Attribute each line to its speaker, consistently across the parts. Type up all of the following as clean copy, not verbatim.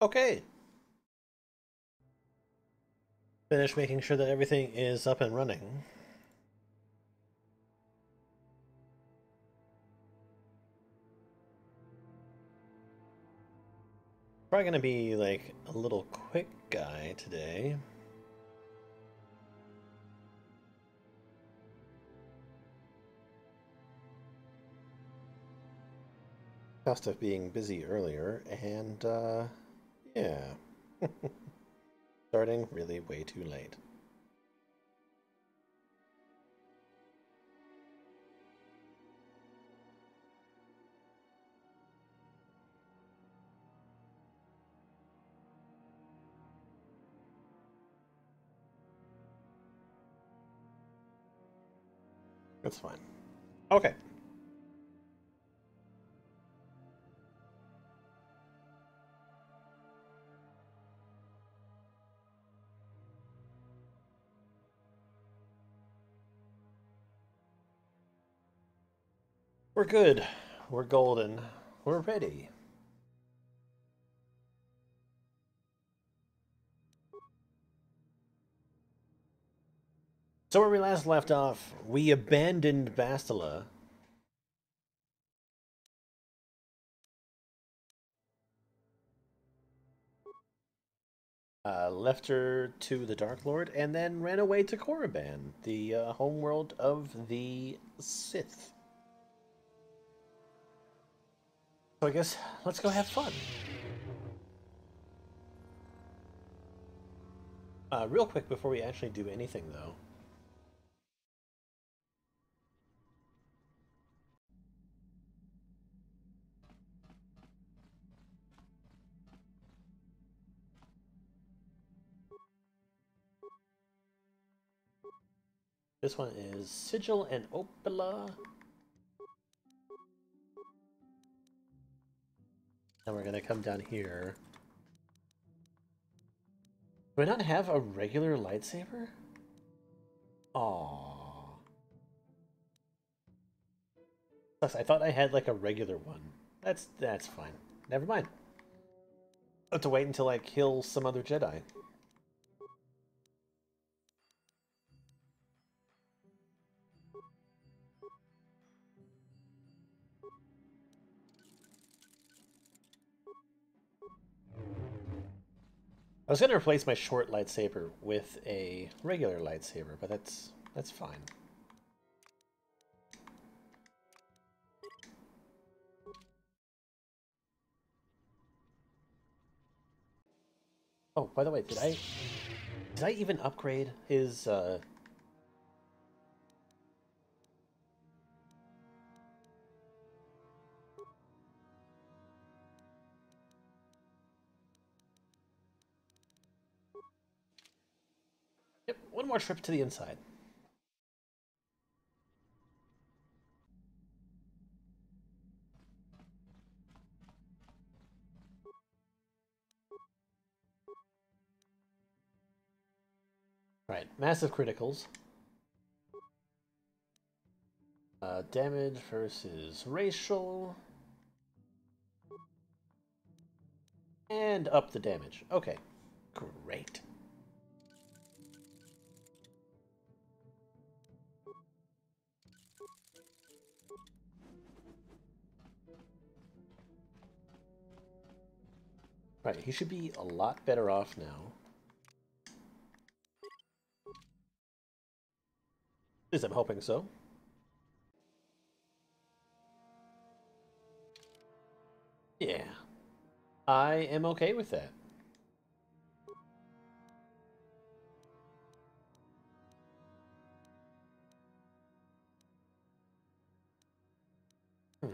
Speaker 1: Okay. Finish making sure that everything is up and running. Probably gonna be like a little quick guy today. Cost of being busy earlier, and yeah. Starting really way too late. That's fine. Okay. We're good. We're golden. We're ready. So where we last left off, we abandoned Bastila. Left her to the Dark Lord, and then ran away to Korriban, the homeworld of the Sith. So I guess let's go have fun. Real quick before we actually do anything, though. This one is Sigil and Opala. And we're going to come down here. Do I not have a regular lightsaber? Aww. Plus, I thought I had like a regular one. That's fine. Never mind. I'll have to wait until I kill some other Jedi. I was going to replace my short lightsaber with a regular lightsaber, but that's fine. Oh, by the way, did I even upgrade his Yep, one more trip to the inside. Right, massive criticals. Damage versus racial. And up the damage. Okay, great. Right, he should be a lot better off now. At least I'm hoping so. Yeah, I am okay with that. Hmm.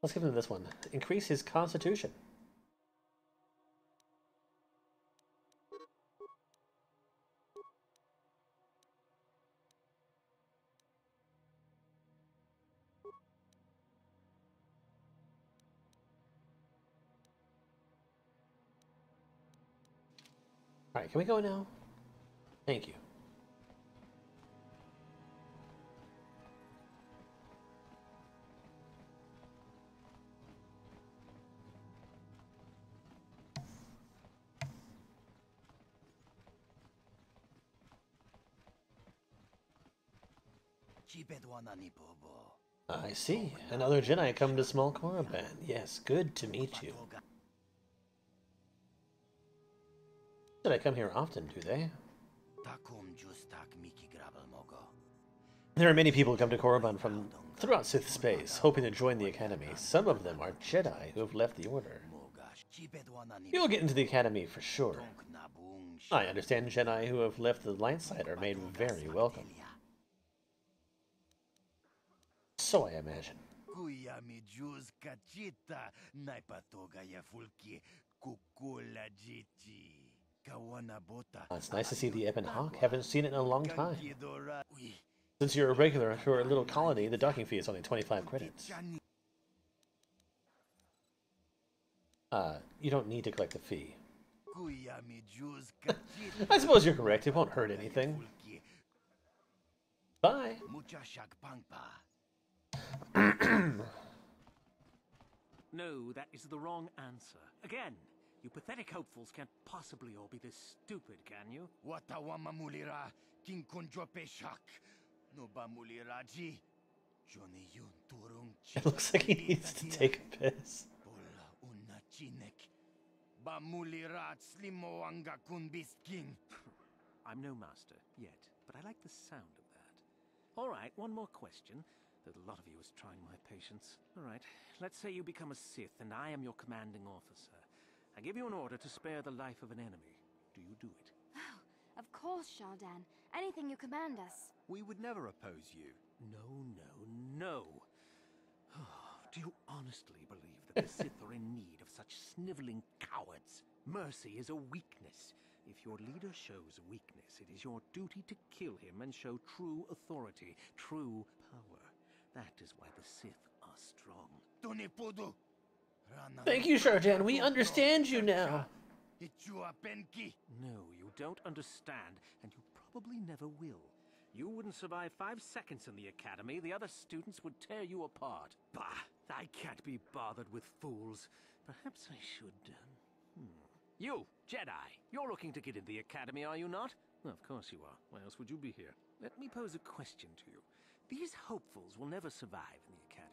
Speaker 1: Let's give him this one. Increase his constitution. Alright, can we go now? Thank you. I see. Another Jedi come to small Korriban. Yes, good to meet you. Jedi come here often, do they? There are many people who come to Korriban from throughout Sith space, hoping to join the Academy. Some of them are Jedi who have left the Order. You will get into the Academy for sure. I understand Jedi who have left the light side are made very welcome. So I imagine. It's nice to see the Ebon Hawk. Haven't seen it in a long time. Since you're a regular to our little colony, the docking fee is only 25 credits. You don't need to collect the fee. I suppose you're correct. It won't hurt anything. Bye.
Speaker 2: No, that is the wrong answer. Again, you pathetic hopefuls can't possibly all be this stupid, can you?
Speaker 1: It looks like he needs to take a piss.
Speaker 2: I'm no master yet, but I like the sound of that. All right, one more question. A lot of you is trying my patience. All right, let's say you become a Sith and I am your commanding officer. I give you an order to spare the life of an enemy. Do you do it?
Speaker 3: Oh, of course, Shardan. Anything you command us.
Speaker 4: We would never oppose you.
Speaker 2: No. Do you honestly believe that the Sith are in need of such sniveling cowards? Mercy is a weakness. If your leader shows weakness, it is your duty to kill him and show true authority, true power. That is why the Sith are strong.
Speaker 1: Thank you, Shardan. We understand you now.
Speaker 2: No, you don't understand, and you probably never will. You wouldn't survive 5 seconds in the Academy. The other students would tear you apart. Bah! I can't be bothered with fools. Perhaps I should... You, Jedi, you're looking to get in the Academy, are you not? Well, of course you are. Why else would you be here? Let me pose a question to you. These hopefuls will never survive in the Academy.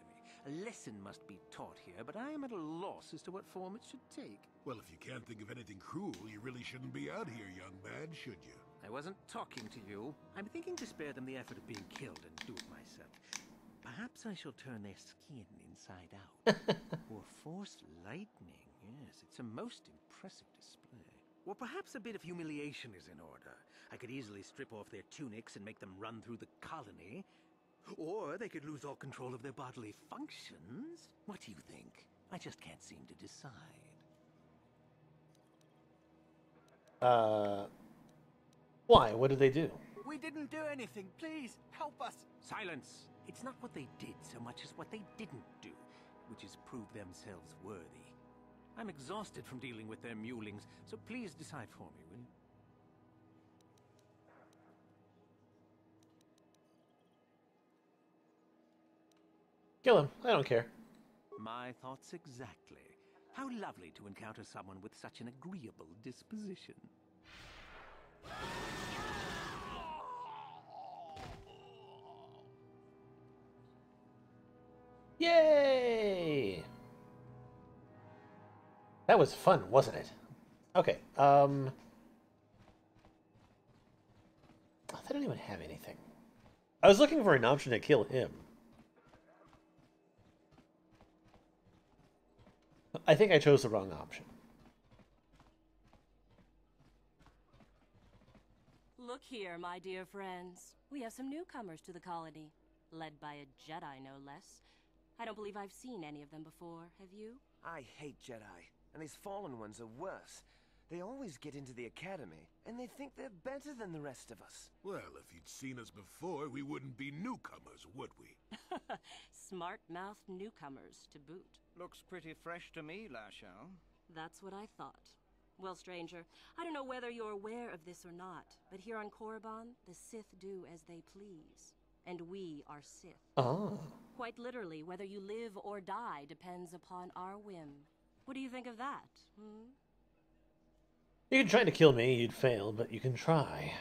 Speaker 2: A lesson must be taught here, but I am at a loss as to what form it should take.
Speaker 5: Well, if you can't think of anything cruel, you really shouldn't be out here, young man, should you?
Speaker 2: I wasn't talking to you. I'm thinking to spare them the effort of being killed and do it myself. Perhaps I shall turn their skin inside out. Or force lightning. Yes, it's a most impressive display. Or perhaps a bit of humiliation is in order. I could easily strip off their tunics and make them run through the colony. Or they could lose all control of their bodily functions. What do you think? I just can't seem to decide.
Speaker 1: Why? What did they do?
Speaker 4: We didn't do anything. Please, help us.
Speaker 2: Silence! It's not what they did so much as what they didn't do, which is prove themselves worthy. I'm exhausted from dealing with their mulings, so please decide for me, will you?
Speaker 1: Kill him. I don't care.
Speaker 2: My thoughts exactly. How lovely to encounter someone with such an agreeable disposition.
Speaker 1: Yay! That was fun, wasn't it? Okay, I don't even have anything. I was looking for an option to kill him. I think I chose the wrong option.
Speaker 6: Look here, my dear friends. We have some newcomers to the colony, led by a Jedi, no less. I don't believe I've seen any of them before, have you?
Speaker 4: I hate Jedi, and these fallen ones are worse. They always get into the Academy, and they think they're better than the rest of us.
Speaker 5: Well, if you'd seen us before, we wouldn't be newcomers, would we?
Speaker 6: Smart-mouthed newcomers, to boot.
Speaker 7: Looks pretty fresh to me, Lashao.
Speaker 6: That's what I thought. Well, stranger, I don't know whether you're aware of this or not, but here on Korriban, the Sith do as they please. And we are Sith.
Speaker 1: Oh.
Speaker 6: Quite literally, whether you live or die depends upon our whim. What do you think of that, You
Speaker 1: can try to kill me, you'd fail, but you can try.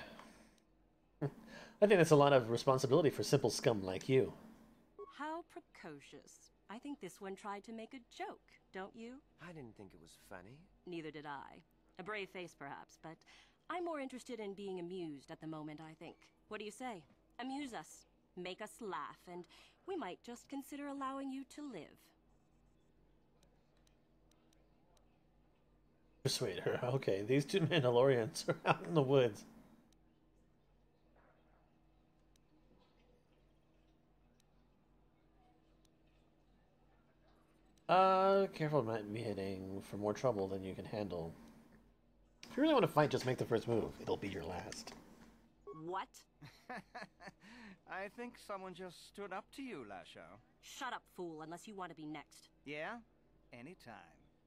Speaker 1: I think that's a lot of responsibility for simple scum like you.
Speaker 6: How precocious. I think this one tried to make a joke, don't you?
Speaker 4: I didn't think it was funny.
Speaker 6: Neither did I. A brave face, perhaps, but I'm more interested in being amused at the moment, I think. What do you say? Amuse us, make us laugh, and we might just consider allowing you to live.
Speaker 1: Persuade her. Okay, these two Mandalorians are out in the woods. Careful, might be heading for more trouble than you can handle. If you really want to fight, just make the first move. It'll be your last.
Speaker 6: What?
Speaker 7: I think someone just stood up to you, Lasho.
Speaker 6: Shut up, fool, unless you want to be next.
Speaker 7: Yeah? Anytime.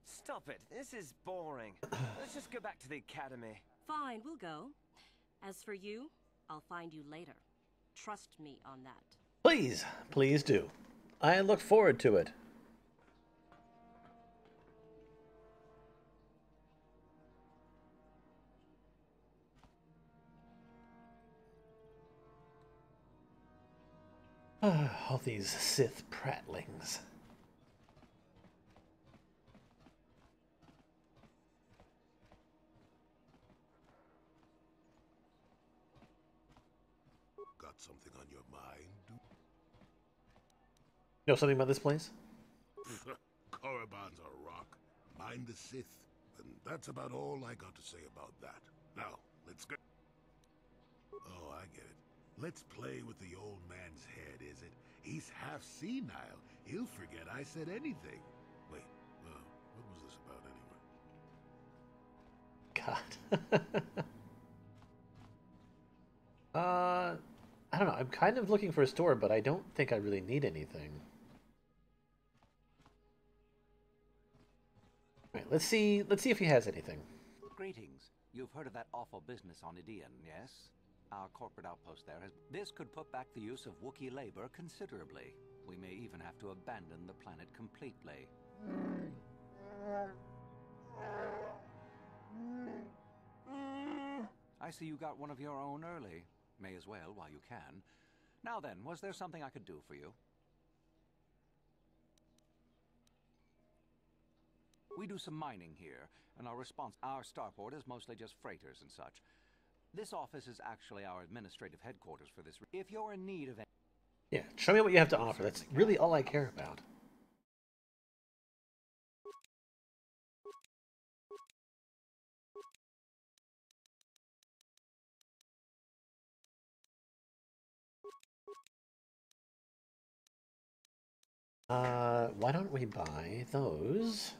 Speaker 4: Stop it. This is boring. Let's just go back to the academy.
Speaker 6: Fine, we'll go. As for you, I'll find you later. Trust me on that.
Speaker 1: Please, please do. I look forward to it. All these Sith prattlings.
Speaker 5: Got something on your mind?
Speaker 1: You know something about this place?
Speaker 5: Korriban's a rock. Mind the Sith. And that's about all I got to say about that. Now, let's go. Oh, I get it. Let's play with the old man's head, is it? He's half senile. He'll forget I said anything. Wait, what was this about anyway?
Speaker 1: God. I don't know. I'm kind of looking for a store, but I don't think I really need anything. All right, let's see if he has anything.
Speaker 8: Greetings. You've heard of that awful business on Idian, yes? Our corporate outpost there has... This could put back the use of Wookiee labor considerably. We may even have to abandon the planet completely. I see you got one of your own early. May as well while you can. Now then, was there something I could do for you? We do some mining here, and our starport is mostly just freighters and such. This office is actually our administrative headquarters for this. If you're in need of...
Speaker 1: Yeah, show me what you have to offer. That's really all I care about. Why don't we buy those?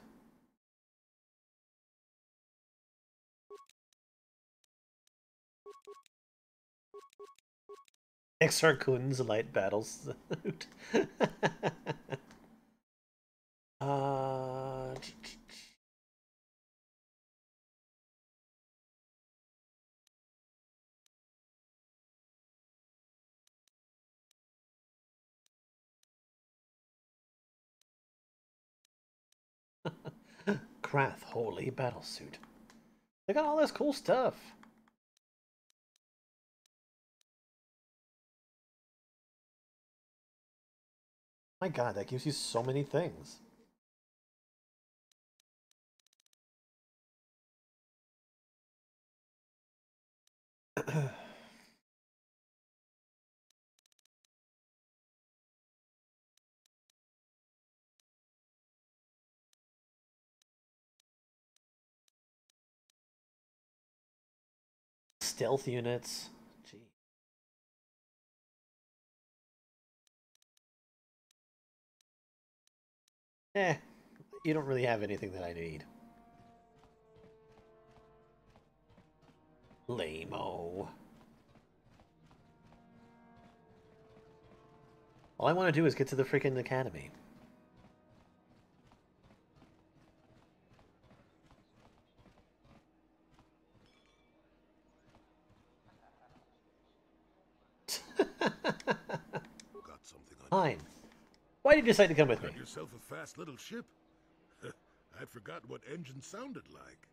Speaker 1: Exar Kun's light battle suit. Krath Holy battle suit. They got all this cool stuff. My God, that gives you so many things. Stealth units. Gee. You don't really have anything that I need. Lame-o. All I want to do is get to the freaking academy.
Speaker 5: Got something on
Speaker 1: Fine. Why did you decide to come with me?
Speaker 5: Got yourself a fast little ship. I'd forgotten what engine sounded like.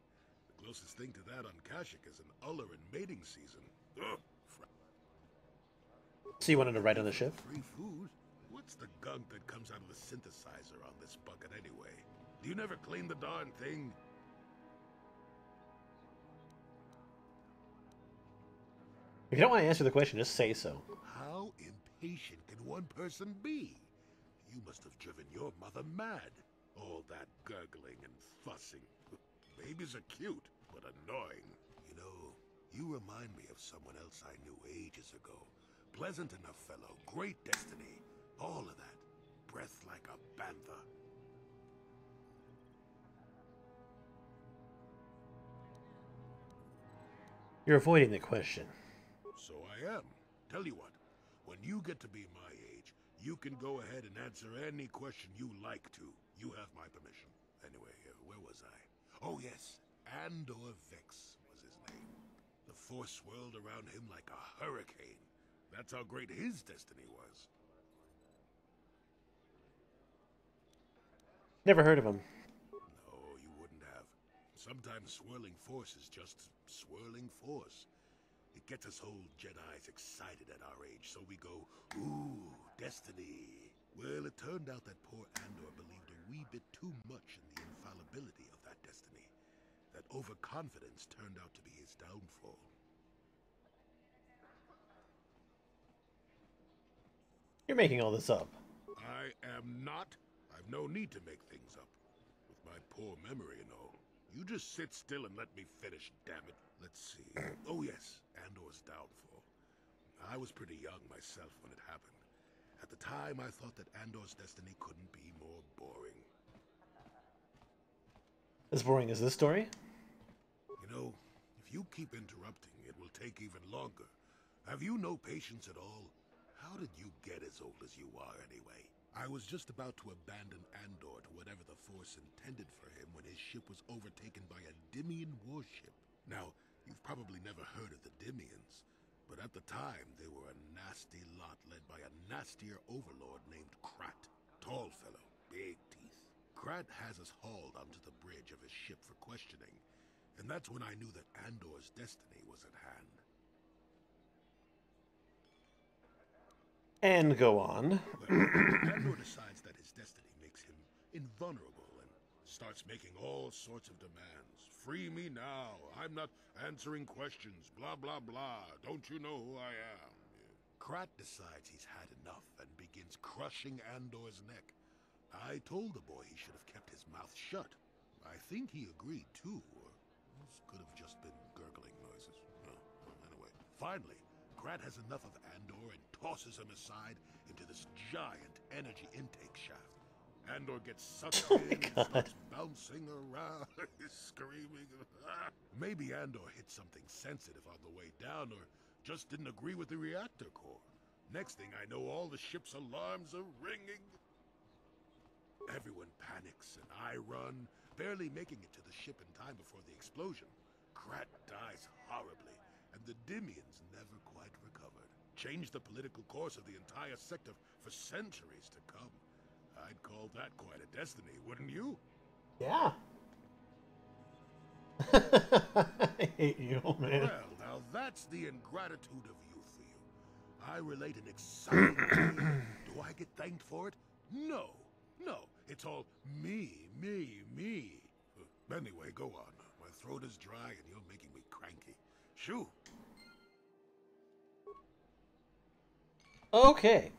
Speaker 5: The closest thing to that on Kashyyyk is an Uller in mating season. Ugh,
Speaker 1: So you wanted to ride on the ship?
Speaker 5: Free food? What's the gunk that comes out of the synthesizer on this bucket anyway? Do you never clean the darn thing?
Speaker 1: If you don't want to answer the question, just say so.
Speaker 5: How impatient can one person be? You must have driven your mother mad. All that gurgling and fussing. Babies are cute, but annoying. You know, you remind me of someone else I knew ages ago. Pleasant enough fellow, great destiny, all of that. Breath like a panther.
Speaker 1: You're avoiding the question.
Speaker 5: So I am. Tell you what, when you get to be my age, you can go ahead and answer any question you like to. You have my permission. Anyway, where was I? Oh yes, Andor Vex was his name. The Force swirled around him like a hurricane. That's how great his destiny was.
Speaker 1: Never heard of him.
Speaker 5: No, you wouldn't have. Sometimes swirling force is just swirling force. It gets us old Jedis excited at our age, so we go, ooh, destiny. Well, it turned out that poor Andor believed a wee bit too much in the infallibility of that destiny. That overconfidence turned out to be his downfall.
Speaker 1: You're making all this up.
Speaker 5: I am not. I've no need to make things up. With my poor memory and all. You just sit still and let me finish, damn it. Let's see. Oh yes, Andor's downfall. I was pretty young myself when it happened. At the time, I thought that Andor's destiny couldn't be more boring.
Speaker 1: As boring as this story?
Speaker 5: You know, if you keep interrupting, it will take even longer. Have you no patience at all? How did you get as old as you are anyway? I was just about to abandon Andor to whatever the Force intended for him when his ship was overtaken by a Dimian warship. Now, you've probably never heard of the Dimians, but at the time they were a nasty lot led by a nastier overlord named Krat. Tall fellow, big teeth. Krat has us hauled onto the bridge of his ship for questioning, and that's when I knew that Andor's destiny was at hand.
Speaker 1: And go on.
Speaker 5: Well, Andor decides that his destiny makes him invulnerable and starts making all sorts of demands. Free me now. I'm not answering questions. Blah, blah, blah. Don't you know who I am? Krat decides he's had enough and begins crushing Andor's neck. I told the boy he should have kept his mouth shut. I think he agreed too, or this could have just been gurgling noises. Anyway, finally, Krat has enough of Andor and tosses him aside into this giant energy intake shaft. Andor gets sucked in and starts bouncing around, screaming. Maybe Andor hit something sensitive on the way down, or just didn't agree with the reactor core. Next thing I know, all the ship's alarms are ringing. Everyone panics, and I run, barely making it to the ship in time before the explosion. Krat dies horribly, and the Dimians never quite recovered. Changed the political course of the entire sector for centuries to come. I'd call that quite a destiny, wouldn't you?
Speaker 1: Yeah. I hate you, man.
Speaker 5: Well, now that's the ingratitude of youth for you. I relate an exciting day. Do I get thanked for it? No. No. It's all me, me, me. Anyway, go on. My throat is dry and you're making me cranky. Shoo.
Speaker 1: Okay.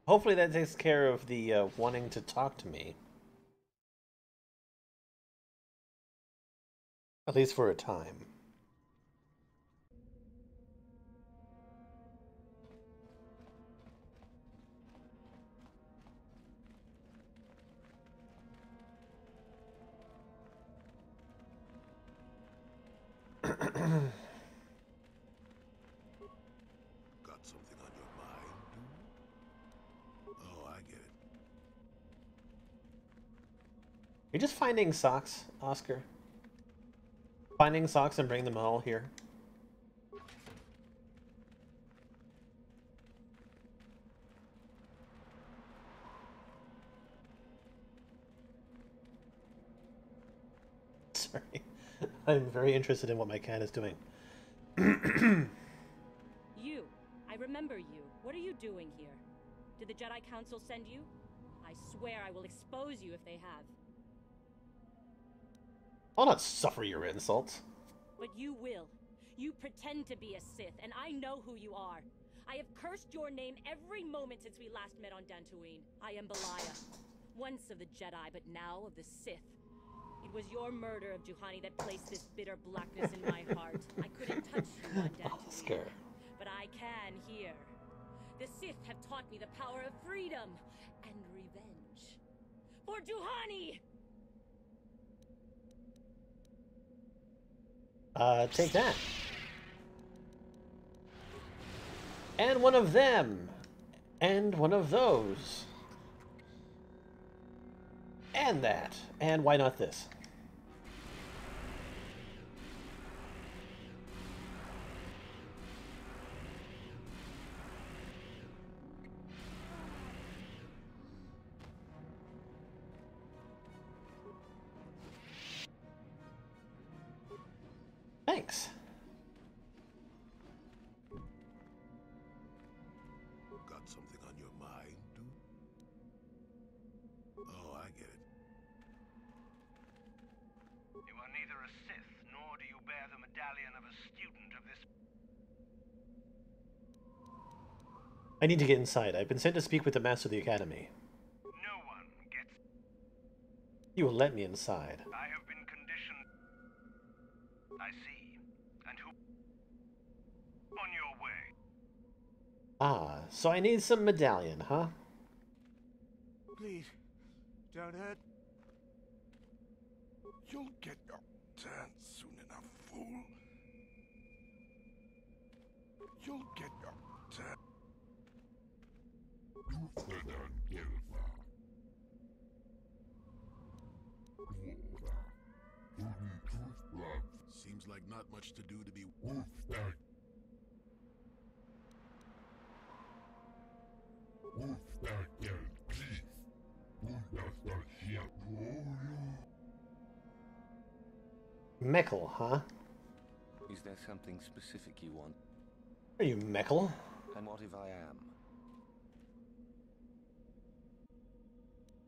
Speaker 1: Hopefully that takes care of the wanting to talk to me. At least for a time.
Speaker 5: Got something on your mind, dude? Oh, I get it.
Speaker 1: You're just finding socks, Oscar. Finding socks and bring them all here. Sorry. I'm very interested in what my cat is doing.
Speaker 6: You. I What are you doing here? Did the Jedi Council send you? I swear I will expose you if they have.
Speaker 1: I'll not suffer your insults.
Speaker 6: But you will. You pretend to be a Sith, and I know who you are. I have cursed your name every moment since we last met on Dantooine. I am Belaya, once of the Jedi, but now of the Sith. It was your murder of Juhani that placed this bitter blackness in my heart. I couldn't touch you on Dantooine, but I can here. The Sith have taught me the power of freedom and revenge. For Juhani!
Speaker 1: Take that. And one of them. And one of those. And that. And why not this? Thanks.
Speaker 5: Got something on your mind, dude? Oh, I get it.
Speaker 2: You are neither a Sith, nor do you bear the medallion of a student of this...
Speaker 1: I need to get inside. I've been sent to speak with the Master of the Academy.
Speaker 2: No one gets...
Speaker 1: You will let me inside.
Speaker 2: I have been conditioned... I see. And who... On your way.
Speaker 1: Ah, so I need some medallion, huh?
Speaker 7: Please, don't hurt.
Speaker 5: You'll get your turn soon enough, fool. You'll get your turn. Seems like not much to do to be
Speaker 1: Meckle, huh?
Speaker 4: Is there something specific you want?
Speaker 1: Are you Meckle?
Speaker 4: And what if I am?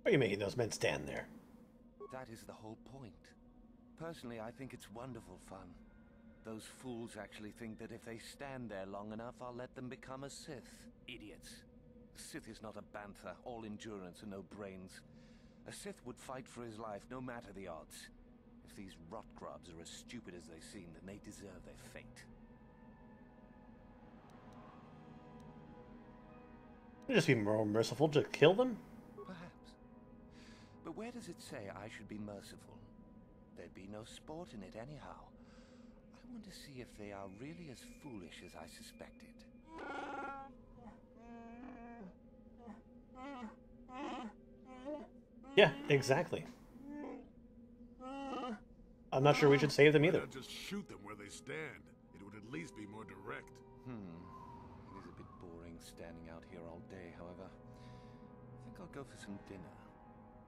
Speaker 1: What are you making those men stand there?
Speaker 4: That is the whole point. Personally, I think it's wonderful fun. Those fools actually think that if they stand there long enough, I'll let them become a Sith. Idiots. A Sith is not a bantha, all endurance and no brains. A Sith would fight for his life, no matter the odds. If these rot grubs are as stupid as they seem, then they deserve their fate.
Speaker 1: Would it just be more merciful to kill them?
Speaker 4: Perhaps. But where does it say I should be merciful? There'd be no sport in it anyhow. I want to see if they are really as foolish as I suspected.
Speaker 1: Yeah, exactly. I'm not sure we should save them either.
Speaker 5: Why not just shoot them where they stand? It would at least be more direct.
Speaker 4: It is a bit boring standing out here all day, however. I think I'll go for some dinner.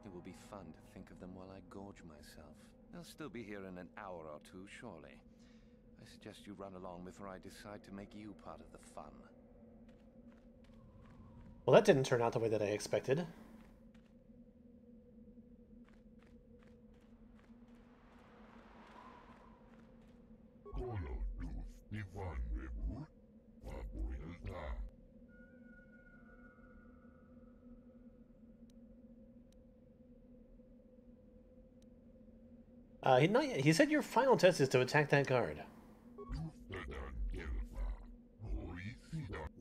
Speaker 4: It will be fun to think of them while I gorge myself. They'll still be here in an hour or two, surely. I suggest you run along before I decide to make you part of the fun.
Speaker 1: Well, that didn't turn out the way that I expected. He said your final test is to attack that guard.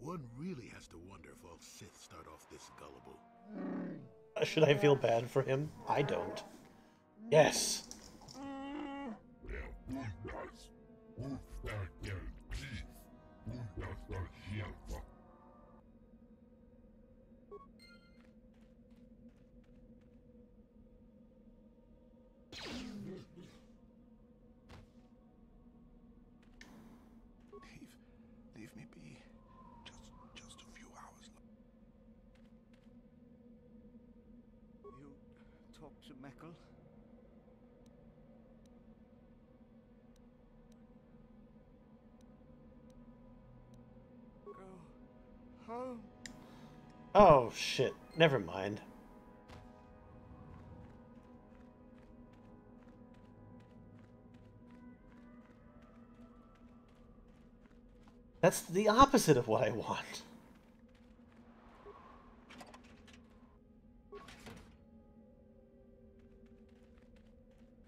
Speaker 5: One really has to wonder if all Sith start off this gullible.
Speaker 1: Should I feel bad for him? I don't. Yes.
Speaker 5: Leave me be. Just a few hours left.
Speaker 7: You talk to Meckle? Go home.
Speaker 1: Oh, shit. Never mind. That's the opposite of what I want.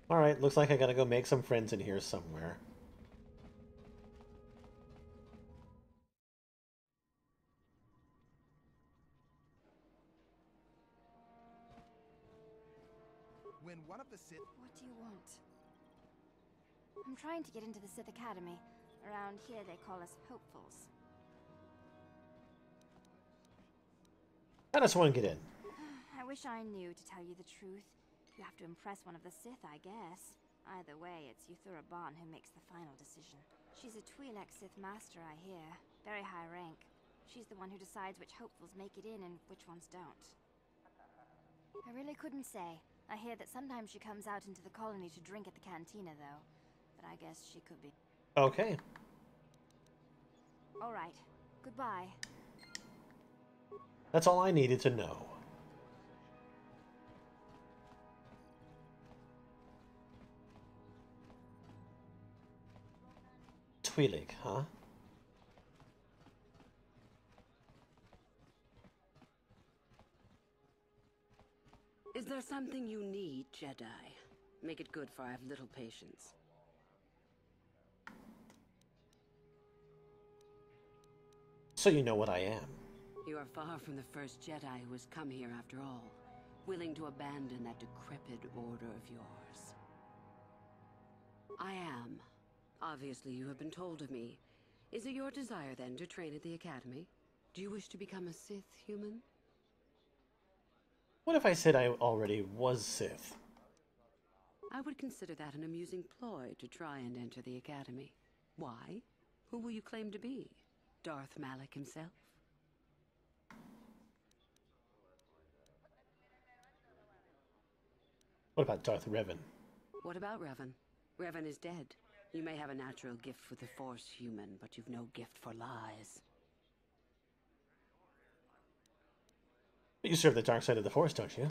Speaker 1: Alright, looks like I gotta go make some friends in here somewhere.
Speaker 9: When one of the Sith...
Speaker 3: What do you want? I'm trying to get into the Sith Academy. Around here they call us hopefuls.
Speaker 1: I just want to get in.
Speaker 3: I wish I knew, to tell you the truth. You have to impress one of the Sith, I guess. Either way, it's Yuthura Bon who makes the final decision. She's a Twi'lek Sith Master, I hear. Very high rank. She's the one who decides which hopefuls make it in and which ones don't. I really couldn't say. I hear that sometimes she comes out into the colony to drink at the cantina, though. But I guess she could be...
Speaker 1: Okay.
Speaker 3: Alright. Goodbye.
Speaker 1: That's all I needed to know. Twi'lek, huh?
Speaker 10: Is there something you need, Jedi? Make it good, for I have little patience.
Speaker 1: So you know what I am.
Speaker 10: You are far from the first Jedi who has come here after all, willing to abandon that decrepit order of yours. I am. Obviously, you have been told of me. Is it your desire, then, to train at the Academy? Do you wish to become a Sith human?
Speaker 1: What if I said I already was Sith?
Speaker 10: I would consider that an amusing ploy to try and enter the Academy. Why? Who will you claim to be? Darth Malak himself?
Speaker 1: What about Darth Revan?
Speaker 10: What about Revan? Revan is dead. You may have a natural gift for the Force, human, but you've no gift for lies.
Speaker 1: But you serve the dark side of the Force, don't you?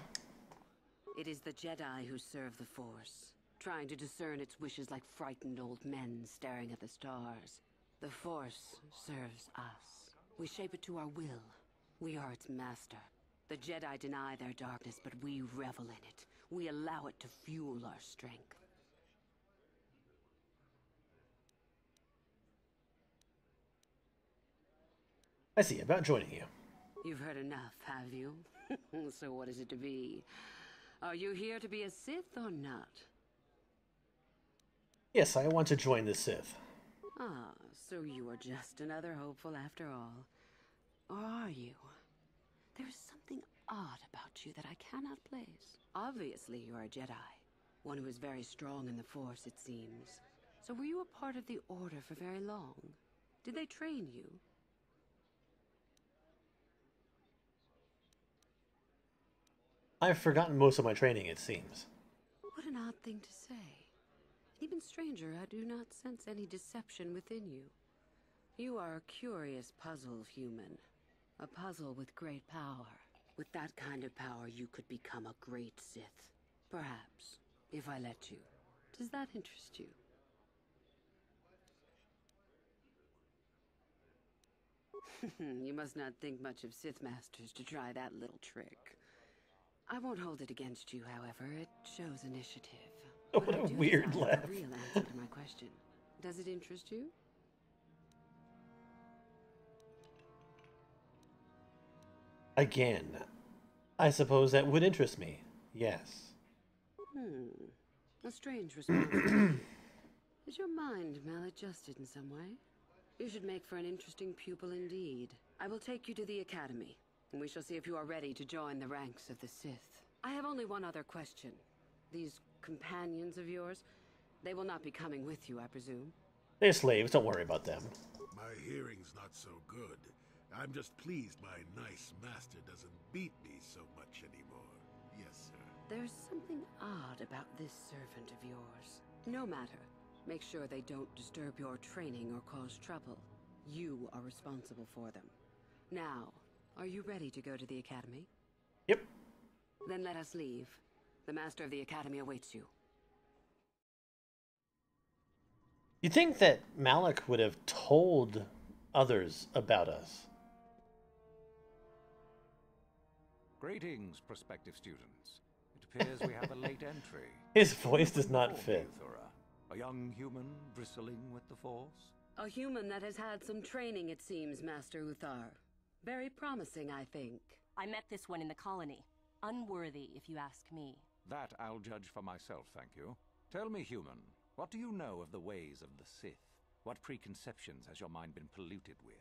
Speaker 10: It is the Jedi who serve the Force, trying to discern its wishes like frightened old men staring at the stars. The Force serves us. We shape it to our will. We are its master. The Jedi deny their darkness, but we revel in it. We allow it to fuel our strength.
Speaker 1: I see. About joining you.
Speaker 10: You've heard enough, have you? So what is it to be? Are you here to be a Sith or not?
Speaker 1: Yes, I want to join the Sith.
Speaker 10: Ah, so you are just another hopeful after all. Or are you? There is something odd about you that I cannot place. Obviously, you are a Jedi. One who is very strong in the Force, it seems. So were you a part of the Order for very long? Did they train you?
Speaker 1: I've forgotten most of my training, it seems.
Speaker 10: What an odd thing to say. Even stranger, I do not sense any deception within you. You are a curious puzzle, human. A puzzle with great power. With that kind of power, you could become a great Sith. Perhaps, if I let you. Does that interest you? You must not think much of Sith Masters to try that little trick. I won't hold it against you, however. It shows initiative.
Speaker 1: Oh, what a weird laugh.
Speaker 10: A real answer to my question. Does it interest you?
Speaker 1: Again, I suppose that would interest me. Yes.
Speaker 10: A strange response. Is your mind maladjusted in some way? You should make for an interesting pupil indeed. I will take you to the Academy, and we shall see if you are ready to join the ranks of the Sith. I have only one other question. These companions of yours, they will not be coming with you, I presume?
Speaker 1: They're slaves, don't worry about them.
Speaker 5: My hearing's not so good. I'm just pleased my nice master doesn't beat me so much anymore. Yes, sir.
Speaker 10: There's something odd about this servant of yours. No matter. Make sure they don't disturb your training or cause trouble. You are responsible for them. Now, are you ready to go to the Academy?
Speaker 1: Yep.
Speaker 10: Then let us leave. The Master of the Academy awaits you.
Speaker 1: You'd think that Malik would have told others about us.
Speaker 8: Greetings, prospective students. It appears we have a late entry.
Speaker 1: His voice does not fit.
Speaker 8: A young human bristling with the Force?
Speaker 10: A human that has had some training, it seems, Master Uthar. Very promising, I think.
Speaker 6: I met this one in the colony. Unworthy, if you ask me.
Speaker 8: That I'll judge for myself, thank you. Tell me, human, what do you know of the ways of the Sith? What preconceptions has your mind been polluted with?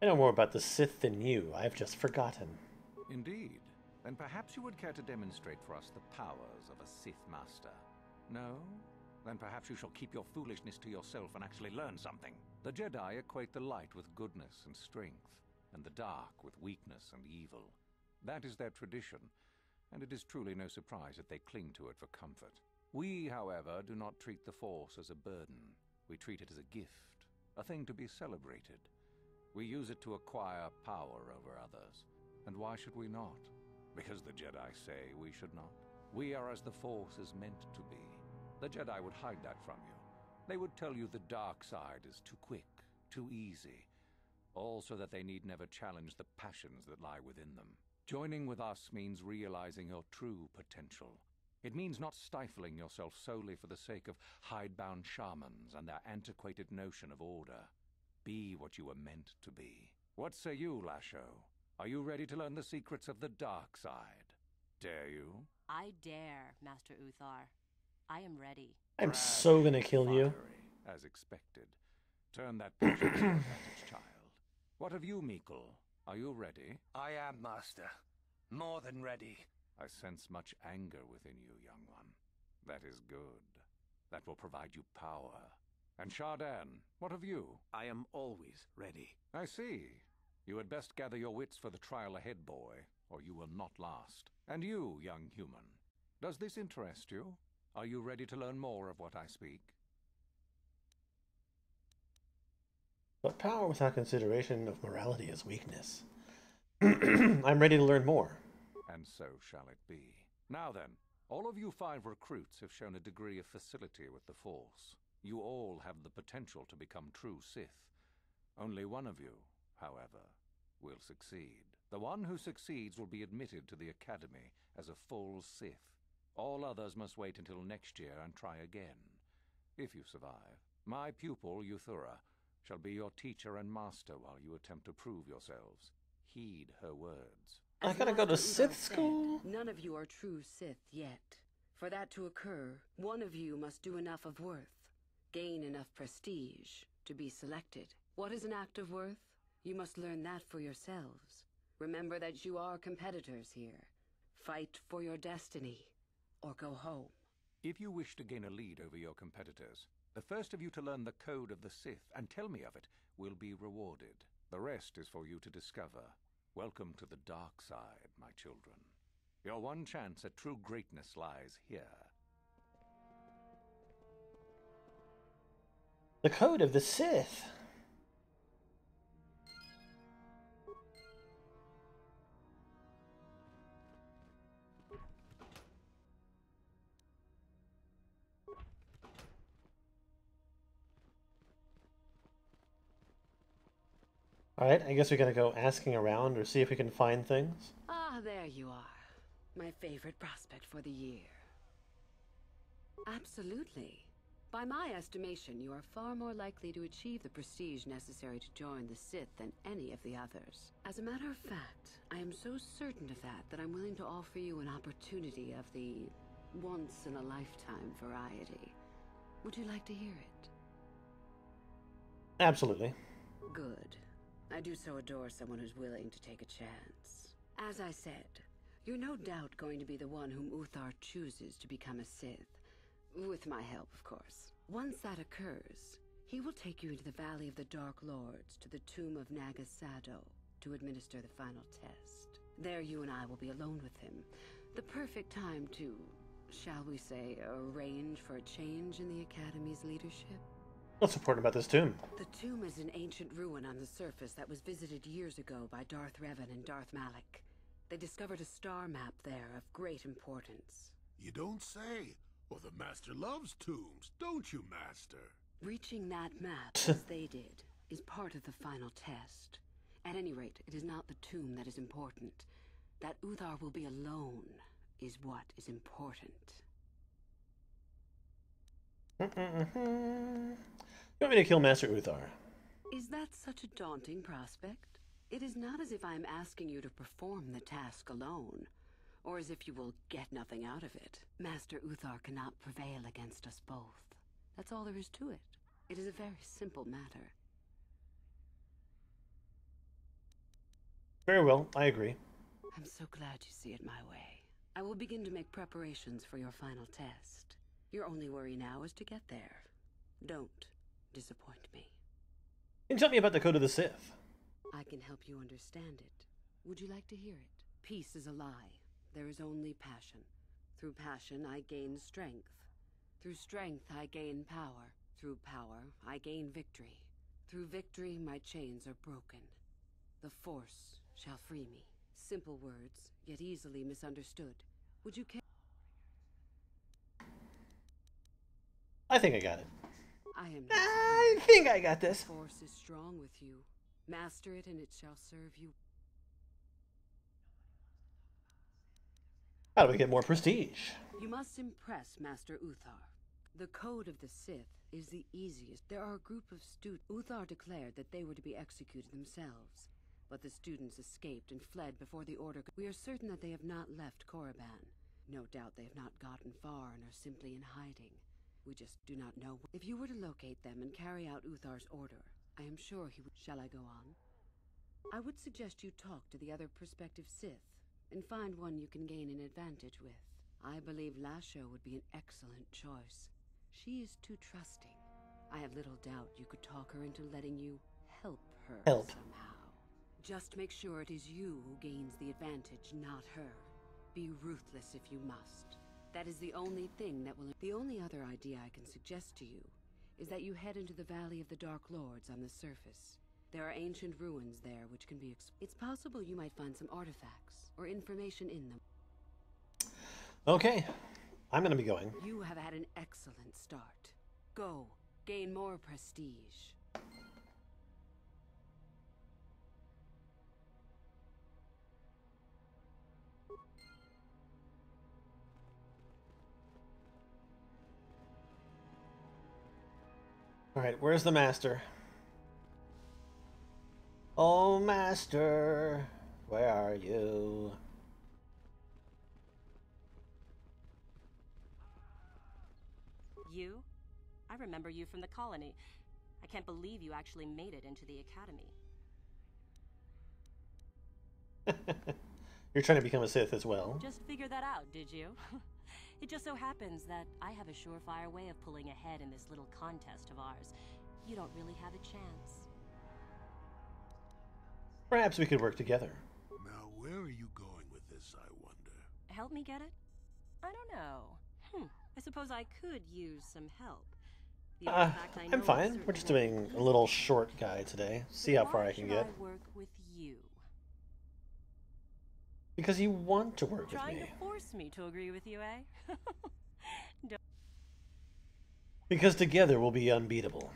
Speaker 1: I know more about the Sith than you. I've just forgotten.
Speaker 8: Indeed. Then perhaps you would care to demonstrate for us the powers of a Sith Master. No? Then perhaps you shall keep your foolishness to yourself and actually learn something. The Jedi equate the light with goodness and strength, and the dark with weakness and evil. That is their tradition, and it is truly no surprise that they cling to it for comfort. We, however, do not treat the Force as a burden. We treat it as a gift, a thing to be celebrated. We use it to acquire power over others. And why should we not? Because the Jedi say we should not. We are as the Force is meant to be. The Jedi would hide that from you. They would tell you the dark side is too quick, too easy, all so that they need never challenge the passions that lie within them. Joining with us means realizing your true potential. It means not stifling yourself solely for the sake of hidebound shamans and their antiquated notion of order. Be what you were meant to be. What say you, Lasho? Are you ready to learn the secrets of the dark side? Dare you?
Speaker 6: I dare, Master Uthar. I am ready.
Speaker 1: I'm so gonna kill you.
Speaker 8: As expected. Turn that passion to your advantage, child. What of you, Meekle? Are you ready?
Speaker 4: I am, Master. More than ready.
Speaker 8: I sense much anger within you, young one. That is good. That will provide you power. And Shardan, what of you?
Speaker 2: I am always ready.
Speaker 8: I see. You had best gather your wits for the trial ahead, boy, or you will not last. And you, young human, does this interest you? Are you ready to learn more of what I speak?
Speaker 1: But power without consideration of morality is weakness. I'm ready to learn more.
Speaker 8: And so shall it be. Now then, all of you 5 recruits have shown a degree of facility with the Force. You all have the potential to become true Sith. Only one of you, however, will succeed. The one who succeeds will be admitted to the Academy as a full Sith. All others must wait until next year and try again. If you survive, my pupil, Euthura, shall be your teacher and master while you attempt to prove yourselves. Heed her words.
Speaker 1: I gotta go to Sith school?
Speaker 10: None of you are true Sith yet. For that to occur, one of you must do enough of worth, gain enough prestige to be selected. What is an act of worth? You must learn that for yourselves. Remember that you are competitors here. Fight for your destiny, or go home.
Speaker 8: If you wish to gain a lead over your competitors, the first of you to learn the code of the Sith and tell me of it will be rewarded. The rest is for you to discover. Welcome to the dark side, my children. Your one chance at true greatness lies here.
Speaker 1: The code of the Sith. Alright, I guess we gotta go asking around or see if we can find things.
Speaker 10: Ah, there you are. My favorite prospect for the year. Absolutely. By my estimation, you are far more likely to achieve the prestige necessary to join the Sith than any of the others. As a matter of fact, I am so certain of that I'm willing to offer you an opportunity of the once-in-a-lifetime variety. Would you like to hear it?
Speaker 1: Absolutely.
Speaker 10: Good. I do so adore someone who's willing to take a chance. As I said, you're no doubt going to be the one whom Uthar chooses to become a Sith. With my help, of course. Once that occurs, he will take you into the Valley of the Dark Lords to the tomb of Naga Sado to administer the final test. There you and I will be alone with him. The perfect time to shall we say, arrange for a change in the Academy's leadership?
Speaker 1: What's important about this tomb?
Speaker 10: The tomb is an ancient ruin on the surface that was visited years ago by Darth Revan and Darth Malak. They discovered a star map there of great importance.
Speaker 5: You don't say. Well, the Master loves tombs, don't you, Master?
Speaker 10: Reaching that map, as they did, is part of the final test. At any rate, it is not the tomb that is important. That Uthar will be alone is what is important.
Speaker 1: You want me to kill Master Uthar?
Speaker 10: Is that such a daunting prospect? It is not as if I am asking you to perform the task alone, or as if you will get nothing out of it. Master Uthar cannot prevail against us both. That's all there is to it. It is a very simple matter.
Speaker 1: Very well, I agree.
Speaker 10: I'm so glad you see it my way. I will begin to make preparations for your final test. Your only worry now is to get there. Don't disappoint me.
Speaker 1: Can you tell me about the Code of the Sith?
Speaker 10: I can help you understand it. Would you like to hear it? Peace is a lie. There is only passion. Through passion, I gain strength. Through strength, I gain power. Through power, I gain victory. Through victory, my chains are broken. The Force shall free me. Simple words, yet easily misunderstood. Would you care?
Speaker 1: I think I got it.
Speaker 10: I
Speaker 1: think I got this.
Speaker 10: The Force is strong with you. Master it and it shall serve you.
Speaker 1: How do we get more prestige?
Speaker 10: You must impress Master Uthar. The Code of the Sith is the easiest. There are a group of students. Uthar declared that they were to be executed themselves, but the students escaped and fled before the order. We are certain that they have not left Korriban. No doubt they have not gotten far and are simply in hiding. We just do not know. If you were to locate them and carry out Uthar's order, I am sure he would. Shall I go on? I would suggest you talk to the other prospective Sith and find one you can gain an advantage with. I believe Lasho would be an excellent choice. She is too trusting. I have little doubt you could talk her into letting you help her somehow. Just make sure it is you who gains the advantage, not her. Be ruthless if you must. That is the only thing that will... The only other idea I can suggest to you is that you head into the Valley of the Dark Lords on the surface. There are ancient ruins there which can be... It's possible you might find some artifacts or information in them.
Speaker 1: Okay, I'm gonna be going.
Speaker 10: You have had an excellent start. Go, gain more prestige.
Speaker 1: Alright, where's the Master? Oh, Master, where are you?
Speaker 6: You? I remember you from the colony. I can't believe you actually made it into the academy.
Speaker 1: You're trying to become a Sith as well.
Speaker 6: Just figured that out, did you? It just so happens that I have a surefire way of pulling ahead in this little contest of ours. You don't really have a chance.
Speaker 1: Perhaps we could work together.
Speaker 5: Now, where are you going with this, I wonder?
Speaker 6: Help me get it? I don't know. I suppose I could use some help.
Speaker 1: I'm fine. We're just doing a little short guy today. See how far I can get.
Speaker 6: Why should I work with you?
Speaker 1: Because you want to work with me.
Speaker 6: Trying to force me to agree with you, eh?
Speaker 1: Because together we'll be unbeatable.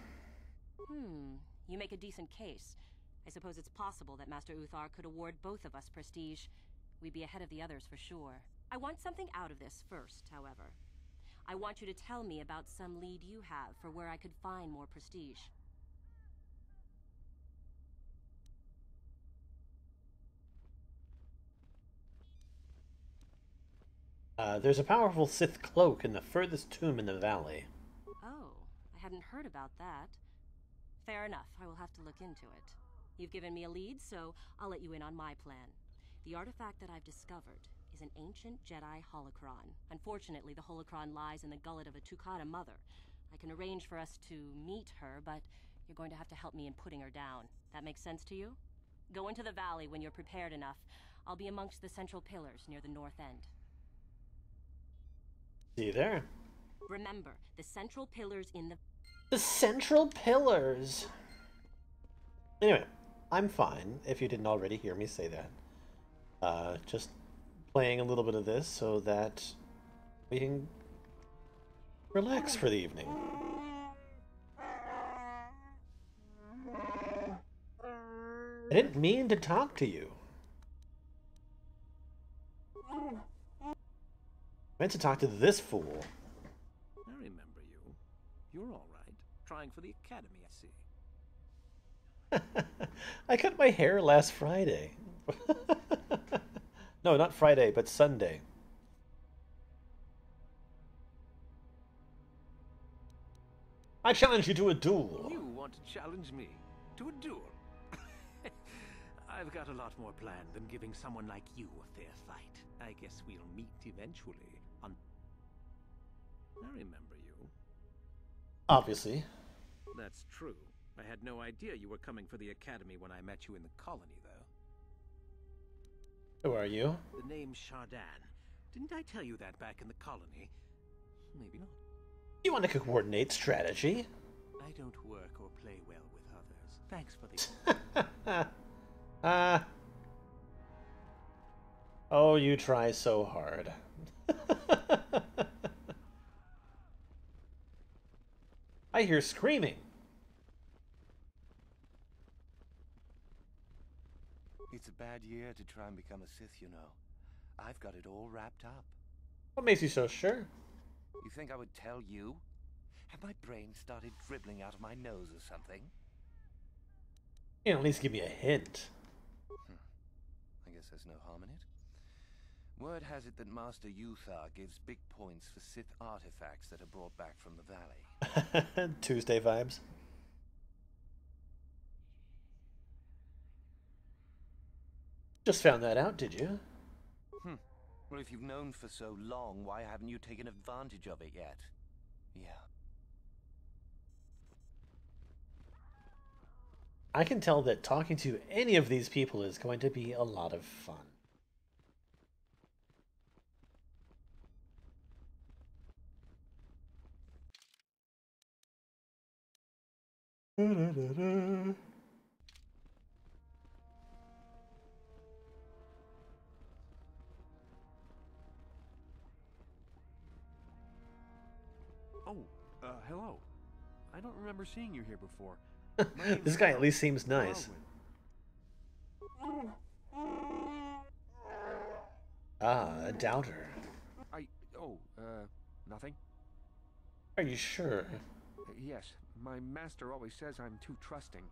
Speaker 6: You make a decent case. I suppose it's possible that Master Uthar could award both of us prestige. We'd be ahead of the others for sure. I want something out of this first, however. I want you to tell me about some lead you have for where I could find more prestige.
Speaker 1: There's a powerful Sith cloak in the furthest tomb in the valley.
Speaker 6: Oh, I hadn't heard about that. Fair enough, I will have to look into it. You've given me a lead, so I'll let you in on my plan. The artifact that I've discovered is an ancient Jedi holocron. Unfortunately, the holocron lies in the gullet of a Tukata mother. I can arrange for us to meet her, but you're going to have to help me in putting her down. That makes sense to you? Go into the valley when you're prepared enough. I'll be amongst the central pillars near the north end.
Speaker 1: See you there.
Speaker 6: Remember, the central pillars in the...
Speaker 1: The central pillars! Anyway, I'm fine, if you didn't already hear me say that. Just playing a little bit of this so that we can relax for the evening. I didn't mean to talk to you. I meant to talk to this fool.
Speaker 2: I remember you. You're all right. Trying for the academy, I see.
Speaker 1: I cut my hair last Friday. No, not Friday, but Sunday. I challenge you to a duel.
Speaker 2: You want to challenge me to a duel? I've got a lot more planned than giving someone like you a fair fight. I guess we'll meet eventually on... I remember you.
Speaker 1: Obviously.
Speaker 2: That's true. I had no idea you were coming for the academy when I met you in the colony, though.
Speaker 1: Who are you?
Speaker 2: The name's Shardan. Didn't I tell you that back in the colony? Maybe not.
Speaker 1: You want to coordinate strategy?
Speaker 2: I don't work or play well with others. Thanks for the...
Speaker 1: Oh, you try so hard. I hear screaming.
Speaker 4: It's a bad year to try and become a Sith, you know. I've got it all wrapped up.
Speaker 1: What makes you so sure?
Speaker 4: You think I would tell you? Have my brain started dribbling out of my nose or something?
Speaker 1: You can at least give me a hint.
Speaker 4: I guess there's no harm in it. Word has it that Master Uthar gives big points for Sith artifacts that are brought back from the valley.
Speaker 1: Tuesday vibes. Just found that out, did you?
Speaker 4: Well, if you've known for so long, why haven't you taken advantage of it yet? Yeah.
Speaker 1: I can tell that talking to any of these people is going to be a lot of fun.
Speaker 11: Oh, hello. I don't remember seeing you here before.
Speaker 1: This guy at least seems nice. Ah, a doubter.
Speaker 11: Nothing?
Speaker 1: Are you sure?
Speaker 11: Yes, my master always says I'm too trusting,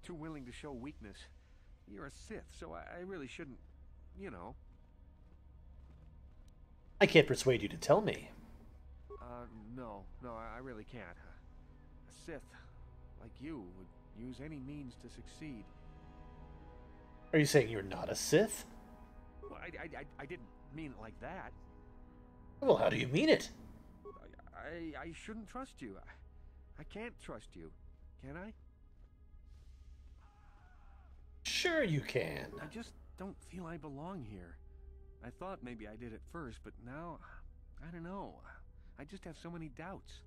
Speaker 11: too willing to show weakness. You're a Sith, so I really shouldn't, you know.
Speaker 1: I can't persuade you to tell me.
Speaker 11: No, I really can't. A Sith, like you, would use any means to succeed.
Speaker 1: Are you saying you're not a Sith?
Speaker 11: Well, I didn't mean it like that.
Speaker 1: Well, how do you mean it?
Speaker 11: I shouldn't trust you. I can't trust you. Can I?
Speaker 1: Sure you can.
Speaker 11: I just don't feel I belong here. I thought maybe I did at first, but now, I don't know. I just have so many doubts.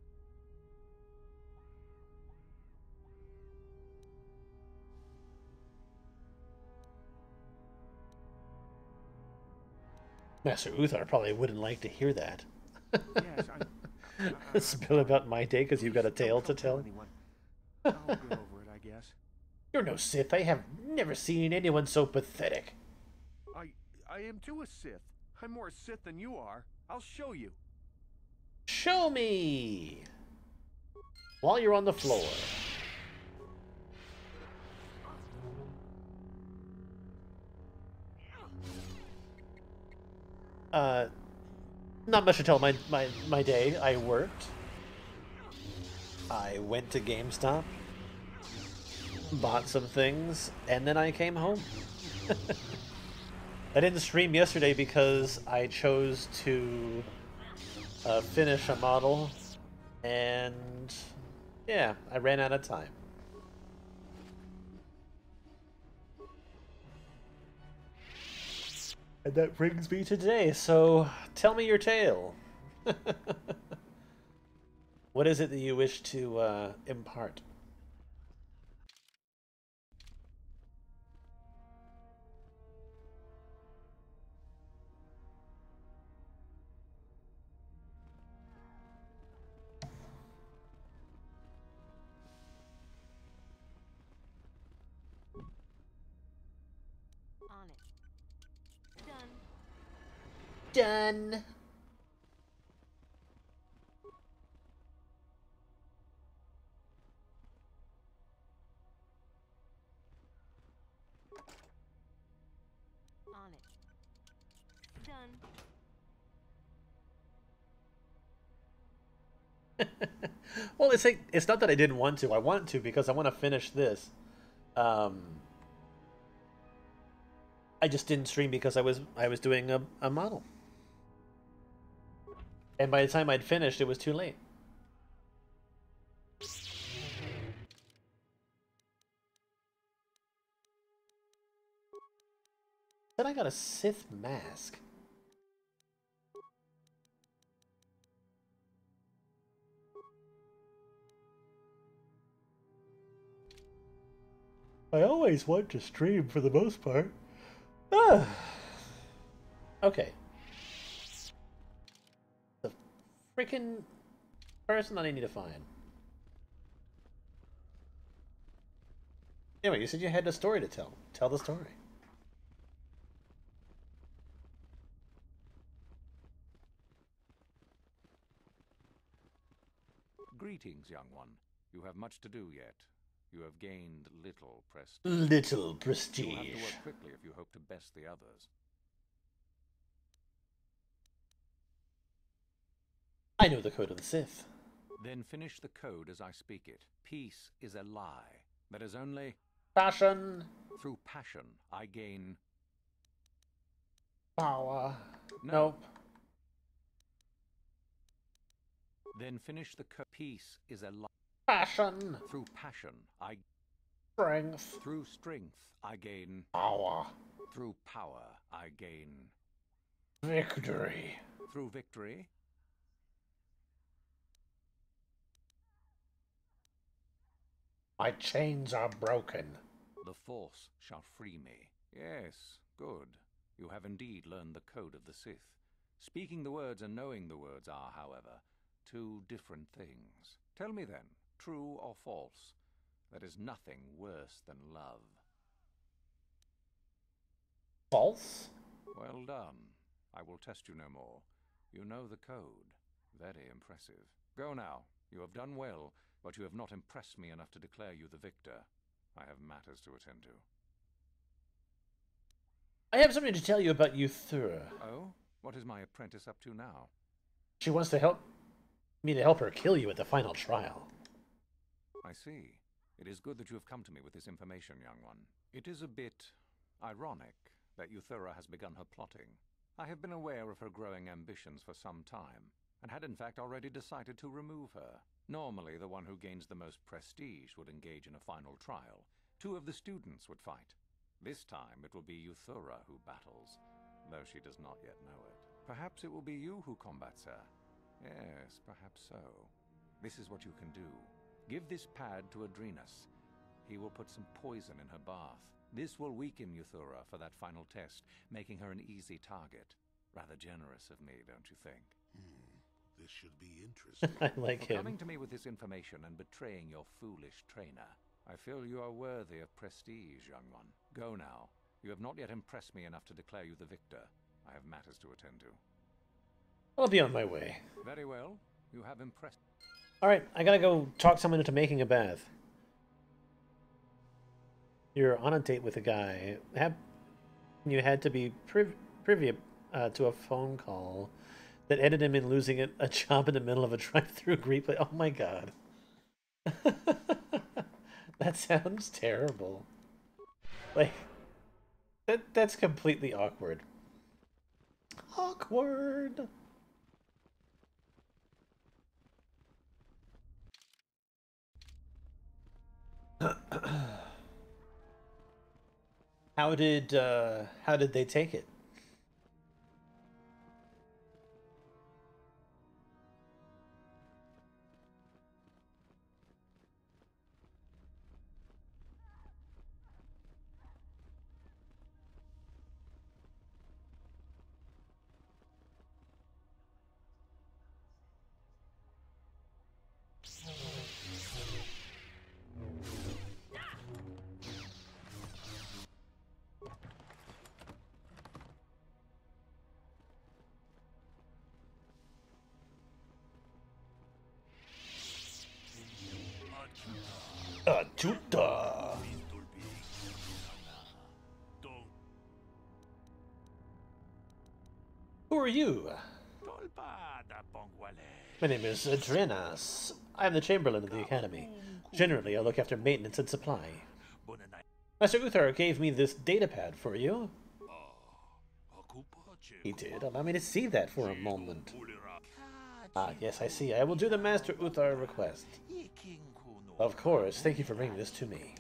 Speaker 1: Master Uthar probably wouldn't like to hear that.
Speaker 11: Yes,
Speaker 1: Spill about my day because you've got a tale to tell.
Speaker 11: I'll get over it, I guess.
Speaker 1: You're no Sith. I have never seen anyone so pathetic.
Speaker 11: I am too a Sith. I'm more Sith than you are. I'll show you.
Speaker 1: Show me! While you're on the floor. Not much to tell my day. I worked. I went to GameStop. Bought some things. And then I came home. I didn't stream yesterday because I chose to finish a model. And yeah, I ran out of time. And that brings me to today, so tell me your tale. What is it that you wish to impart?
Speaker 6: On it. Done.
Speaker 1: Done.
Speaker 6: On it. Done.
Speaker 1: Well, it's like, it's not that I didn't want to. I want to because I want to finish this. I just didn't stream because I was doing a model. And by the time I'd finished, it was too late. Then I got a Sith mask. I always want to stream for the most part. Ah. Okay. The freaking person that I need to find. Anyway, you said you had a story to tell. Tell the story.
Speaker 8: Greetings, young one. You have much to do yet. You have gained little prestige.
Speaker 1: Little prestige.
Speaker 8: You'll have to work quickly if you hope to best the others.
Speaker 1: I know the code of the Sith.
Speaker 8: Then finish the code as I speak it. Peace is a lie. That is only...
Speaker 1: Passion.
Speaker 8: Through passion, I gain...
Speaker 1: Power.
Speaker 8: No.
Speaker 1: Nope.
Speaker 8: Then finish the code. Peace is a lie.
Speaker 1: Passion.
Speaker 8: Through passion, I...
Speaker 1: Strength.
Speaker 8: Through strength, I gain...
Speaker 1: Power.
Speaker 8: Through power, I gain...
Speaker 1: Victory.
Speaker 8: Through victory...
Speaker 1: My chains are broken.
Speaker 8: The Force shall free me. Yes, good. You have indeed learned the code of the Sith. Speaking the words and knowing the words are, however, two different things. Tell me then, true or false, there is nothing worse than love.
Speaker 1: False?
Speaker 8: Well done. I will test you no more. You know the code. Very impressive. Go now. You have done well, but you have not impressed me enough to declare you the victor. I have matters to attend to.
Speaker 1: I have something to tell you about Euthura.
Speaker 8: Oh? What is my apprentice up to now?
Speaker 1: She wants to help me to help her kill you at the final trial.
Speaker 8: I see. It is good that you have come to me with this information, young one. It is a bit ironic that Euthura has begun her plotting. I have been aware of her growing ambitions for some time, and had in fact already decided to remove her. Normally, the one who gains the most prestige would engage in a final trial. 2 of the students would fight. This time, it will be Euthura who battles, though she does not yet know it. Perhaps it will be you who combats her. Yes, perhaps so. This is what you can do. Give this pad to Adrenus. He will put some poison in her bath. This will weaken Euthura for that final test, making her an easy target. Rather generous of me, don't you think?
Speaker 5: This should be interesting.
Speaker 1: I like
Speaker 8: For
Speaker 1: him.
Speaker 8: coming to me with this information and betraying your foolish trainer, I feel you are worthy of prestige, young one. Go now. You have not yet impressed me enough to declare you the victor. I have matters to attend to.
Speaker 1: I'll be on my way.
Speaker 8: Very well. You have impressed...
Speaker 1: Alright, I gotta go talk someone into making a bath. You're on a date with a guy. You had to be privy to a phone call that ended him in losing a job in the middle of a drive-through replay. Oh my god. That sounds terrible. Like, that's completely awkward. Awkward. How did they take it? Ajuda! Who are you? My name is Adrenas. I am the Chamberlain of the Academy. Generally, I look after maintenance and supply. Master Uthar gave me this datapad for you. He did. Allow me to see that for a moment. Ah, yes, I see. I will do the Master Uthar request. Of course. Thank you for bringing this to me.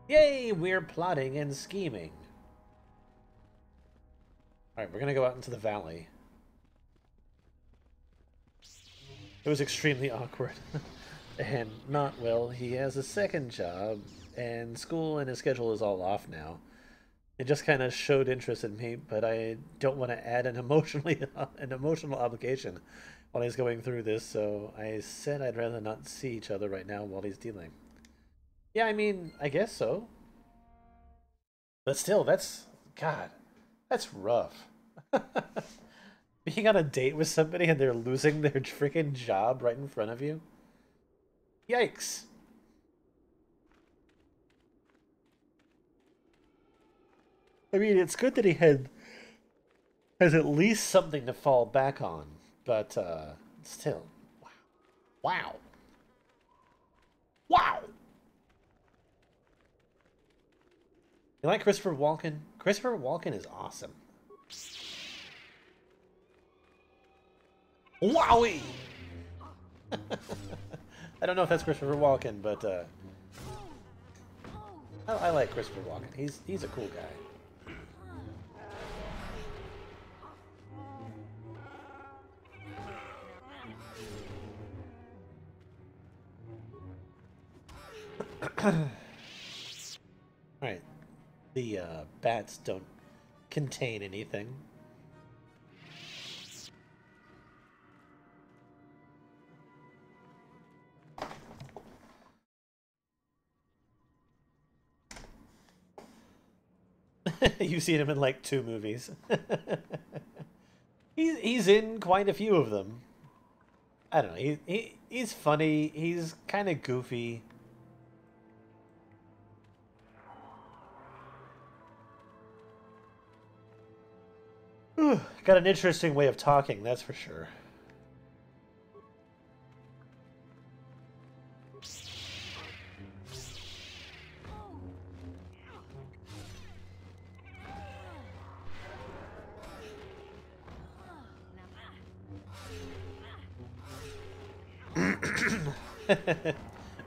Speaker 1: Yay! We're plotting and scheming. Alright, we're gonna go out into the valley. It was extremely awkward. And not well. He has a second job, and school and his schedule is all off now. It just kind of showed interest in me, but I don't want to add an emotional obligation while he's going through this, so I said I'd rather not see each other right now while he's dealing. Yeah, I mean, I guess so. But still, God, that's rough. Being on a date with somebody and they're losing their freaking job right in front of you? Yikes. I mean, it's good that he has at least something to fall back on, but still, wow. Wow! You like Christopher Walken? Christopher Walken is awesome. Wowie! I don't know if that's Christopher Walken, but I like Christopher Walken. He's a cool guy. Alright. The bats don't contain anything. You've seen him in like 2 movies. He's in quite a few of them. I don't know. He's funny. He's kind of goofy. Got an interesting way of talking, that's for sure.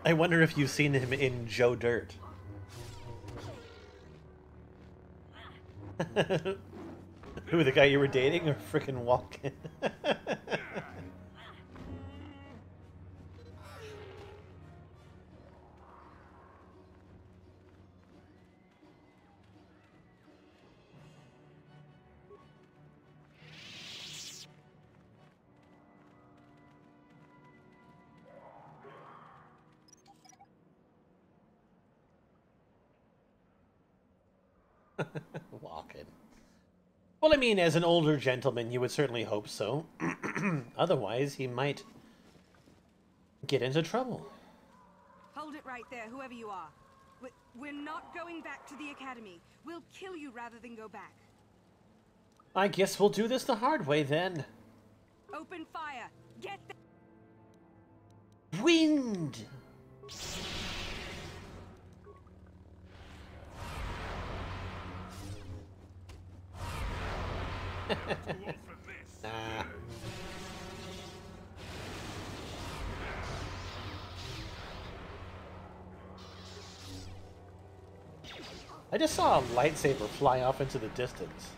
Speaker 1: I wonder if you've seen him in Joe Dirt. Who, the guy you were dating, or frickin' Walken? Walken. Well, I mean, as an older gentleman, you would certainly hope so. Otherwise, he might get into trouble.
Speaker 12: Hold it right there, whoever you are. We're not going back to the academy. We'll kill you rather than go back.
Speaker 1: I guess we'll do this the hard way, then.
Speaker 12: Open fire! Get the
Speaker 1: wind! Nah. I just saw a lightsaber fly off into the distance.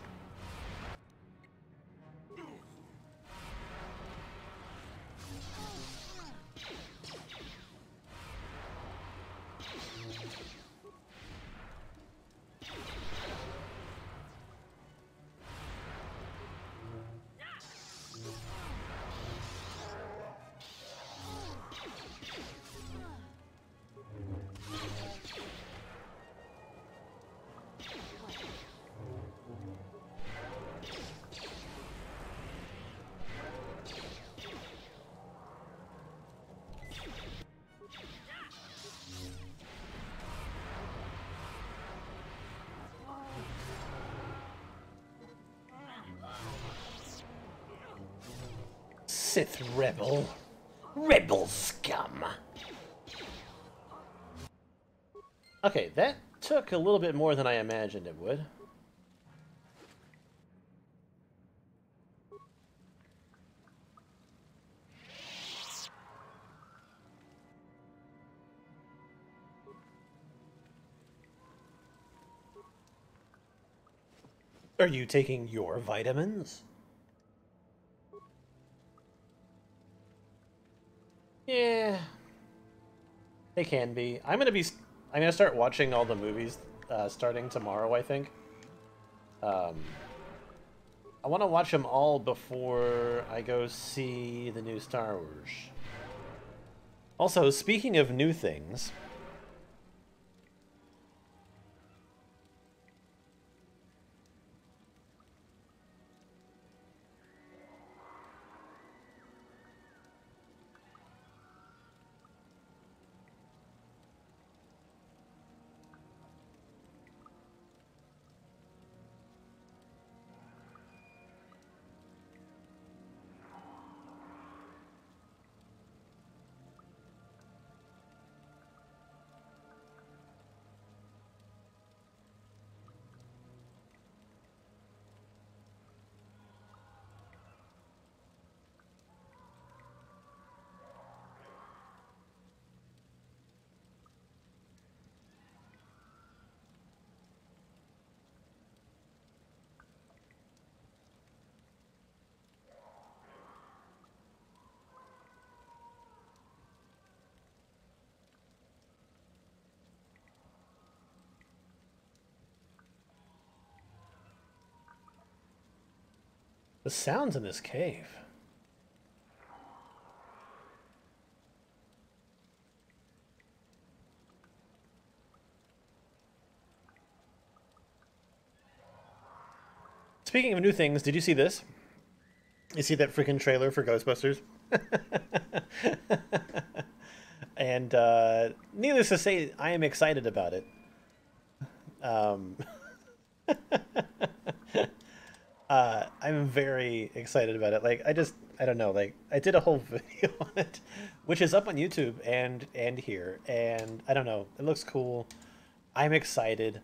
Speaker 1: Sith rebel. Rebel scum. Okay, that took a little bit more than I imagined it would. Are you taking your vitamins? Yeah, they can be. I'm gonna start watching all the movies starting tomorrow, I think. I want to watch them all before I go see the new Star Wars. Also, speaking of new things, the sounds in this cave. Speaking of new things, did you see this? You see that freaking trailer for Ghostbusters? And needless to say, I am excited about it. I'm very excited about it. Like, I don't know, like, I did a whole video on it, which is up on YouTube and here, and I don't know, it looks cool. I'm excited.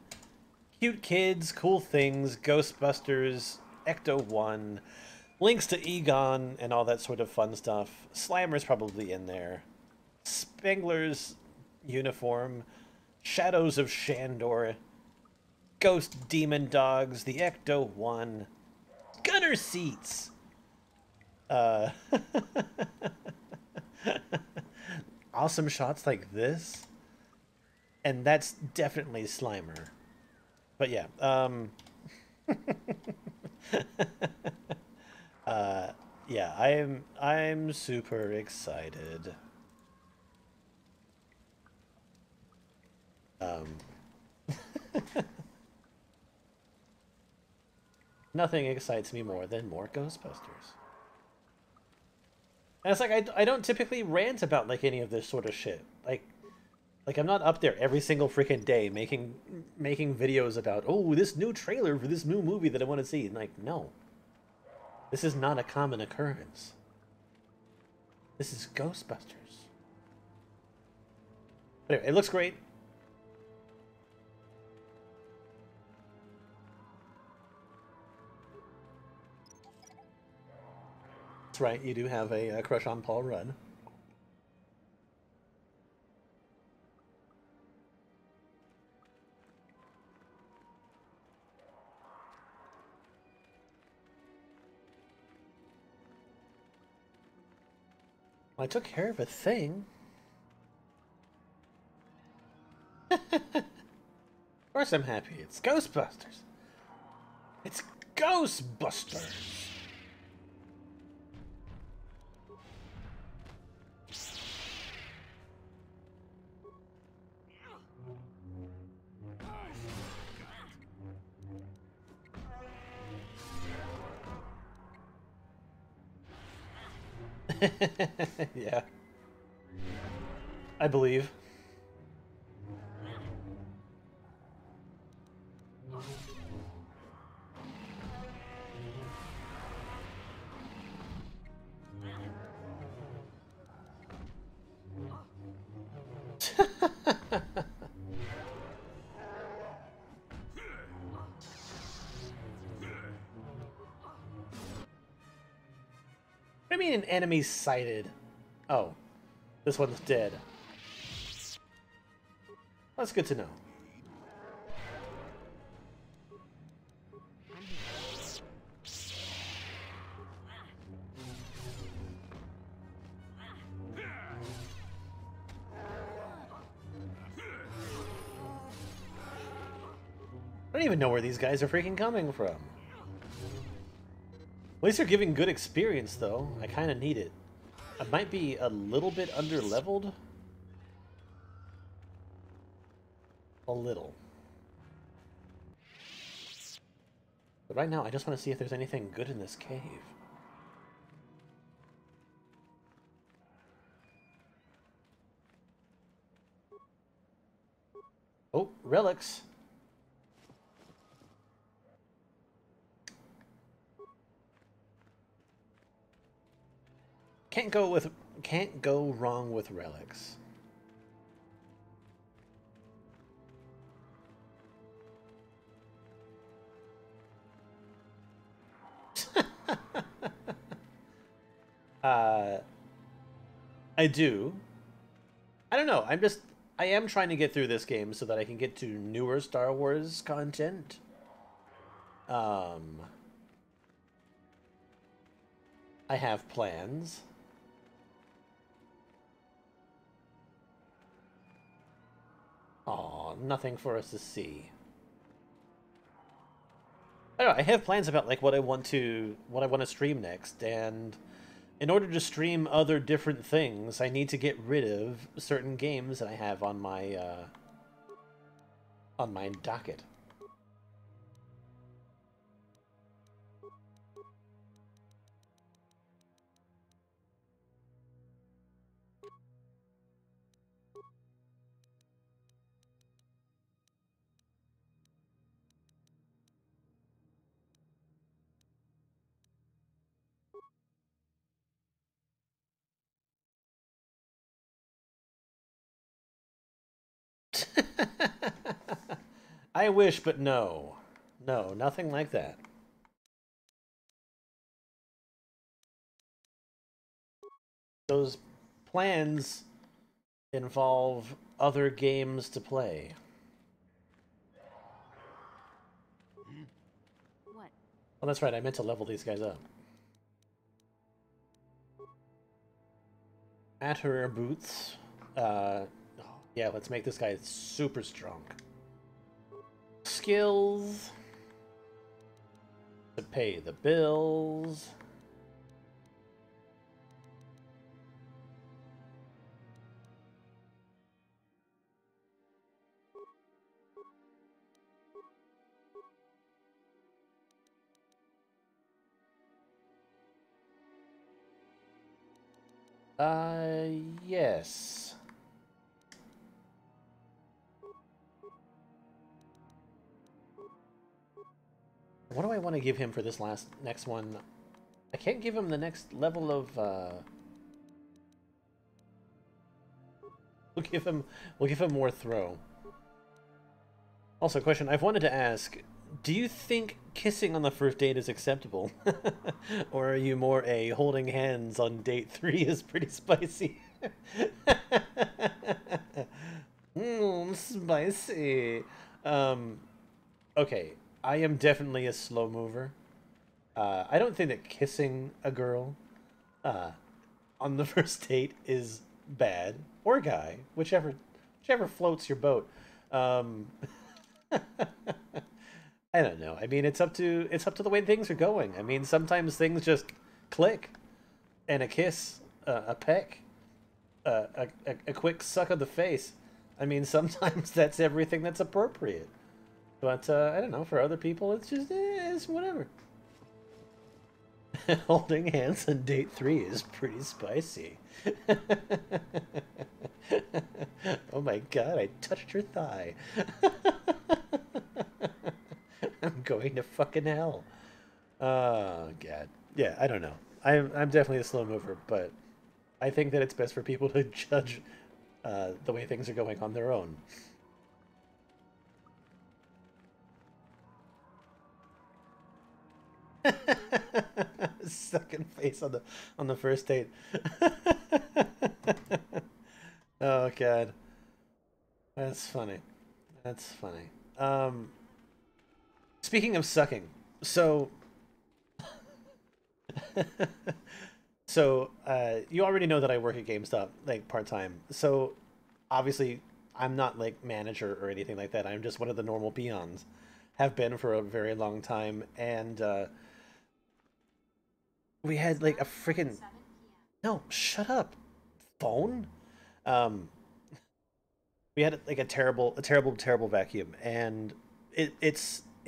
Speaker 1: Cute kids, cool things, Ghostbusters, Ecto-1, links to Egon and all that sort of fun stuff. Slimer's probably in there. Spengler's uniform, Shadows of Shandor, Ghost Demon Dogs, the Ecto-1, Gunner Seats. Awesome shots like this. And that's definitely Slimer. But yeah, yeah, I'm super excited. Nothing excites me more than more Ghostbusters. And it's like I don't typically rant about like any of this sort of shit. Like I'm not up there every single freaking day making videos about, oh, this new trailer for this new movie that I want to see. And like, no. This is not a common occurrence. This is Ghostbusters. But anyway, it looks great. That's right, you do have a crush on Paul Rudd. I took care of a thing. Of course I'm happy. It's Ghostbusters. It's Ghostbusters. Yeah. I believe. I mean an enemy sighted. Oh, this one's dead. That's good to know. I don't even know where these guys are freaking coming from. At least they're giving good experience, though. I kind of need it. I might be a little bit under-leveled. A little. But right now, I just want to see if there's anything good in this cave. Oh, relics. Can't go wrong with relics. I do. I don't know. I am trying to get through this game so that I can get to newer Star Wars content. I have plans. Aw, nothing for us to see. I don't know, I have plans about like what I want to stream next, and in order to stream other different things, I need to get rid of certain games that I have on my docket. I wish, but no. No, nothing like that. Those plans involve other games to play.
Speaker 3: What?
Speaker 1: Well, that's right, I meant to level these guys up. At her boots. Yeah, let's make this guy super strong. Skills. To pay the bills. Yes. What do I want to give him for this next one? I can't give him the next level of, we'll give him more throw. Also, question I've wanted to ask, do you think kissing on the first date is acceptable? Or are you more a holding hands on date 3 is pretty spicy? Spicy. Okay, I am definitely a slow mover. I don't think that kissing a girl on the first date is bad, or guy, whichever floats your boat. I don't know. I mean, it's up to the way things are going. I mean, sometimes things just click, and a kiss, a peck, a quick suck of the face. I mean, sometimes that's everything that's appropriate. But I don't know. For other people, it's just it's whatever. Holding hands on date 3 is pretty spicy. Oh my god! I touched her thigh. I'm going to fucking hell. Oh god. Yeah, I don't know. I'm definitely a slow mover, but I think that it's best for people to judge the way things are going on their own. Second face on the first date. Oh god, that's funny. That's funny. Speaking of sucking, so you already know that I work at GameStop like part-time. So obviously I'm not like manager or anything like that. I'm just one of the normal peons. Have been for a very long time, and we had like a freaking no, shut up, phone. We had like a terrible vacuum, and it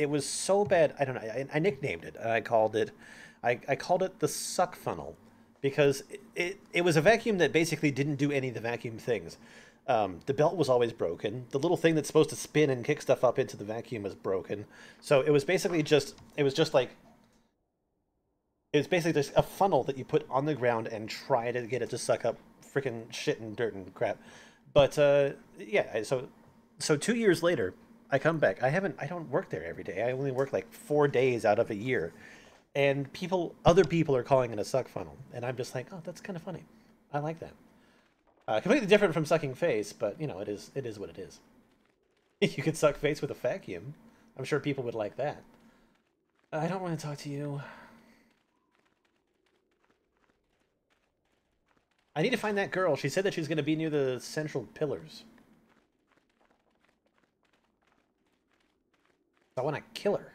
Speaker 1: was so bad. I don't know. I nicknamed it. I called it the suck funnel, because it was a vacuum that basically didn't do any of the vacuum things. The belt was always broken. The little thing that's supposed to spin and kick stuff up into the vacuum was broken. So it was basically just a funnel that you put on the ground and try to get it to suck up freaking shit and dirt and crap. But yeah, so 2 years later, I come back. I don't work there every day. I only work like 4 days out of a year, and other people are calling it a suck funnel, and I'm just like, oh, that's kind of funny. I like that. Completely different from sucking face, but you know, it is what it is. You could suck face with a vacuum. I'm sure people would like that. I don't want to talk to you. I need to find that girl. She said that she's going to be near the central pillars. I want to kill her.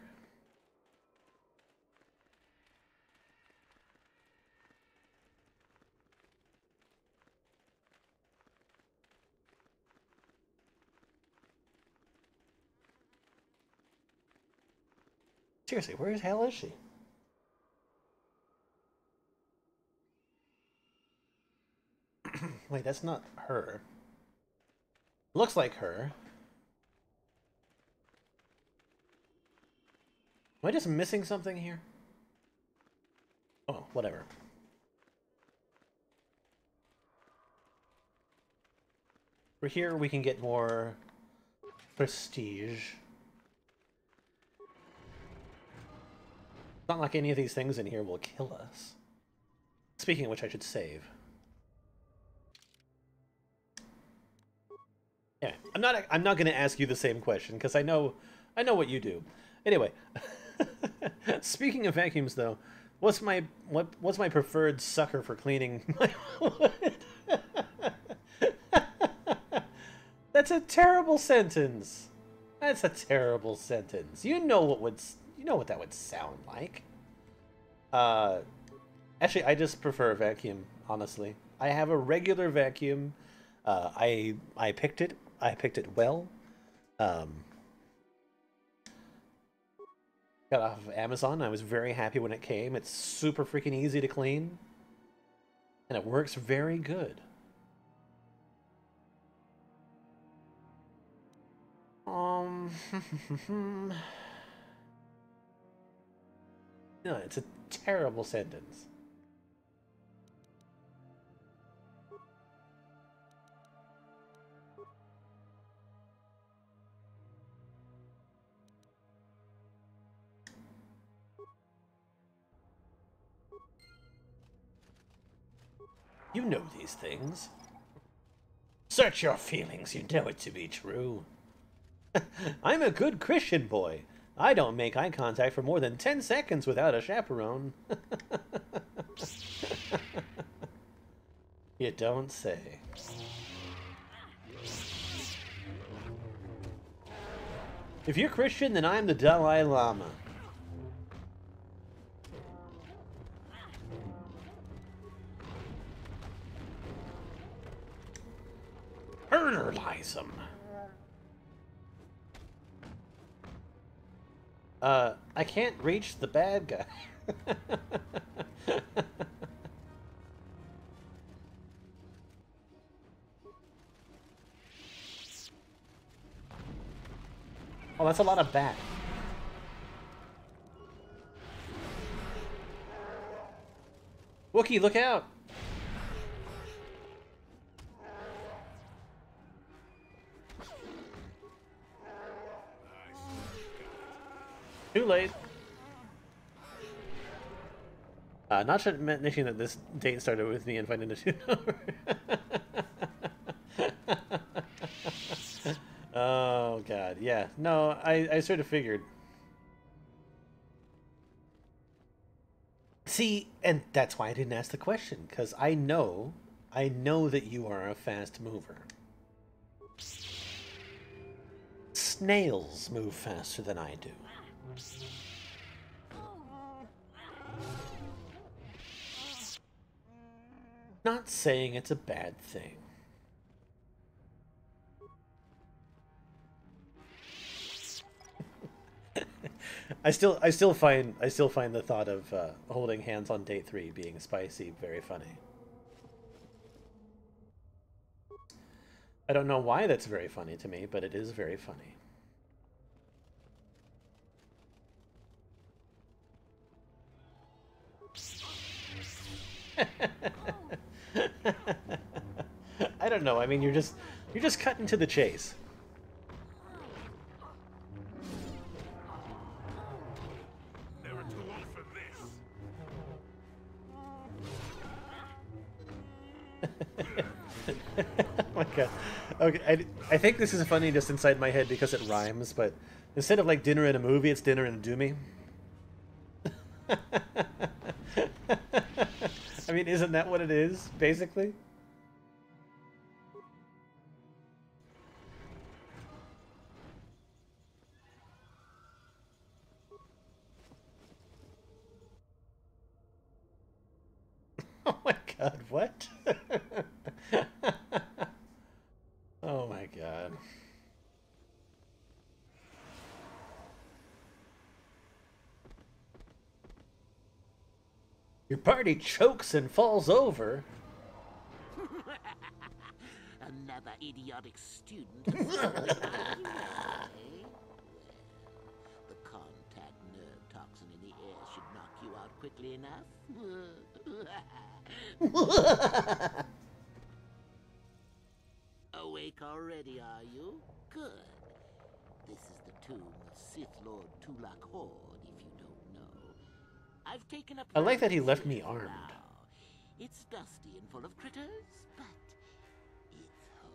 Speaker 1: Seriously, where the hell is she? Wait, that's not her. Looks like her. Am I just missing something here? Oh, whatever. For here, we can get more prestige. It's not like any of these things in here will kill us. Speaking of which, I should save. Yeah, I'm not gonna ask you the same question because I know what you do. Anyway, speaking of vacuums though, what's my preferred sucker for cleaning my wood? That's a terrible sentence. That's a terrible sentence. You know what that would sound like. Actually, I just prefer a vacuum, honestly. I have a regular vacuum. I picked it. I picked it well. Got off of Amazon. I was very happy when it came. It's super freaking easy to clean. And it works very good. No, it's a terrible sentence. You know these things. Search your feelings, you know it to be true. I'm a good Christian boy. I don't make eye contact for more than 10 seconds without a chaperone. You don't say. If you're Christian, then I'm the Dalai Lama. Murderize them. I can't reach the bad guy. Oh, that's a lot of bat. Wookie, look out! Too late. Not mentioning that this date started with me inviting the two over. Oh god, yeah. No, I sort of figured. See, and that's why I didn't ask the question, because I know that you are a fast mover. Snails move faster than I do. Not saying it's a bad thing. I still find the thought of holding hands on date 3 being spicy very funny. I don't know why that's very funny to me, but it is very funny. I don't know. I mean, you're just cutting to the chase.
Speaker 5: Never too old for this.
Speaker 1: Oh my god. Okay, I think this is funny just inside my head because it rhymes, but instead of like dinner and a movie, it's dinner and a doomie. I mean, isn't that what it is, basically? Oh my god, what? Oh my god. Your party chokes and falls over.
Speaker 13: Another idiotic student. The contact nerve toxin in the air should knock you out quickly enough. Awake already, are you? Good. This is the tomb of Sith Lord Tulak Horde, if you don't know. I've taken up.
Speaker 1: I like that he left me armed.
Speaker 13: Now. It's dusty and full of critters, but it's home.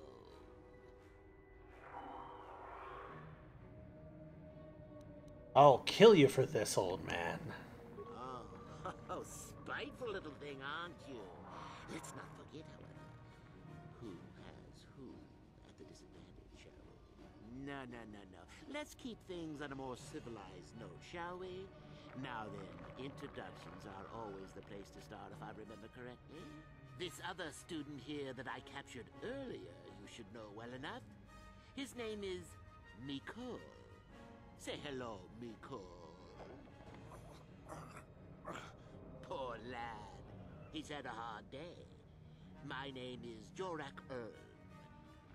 Speaker 1: I'll kill you for this, old man.
Speaker 13: Oh, spiteful little thing, aren't you? Let's not forget, however, who has who at the disadvantage, shall we? No. Let's keep things on a more civilized note, shall we? Now then, introductions are always the place to start, if I remember correctly. This other student here that I captured earlier, you should know well enough. His name is Mikol. Say hello, Mikol. Poor lad. He's had a hard day. My name is Jorak Ern.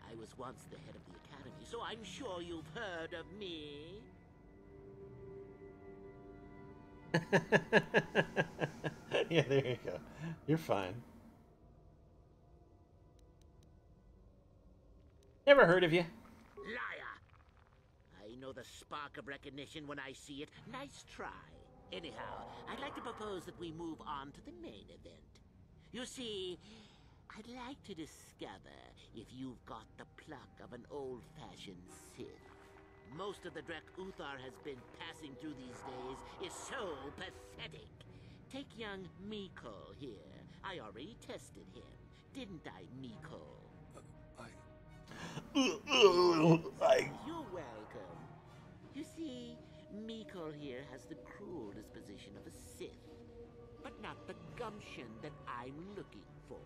Speaker 13: I was once the head of the academy, so I'm sure you've heard of me.
Speaker 1: Yeah, there you go. You're fine. Never heard of you.
Speaker 13: Liar! I know the spark of recognition when I see it. Nice try. Anyhow, I'd like to propose that we move on to the main event. You see, I'd like to discover if you've got the pluck of an old-fashioned Sith. Most of the Drek Uthar has been passing through these days is so pathetic. Take young Mikol here. I already tested him. Didn't I, Mikol? You're welcome. You see, Mikol here has the cruel disposition of a Sith, but not the gumption that I'm looking for.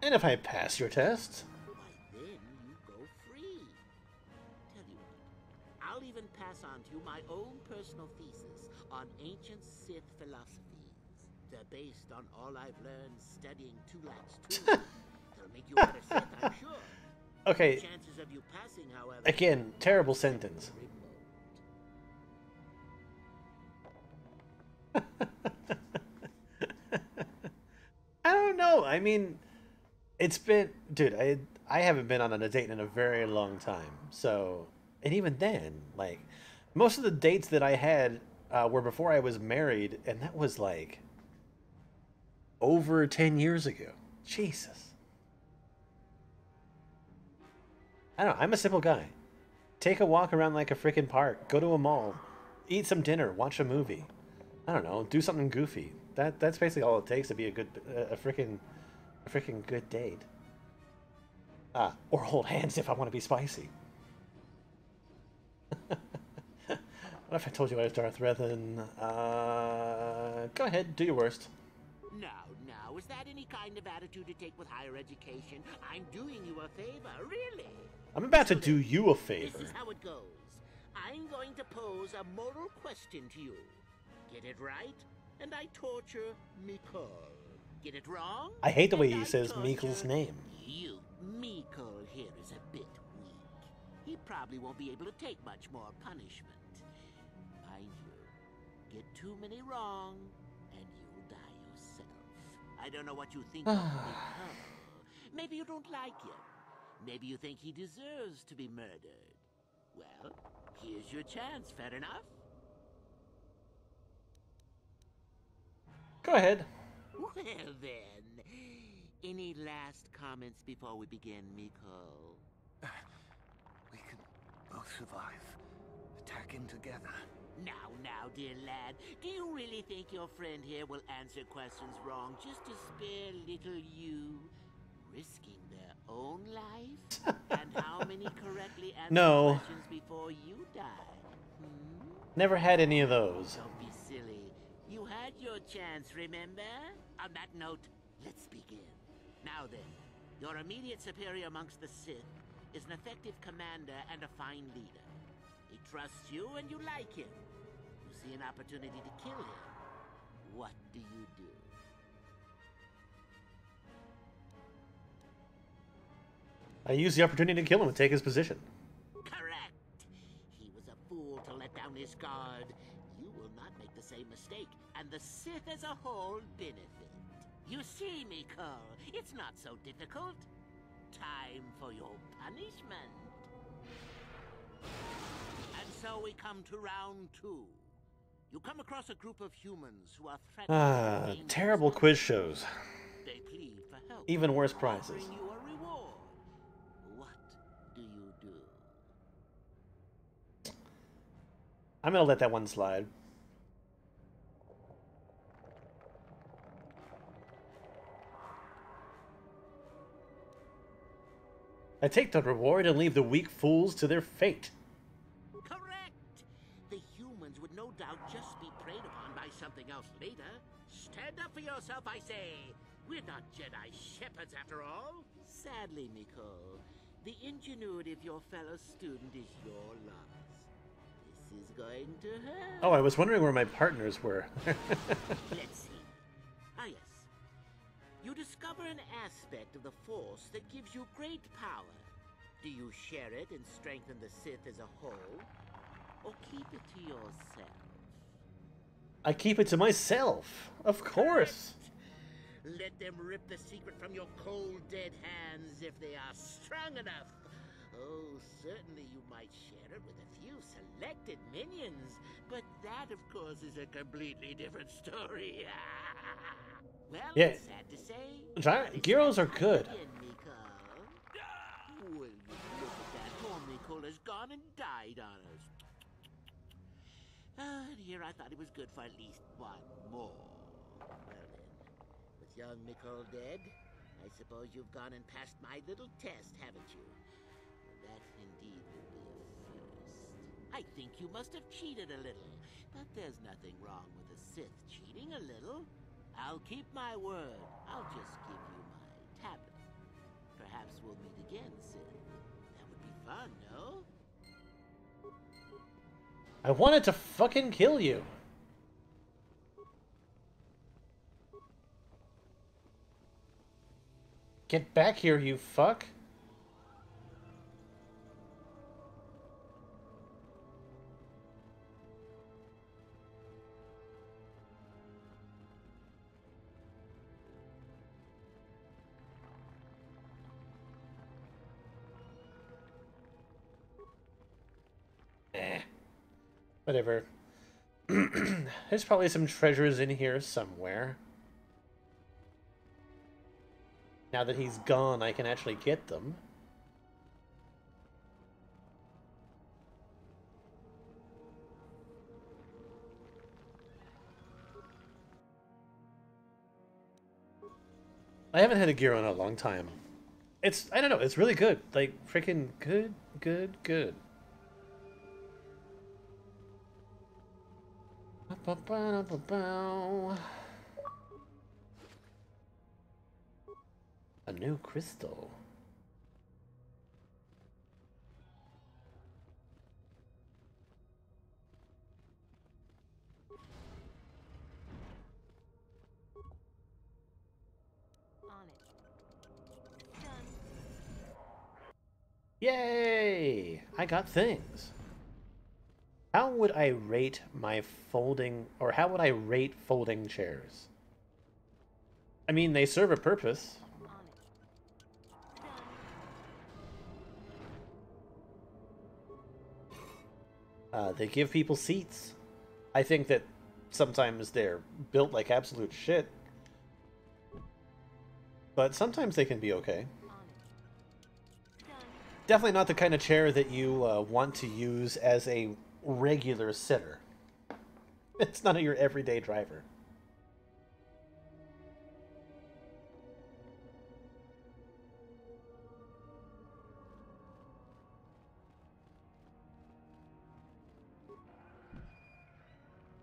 Speaker 1: And if I pass your test?
Speaker 13: Why, then you go free. Tell you what, I'll even pass on to you my own personal thesis on ancient Sith philosophies. They're based on all I've learned studying Tulak's tomb. They'll make you a better Sith, I'm sure.
Speaker 1: Okay.
Speaker 13: Chances of you passing, however...
Speaker 1: Again, terrible sentence. I don't know. I mean, it's been... Dude, I haven't been on a date in a very long time. So, and even then, like, most of the dates that I had were before I was married, and that was like over 10 years ago. Jesus. I don't know. I'm a simple guy. Take a walk around like a freaking park. Go to a mall. Eat some dinner. Watch a movie. I don't know. Do something goofy. That's basically all it takes to be a good, a freaking good date. Or hold hands if I want to be spicy. What if I told you I was Darth Revan? Go ahead, do your worst.
Speaker 13: Now, is that any kind of attitude to take with higher education? I'm doing you a favor, really.
Speaker 1: I'm about to do you a favor.
Speaker 13: This is how it goes. I'm going to pose a moral question to you. Get it right, and I torture Mikol. Get it wrong?
Speaker 1: I hate the way he says Mikol's name.
Speaker 13: You. Mikol here is a bit weak. He probably won't be able to take much more punishment. Mind you, get too many wrong, and you'll die yourself. I don't know what you think of Mikol. Maybe you don't like him. Maybe you think he deserves to be murdered. Well, here's your chance, fair enough?
Speaker 1: Go ahead.
Speaker 13: Well then, any last comments before we begin, Mikol?
Speaker 4: We can both survive. Attacking together.
Speaker 13: Now, dear lad, do you really think your friend here will answer questions wrong just to spare little you? Risking their own life? And how many correctly answered questions before you die?
Speaker 1: Never had any of those.
Speaker 13: Don't be silly. You had your chance, remember? On that note, let's begin. Now then, your immediate superior amongst the Sith is an effective commander and a fine leader. He trusts you and you like him. You see an opportunity to kill him. What do you do?
Speaker 1: I used the opportunity to kill him and take his position.
Speaker 13: Correct. He was a fool to let down his guard. You will not make the same mistake, and the Sith as a whole benefit. You see, Mikol, it's not so difficult. Time for your punishment. And so we come to round 2. You come across a group of humans who are threatening.
Speaker 1: Terrible quiz shows.
Speaker 13: They plead for help.
Speaker 1: Even worse prizes.
Speaker 13: Offering you a reward. What do you do?
Speaker 1: I'm gonna let that one slide. I take the reward and leave the weak fools to their fate.
Speaker 13: Correct! The humans would no doubt just be preyed upon by something else later. Stand up for yourself, I say! We're not Jedi shepherds after all! Sadly, Mikol, the ingenuity of your fellow student is your loss. This is going to hurt.
Speaker 1: Oh, I was wondering where my partners were.
Speaker 13: Let's see. Ah, yes. You discover an aspect of the Force that gives you great power. Do you share it and strengthen the Sith as a whole? Or keep it to yourself?
Speaker 1: I keep it to myself. Of course.
Speaker 13: Let them rip the secret from your cold, dead hands if they are strong enough. Oh, certainly you might share it with a few selected minions, but that, of course, is a completely different story. Well,
Speaker 1: yeah.
Speaker 13: It's sad to say.
Speaker 1: Giant gyros are good.
Speaker 13: Well, look at that. Poor Mikol has gone and died on us. And here I thought he was good for at least one more. Well then, with young Mikol dead, I suppose you've gone and passed my little test, haven't you? That indeed will be a first. I think you must have cheated a little, but there's nothing wrong with a Sith cheating a little. I'll keep my word. I'll just give you my tablet. Perhaps we'll meet again, Sith. That would be fun, no?
Speaker 1: I wanted to fucking kill you. Get back here, you fuck. Whatever. There's probably some treasures in here somewhere. Now that he's gone, I can actually get them. I haven't had a gear on in a long time. It's, I don't know, it's really good. Like, freaking good, good, good. A new crystal.
Speaker 6: On it. Done.
Speaker 1: Yay! I got things. How would I rate my folding, or how would I rate folding chairs? I mean, they serve a purpose. They give people seats. I think that sometimes they're built like absolute shit. But sometimes they can be okay. Definitely not the kind of chair that you want to use as a regular sitter. It's not your everyday driver.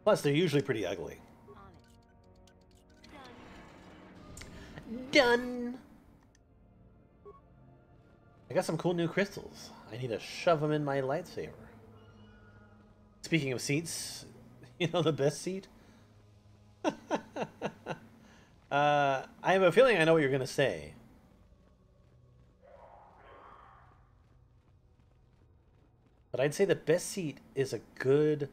Speaker 1: Plus, they're usually pretty ugly. Done! I got some cool new crystals. I need to shove them in my lightsaber. Speaking of seats, you know the best seat? I have a feeling I know what you're going to say. But I'd say the best seat is a good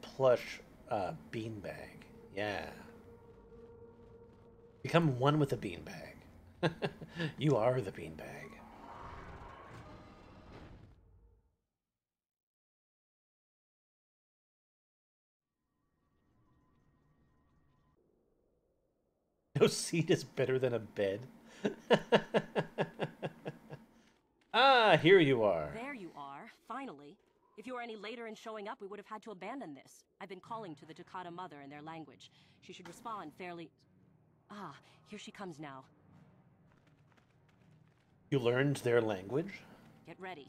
Speaker 1: plush beanbag. Yeah. Become one with the beanbag. You are the beanbag. No seat is better than a bed. Ah, here you are.
Speaker 6: There you are, finally. If you were any later in showing up, we would have had to abandon this. I've been calling to the Takata mother in their language. She should respond fairly... Ah, here she comes now.
Speaker 1: You learned their language?
Speaker 6: Get ready.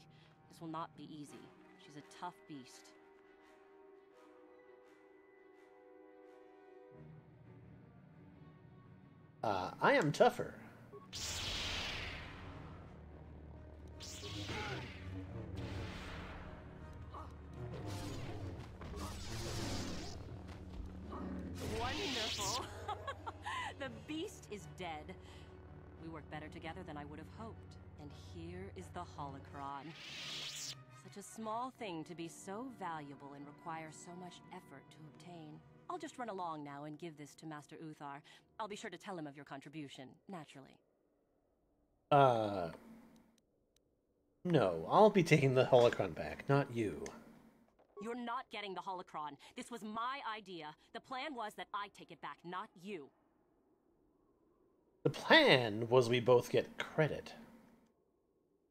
Speaker 6: This will not be easy. She's a tough beast.
Speaker 1: I am tougher.
Speaker 6: Wonderful. The beast is dead. We work better together than I would have hoped. And here is the holocron. Such a small thing to be so valuable and require so much effort to obtain. I'll just run along now and give this to Master Uthar. I'll be sure to tell him of your contribution, naturally.
Speaker 1: No, I'll be taking the holocron back, not you.
Speaker 6: You're not getting the holocron. This was my idea. The plan was that I take it back, not you.
Speaker 1: The plan was we both get credit.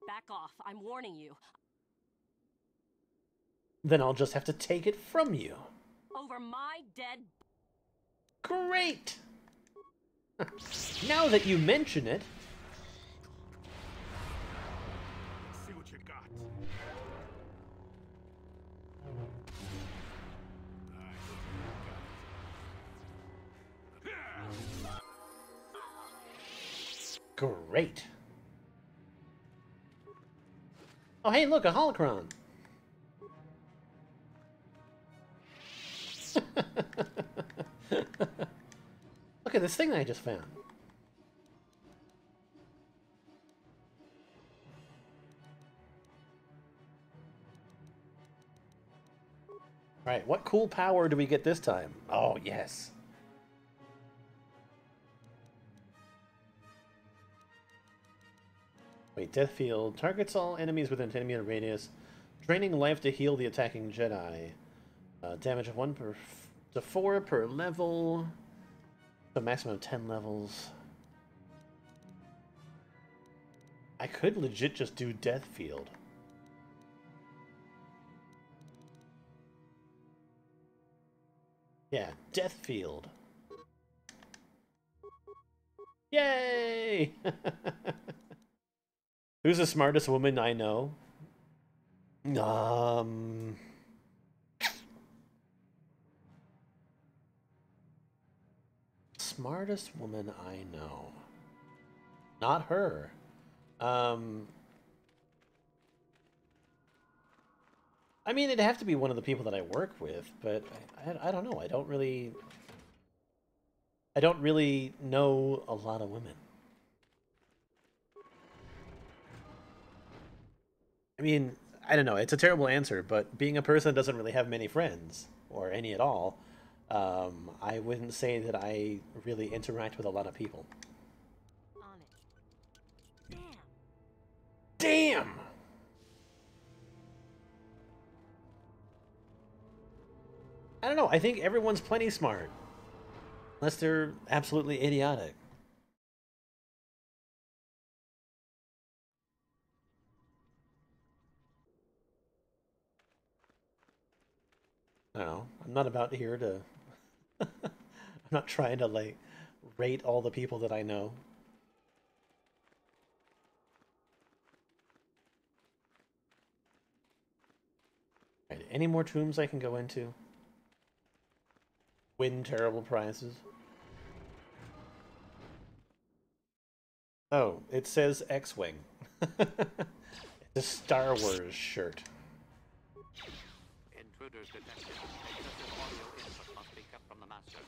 Speaker 6: Back off. I'm warning you.
Speaker 1: Then I'll just have to take it from you.
Speaker 6: Over my dead...
Speaker 1: Great! Now that you mention it...
Speaker 5: See what you got.
Speaker 1: Great. Oh, hey, look, a holocron. Look at this thing that I just found. Alright, what cool power do we get this time? Oh, yes. Wait, Death Field. Targets all enemies within 10 meter radius. Draining life to heal the attacking Jedi. Damage of 1 to 4 per level. So maximum of 10 levels. I could legit just do Death Field. Yeah, Death Field. Yay! Who's the smartest woman I know? Smartest woman I know. Not her. I mean, it'd have to be one of the people that I work with, but I don't know. I don't really know a lot of women. I mean, I don't know. It's a terrible answer, but being a person that doesn't really have many friends, or any at all, I wouldn't say that I really interact with a lot of people.
Speaker 6: On it.
Speaker 1: Damn! I don't know. I think everyone's plenty smart. Unless they're absolutely idiotic. No, I'm not about here to... I'm not trying to, like, rate all the people that I know. Right, any more tombs I can go into? Win terrible prizes? Oh, it says X-Wing. It's a Star Wars shirt.
Speaker 8: Intruders detected. Excessive audio input must be kept from the master.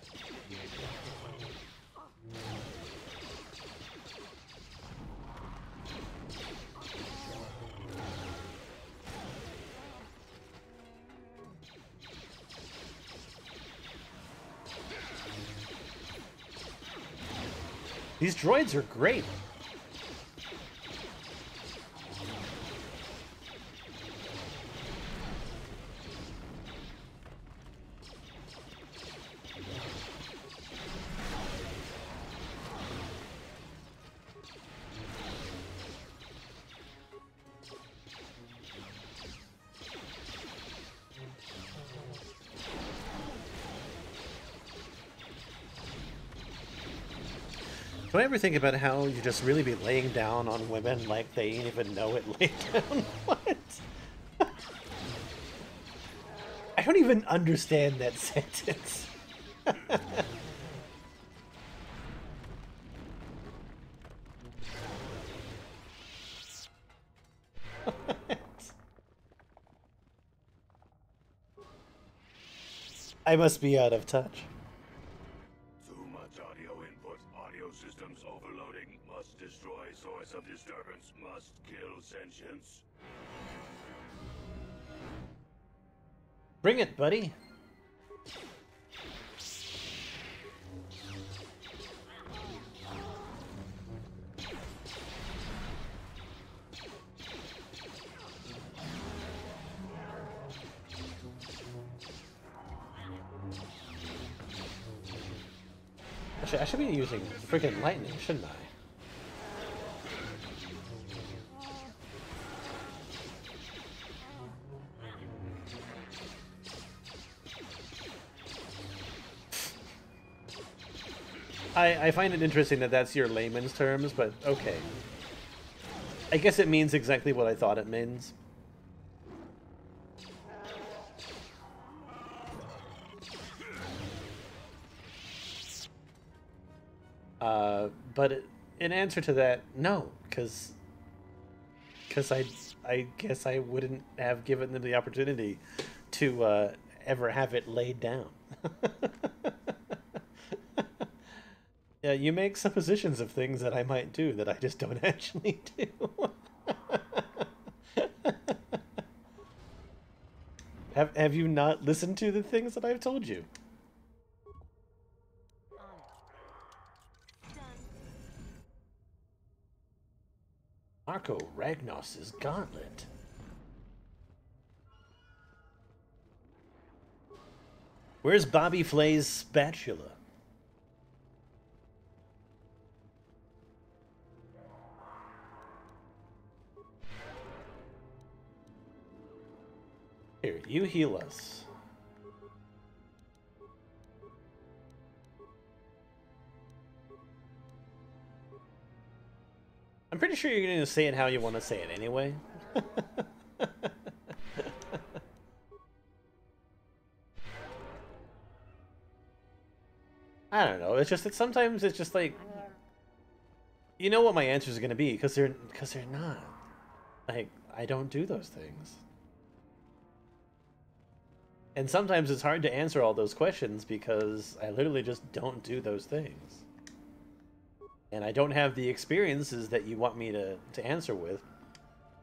Speaker 1: These droids are great. Do I ever think about how you just really be laying down on women like they ain't even know it laid down? What? I don't even understand that sentence. I must be out of touch.
Speaker 5: Too much audio input. Audio systems overloading. Must destroy source of disturbance. Must kill sentience.
Speaker 1: Bring it, buddy. Actually, I should be using freaking lightning, shouldn't I? I find it interesting that that's your layman's terms, but okay. I guess it means exactly what I thought it means. But in answer to that, no, because I guess I wouldn't have given them the opportunity to ever have it laid down. Yeah, you make suppositions of things that I might do that I just don't actually do. Have you not listened to the things that I've told you? Marco Ragnos's gauntlet. Where's Bobby Flay's spatula? Here, you heal us. I'm pretty sure you're going to say it how you want to say it anyway. I don't know. It's just that sometimes it's just like, you know what my answers are going to be because they're not. Like, I don't do those things. And sometimes it's hard to answer all those questions because I literally just don't do those things. And I don't have the experiences that you want me to answer with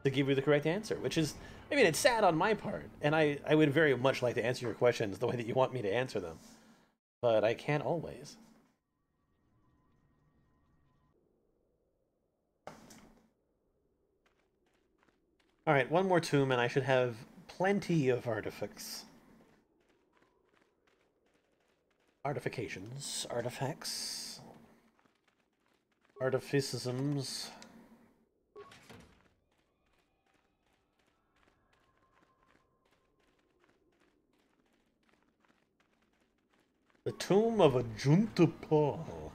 Speaker 1: to give you the correct answer, which is, I mean, it's sad on my part. And I would very much like to answer your questions the way that you want me to answer them. But I can't always. Alright, one more tomb and I should have plenty of artifacts. Artifications. Artifacts. Artificisms. The Tomb of Ajunta Paul.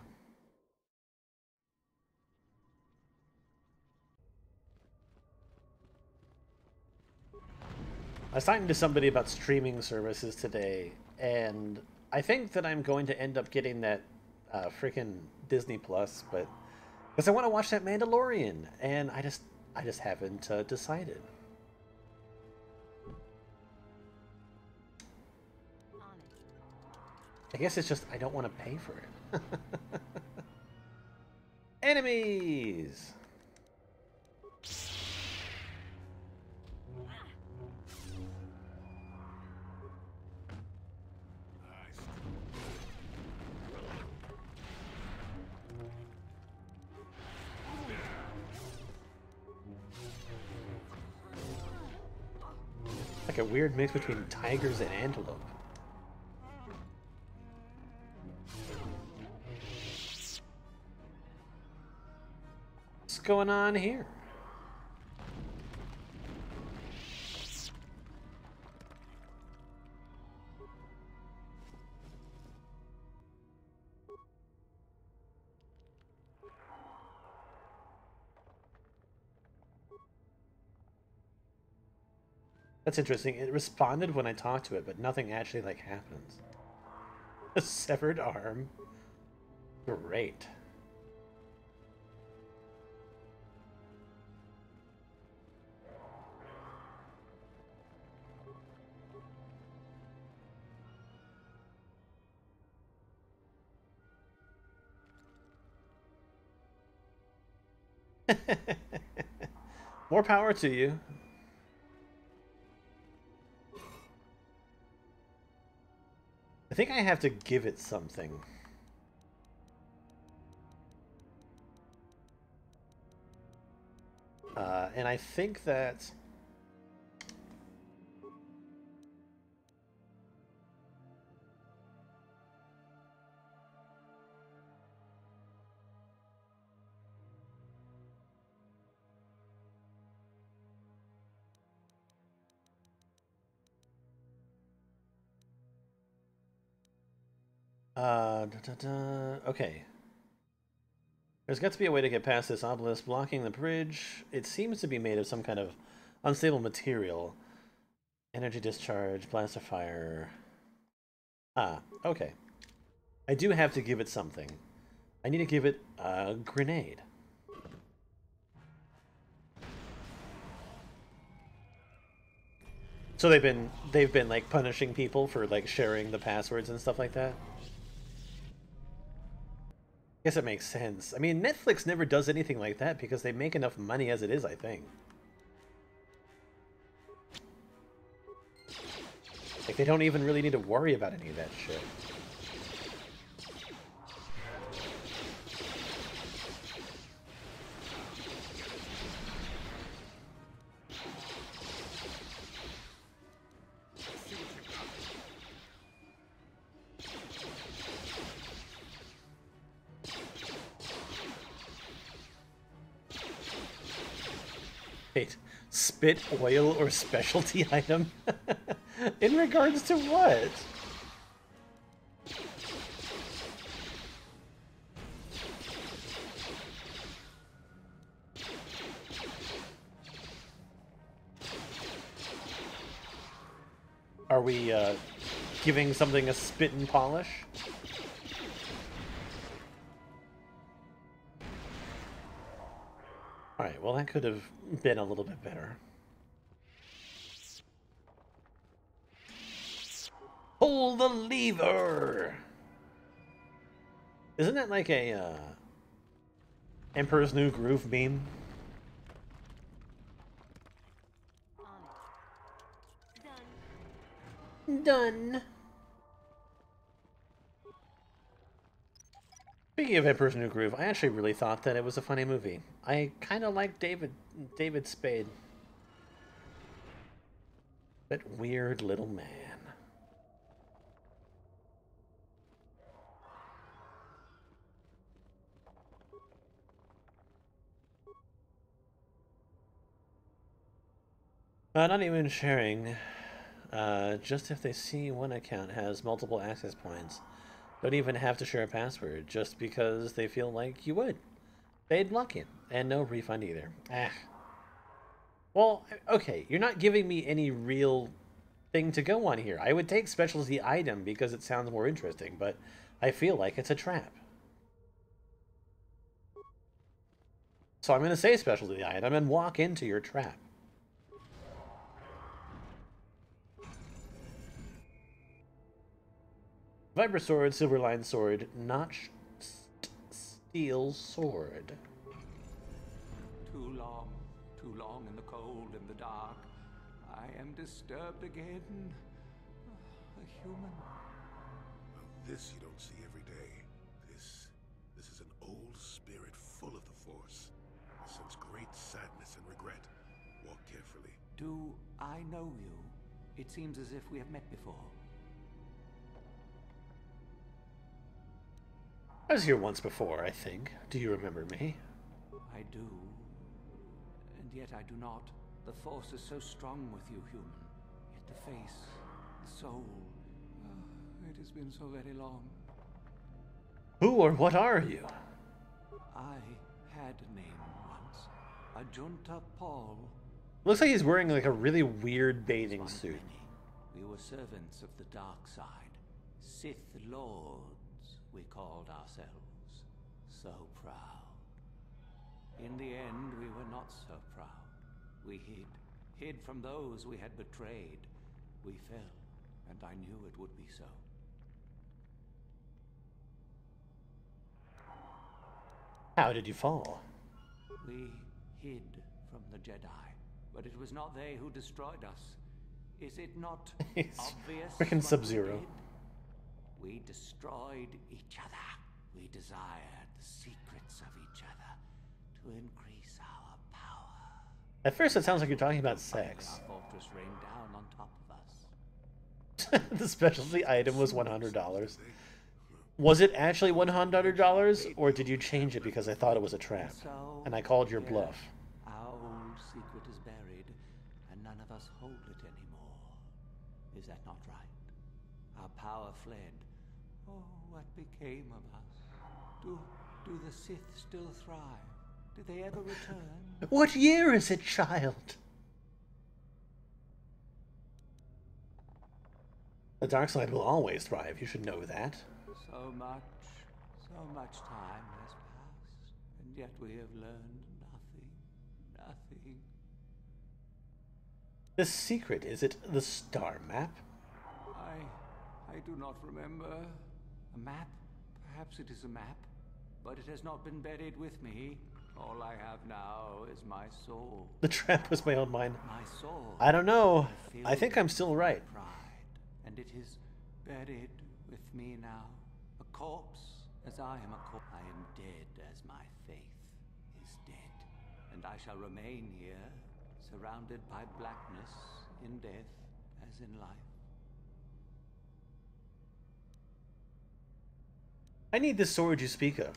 Speaker 1: I was talking to somebody about streaming services today, and I think that I'm going to end up getting that freaking Disney Plus, but because I want to watch that Mandalorian, and I just haven't decided. I guess it's just I don't want to pay for it. Enemies! Like a weird mix between tigers and antelope. What's going on here? That's interesting. It responded when I talked to it, but nothing actually, like, happens. A severed arm. Great. More power to you. I think I have to give it something. And I think that... Okay. There's got to be a way to get past this obelisk blocking the bridge. It seems to be made of some kind of unstable material. Energy discharge, blast of fire. Ah, okay. I do have to give it something. I need to give it a grenade. So they've been like punishing people for like sharing the passwords and stuff like that. Guess it makes sense. I mean, Netflix never does anything like that because they make enough money as it is, I think. Like, they don't even really need to worry about any of that shit. Wait, spit, oil, or specialty item? In regards to what? Are we, giving something a spit and polish? Alright, well that could have been a little bit better. Pull the lever! Isn't that like a, Emperor's New Groove meme? Done. Speaking of Emperor's New Groove, I actually really thought that it was a funny movie. I kind of like David Spade. That weird little man. Not even sharing. Just if they see one account has multiple access points. Don't even have to share a password, just because they feel like you would. They'd block you, and no refund either. Ah. Well, okay, you're not giving me any real thing to go on here. I would take specialty item because it sounds more interesting, but I feel like it's a trap. So I'm going to say specialty item and walk into your trap. Viper sword, silverline sword, notched steel sword.
Speaker 8: Too long in the cold and the dark. I am disturbed again. A human.
Speaker 5: This you don't see every day. This is an old spirit full of the Force. It sense great sadness and regret. Walk carefully.
Speaker 8: Do I know you? It seems as if we have met before.
Speaker 1: I was here once before, I think. Do you remember me?
Speaker 8: I do. And yet I do not. The Force is so strong with you, human. Yet the face, the soul... it has been so very long.
Speaker 1: Who or what are you?
Speaker 8: I had a name once. Ajunta Paul.
Speaker 1: Looks like he's wearing like a really weird bathing suit.
Speaker 8: We were servants of the dark side. Sith Lords, we called ourselves. So proud. In the end, we were not so proud. We hid from those we had betrayed. We fell, and I knew it would be so.
Speaker 1: How did you fall?
Speaker 8: We hid from the Jedi, but it was not they who destroyed us. Is it not obvious?
Speaker 1: Freaking Sub-Zero.
Speaker 8: We destroyed each other. We desired the secrets of each other to increase our power.
Speaker 1: At first, it sounds like you're talking about sex.
Speaker 8: Our fortress rained down on top of us.
Speaker 1: The specialty item was $100. Was it actually $100, or did you change it because I thought it was a trap, and I called your bluff?
Speaker 8: Our old secret is buried, and none of us hold it anymore. Is that not right? Our power fled. Oh, what became of us? Do the Sith still thrive? Did they ever return?
Speaker 1: What year is it, child? The dark side will always thrive. You should know that.
Speaker 8: So much time has passed, and yet we have learned nothing.
Speaker 1: The secret, is it the star map?
Speaker 8: I do not remember. A map? Perhaps it is a map, but it has not been buried with me. All I have now is my soul.
Speaker 1: The trap was my own mind.
Speaker 8: My soul.
Speaker 1: I don't know. I think I'm still right.
Speaker 8: Pride, and it is buried with me now. A corpse, as I am a corpse. I am dead as my faith is dead. And I shall remain here, surrounded by blackness in death as in life.
Speaker 1: I need the sword you speak of.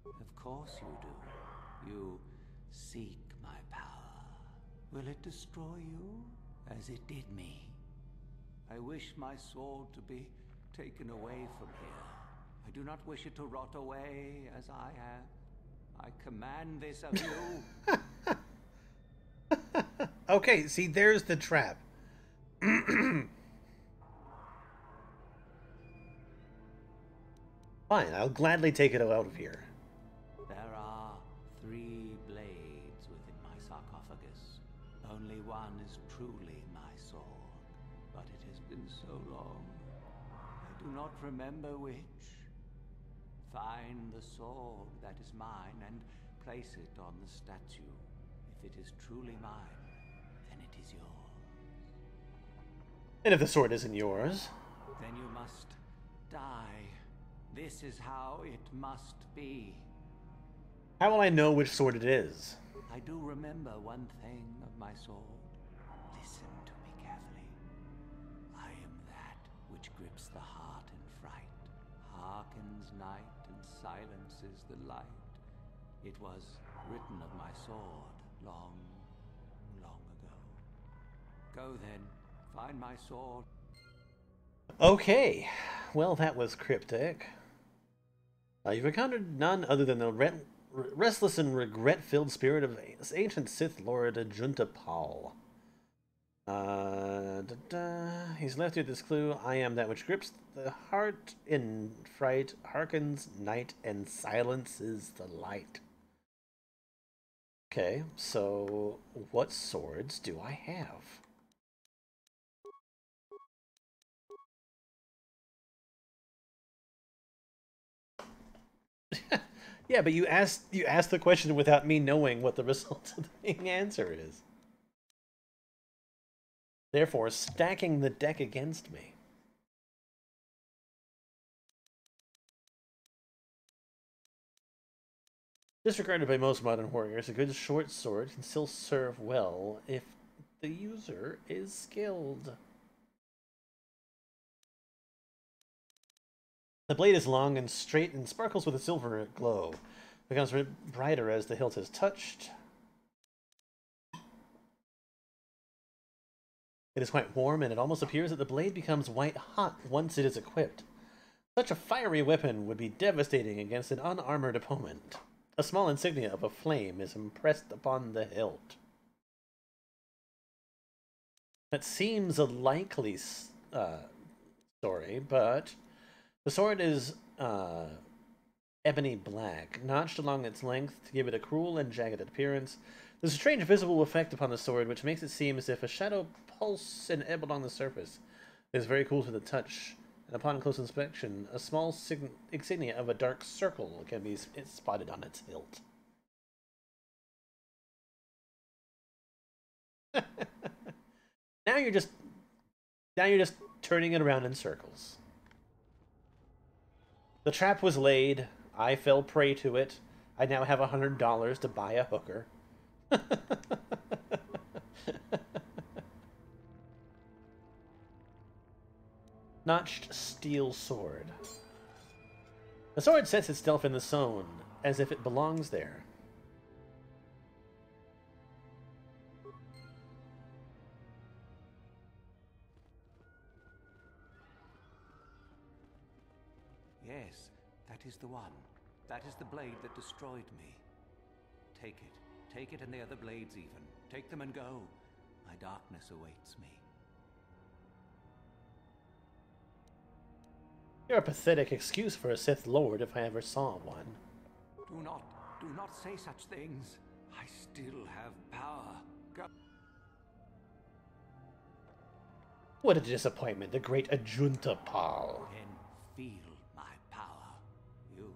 Speaker 8: Of course you do. You seek my power. Will it destroy you as it did me? I wish my sword to be taken away from here. I do not wish it to rot away as I have. I command this of you.
Speaker 1: Okay, see, there's the trap. Fine, I'll gladly take it out of here.
Speaker 8: There are 3 blades within my sarcophagus. Only one is truly my sword, but it has been so long. I do not remember which. Find the sword that is mine and place it on the statue. If it is truly mine, then it is yours.
Speaker 1: And if the sword isn't yours?
Speaker 8: Then you must die. This is how it must be.
Speaker 1: How will I know which sword it is?
Speaker 8: I do remember one thing of my sword. Listen to me carefully. I am that which grips the heart in fright, hearkens night and silences the light. It was written of my sword long, long ago. Go then, find my sword.
Speaker 1: Okay, well that was cryptic. You've encountered none other than the restless and regret-filled spirit of ancient Sith Lord Juntapal. He's left you this clue. I am that which grips the heart in fright, hearkens night, and silences the light. Okay, so what swords do I have? Yeah, but you asked the question without me knowing what the result of the answer is. Therefore, stacking the deck against me. Disregarded by most modern warriors, a good short sword can still serve well if the user is skilled. The blade is long and straight and sparkles with a silver glow. It becomes brighter as the hilt is touched. It is quite warm, and it almost appears that the blade becomes white hot once it is equipped. Such a fiery weapon would be devastating against an unarmored opponent. A small insignia of a flame is impressed upon the hilt. That seems a likely story, but the sword is ebony black, notched along its length to give it a cruel and jagged appearance. There's a strange visible effect upon the sword, which makes it seem as if a shadow pulses and ebb along the surface. It is very cool to the touch, and upon close inspection, a small insignia of a dark circle can be spotted on its hilt. Now you're just turning it around in circles. The trap was laid. I fell prey to it. I now have $100 to buy a hooker. Notched steel sword. The sword sets itself in the zone, as if it belongs there.
Speaker 8: Yes, that is the one. That is the blade that destroyed me. Take it. Take it and the other blades even. Take them and go. My darkness awaits me.
Speaker 1: You're a pathetic excuse for a Sith Lord if I ever saw one.
Speaker 8: Do not say such things. I still have power. Go.
Speaker 1: What a disappointment, the great Ajuntapal.
Speaker 8: Then feel my power. You.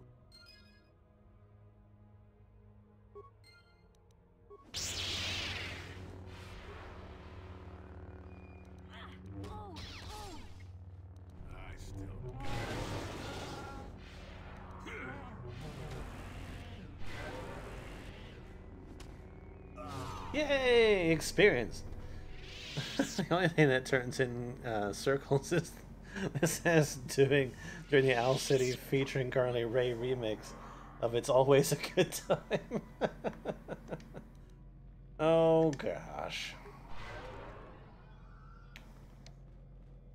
Speaker 1: Yay! Experience! The only thing that turns in circles is this has during the Owl City featuring Carly Rae remix of It's Always a Good Time. Oh gosh.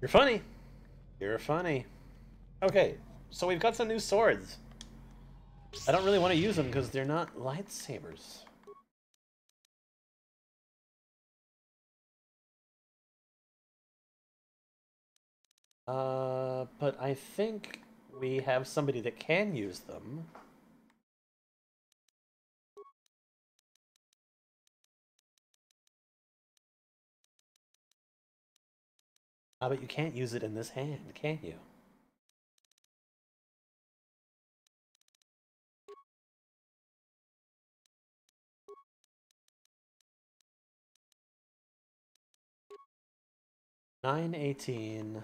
Speaker 1: You're funny. You're funny. Okay, so we've got some new swords. I don't really want to use them because they're not lightsabers. But I think we have somebody that can use them. But you can't use it in this hand, can you? $9.18.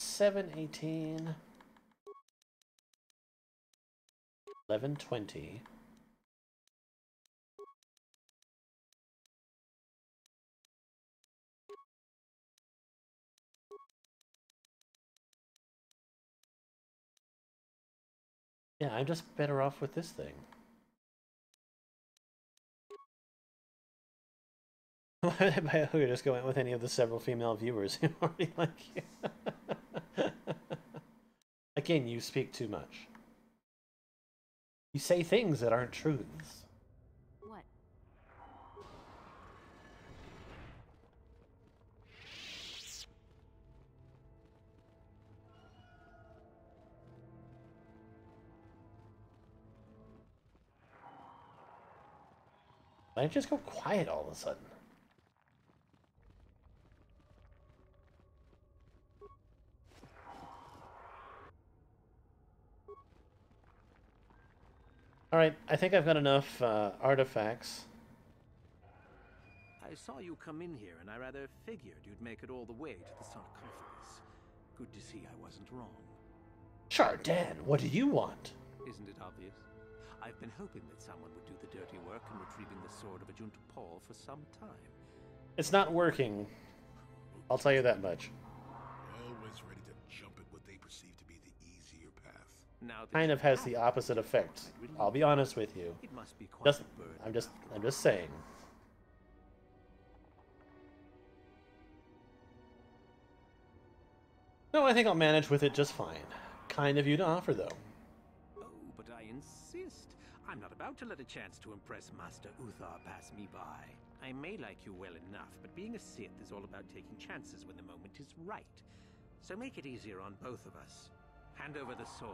Speaker 1: $7.18. $11.20. Yeah, I'm just better off with this thing. Why don't we just go in with any of the several female viewers who already like you? Again, you speak too much. You say things that aren't truths.
Speaker 6: What?
Speaker 1: Why did it just go quiet all of a sudden? Alright, I think I've got enough artifacts.
Speaker 2: I saw you come in here, and I rather figured you'd make it all the way to the sarcophagus. Good to see I wasn't wrong.
Speaker 1: Chardin, what do you want?
Speaker 2: Isn't it obvious? I've been hoping that someone would do the dirty work in retrieving the sword of Ajunta Paul for some time.
Speaker 1: It's not working. I'll tell you that much.
Speaker 5: Always ready to jump at what they perceive to be the easier path.
Speaker 2: Now
Speaker 1: Kind of has the opposite effect. I'll be honest with you.
Speaker 2: It must be quite a burden.
Speaker 1: I'm just saying. No, I think I'll manage with it just fine. Kind of you to offer, though.
Speaker 2: Oh, but I insist. I'm not about to let a chance to impress Master Uthar pass me by. I may like you well enough, but being a Sith is all about taking chances when the moment is right. So make it easier on both of us. Hand over the sword.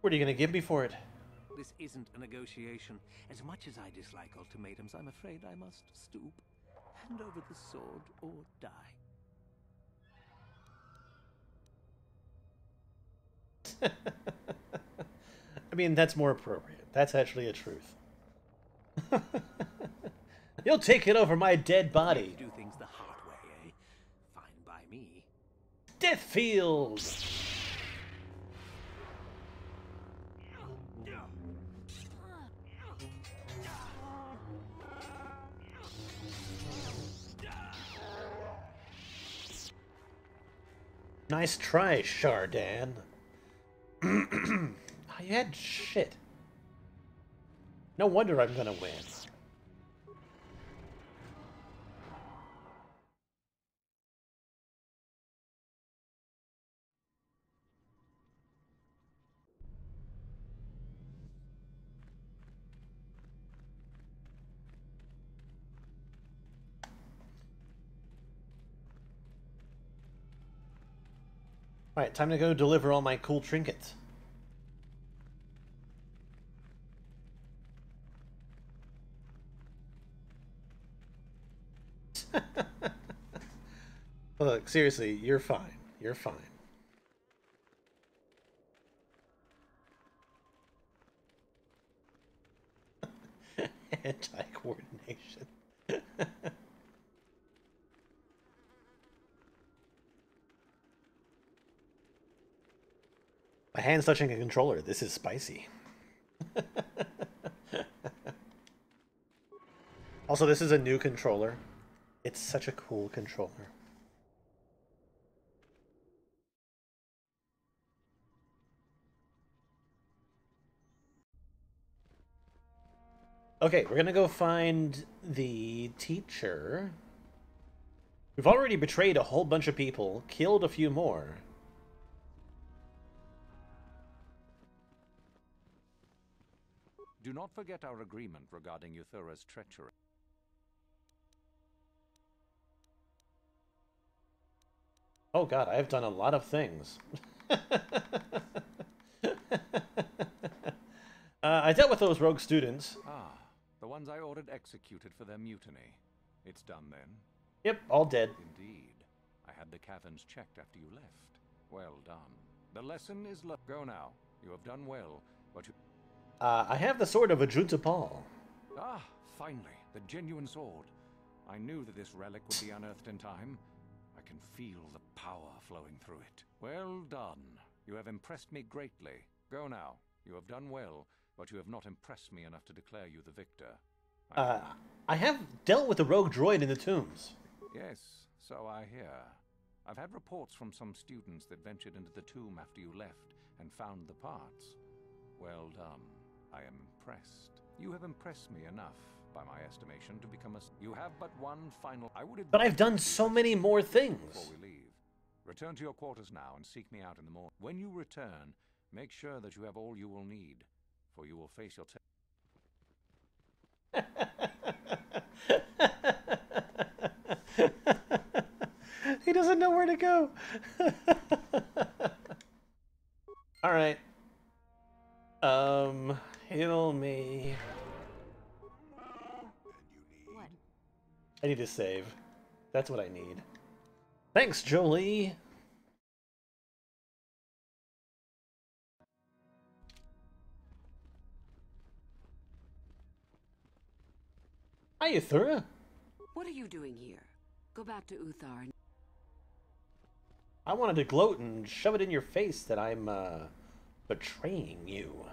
Speaker 1: What are you going to give me for it?
Speaker 2: This isn't a negotiation. As much as I dislike ultimatums, I'm afraid I must stoop. Hand over the sword or die.
Speaker 1: I mean, that's more appropriate. That's actually a truth. You'll take it over my dead body.
Speaker 2: Do things the hard way, eh? Fine by me.
Speaker 1: Deathfield! Nice try, Chardin. You had shit. No wonder I'm gonna win. Alright, time to go deliver all my cool trinkets. Look, seriously, you're fine. You're fine. Anti-coordination. My hand's touching a controller. This is spicy. Also, this is a new controller. It's such a cool controller. Okay, we're gonna go find the teacher. We've already betrayed a whole bunch of people, killed a few more.
Speaker 8: Do not forget our agreement regarding Euthura's treachery.
Speaker 1: Oh god, I have done a lot of things. I dealt with those rogue students.
Speaker 8: Ah, the ones I ordered executed for their mutiny. It's done then?
Speaker 1: Yep, all dead.
Speaker 8: Indeed. I had the caverns checked after you left. Well done. The lesson is go now. You have done well, but you...
Speaker 1: I have the sword of Ajunta Paul.
Speaker 8: Ah, finally, the genuine sword. I knew that this relic would be unearthed in time. I can feel the power flowing through it. Well done. You have impressed me greatly. Go now. You have done well, but you have not impressed me enough to declare you the victor.
Speaker 1: I have dealt with the rogue droid in the tombs.
Speaker 8: Yes, so I hear. I've had reports from some students that ventured into the tomb after you left and found the parts. Well done. I am impressed. You have impressed me enough, by my estimation, to become a... You have but one final...
Speaker 1: But I've done so many more things.
Speaker 8: Before we leave. Return to your quarters now and seek me out in the morning. When you return, make sure that you have all you will need, for you will face your...
Speaker 1: He doesn't know where to go. All right. Heal me.
Speaker 3: What?
Speaker 1: I need to save. That's what I need. Thanks, Jolie. Hi, Euthura.
Speaker 10: What are you doing here? Go back to Uthar.
Speaker 1: I wanted to gloat and shove it in your face that I'm, betraying you.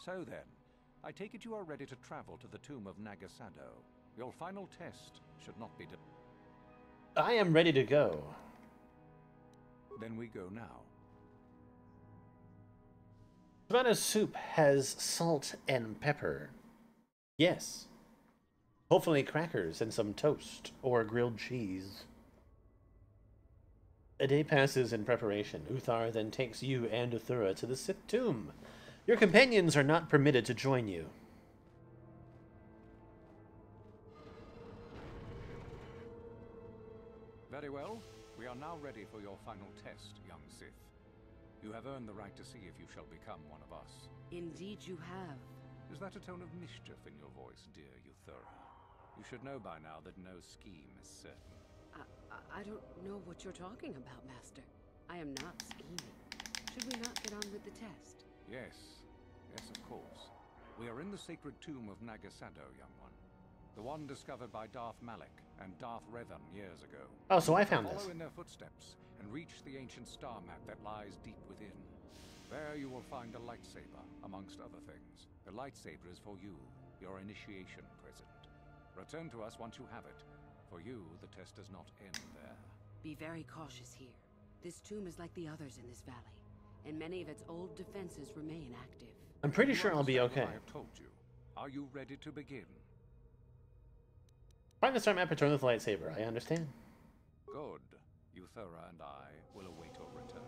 Speaker 8: So then, I take it you are ready to travel to the tomb of Nagasado. Your final test should not be...
Speaker 1: I am ready to go.
Speaker 8: Then we go now.
Speaker 1: Savannah soup has salt and pepper. Yes. Hopefully crackers and some toast or grilled cheese. A day passes in preparation. Uthar then takes you and Euthura to the Sith tomb. Your companions are not permitted to join you.
Speaker 8: Very well. We are now ready for your final test, young Sith. You have earned the right to see if you shall become one of us.
Speaker 10: Indeed you have.
Speaker 8: Is that a tone of mischief in your voice, dear Euthura? You should know by now that no scheme is certain.
Speaker 10: I don't know what you're talking about, Master. I am not scheming. Should we not get on with the test?
Speaker 8: Yes. Yes, of course. We are in the sacred tomb of Nagasado, young one. The one discovered by Darth Malak and Darth Revan years ago.
Speaker 1: Oh, so I found this.
Speaker 8: Follow in their footsteps and reach the ancient star map that lies deep within. There you will find a lightsaber, amongst other things. The lightsaber is for you, your initiation present. Return to us once you have it. For you, the test does not end there.
Speaker 10: Be very cautious here. This tomb is like the others in this valley, and many of its old defenses remain active.
Speaker 1: I'm pretty sure I'll be okay.
Speaker 8: I have told you. Are you ready to begin?
Speaker 1: Find the star map, return with the lightsaber. I understand.
Speaker 8: Good. Euthura and I will await your return.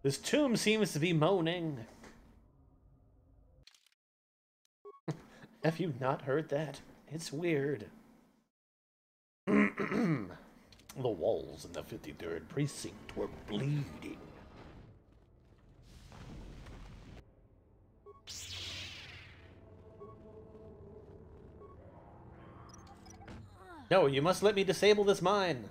Speaker 1: This tomb seems to be moaning. Have you not heard that? It's weird. The walls in the 53rd precinct were bleeding. No, you must let me disable this mine.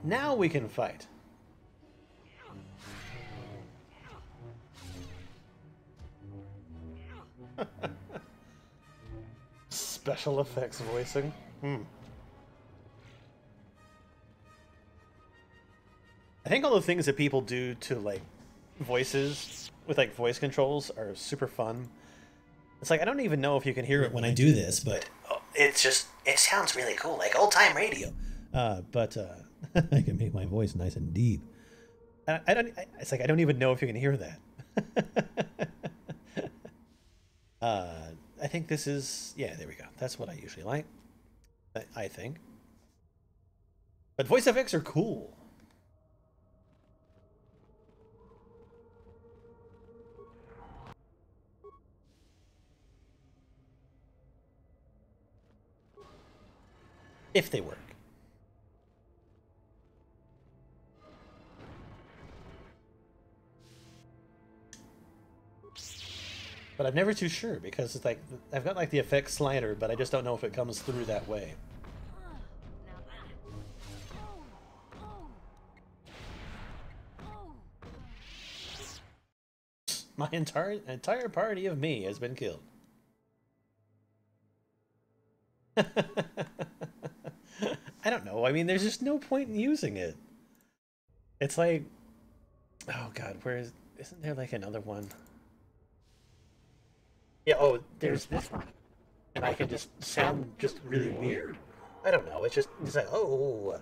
Speaker 1: Now we can fight. Special effects voicing. I think all the things that people do to like voices with like voice controls are super fun. It's like I don't even know if you can hear it when I do this, but it sounds really cool, like old time radio. But I can make my voice nice and deep. It's like I don't even know if you can hear that. I think this is, yeah, there we go. That's what I usually like. I think. But voice effects are cool. If they work. But I'm never too sure because it's like I've got like the effects slider, but I just don't know if it comes through that way. My entire party of me has been killed. I don't know. I mean, there's just no point in using it. It's like, oh god, isn't there like another one? Yeah, oh, there's this one. And I can just sound just really weird. I don't know, it's like, oh.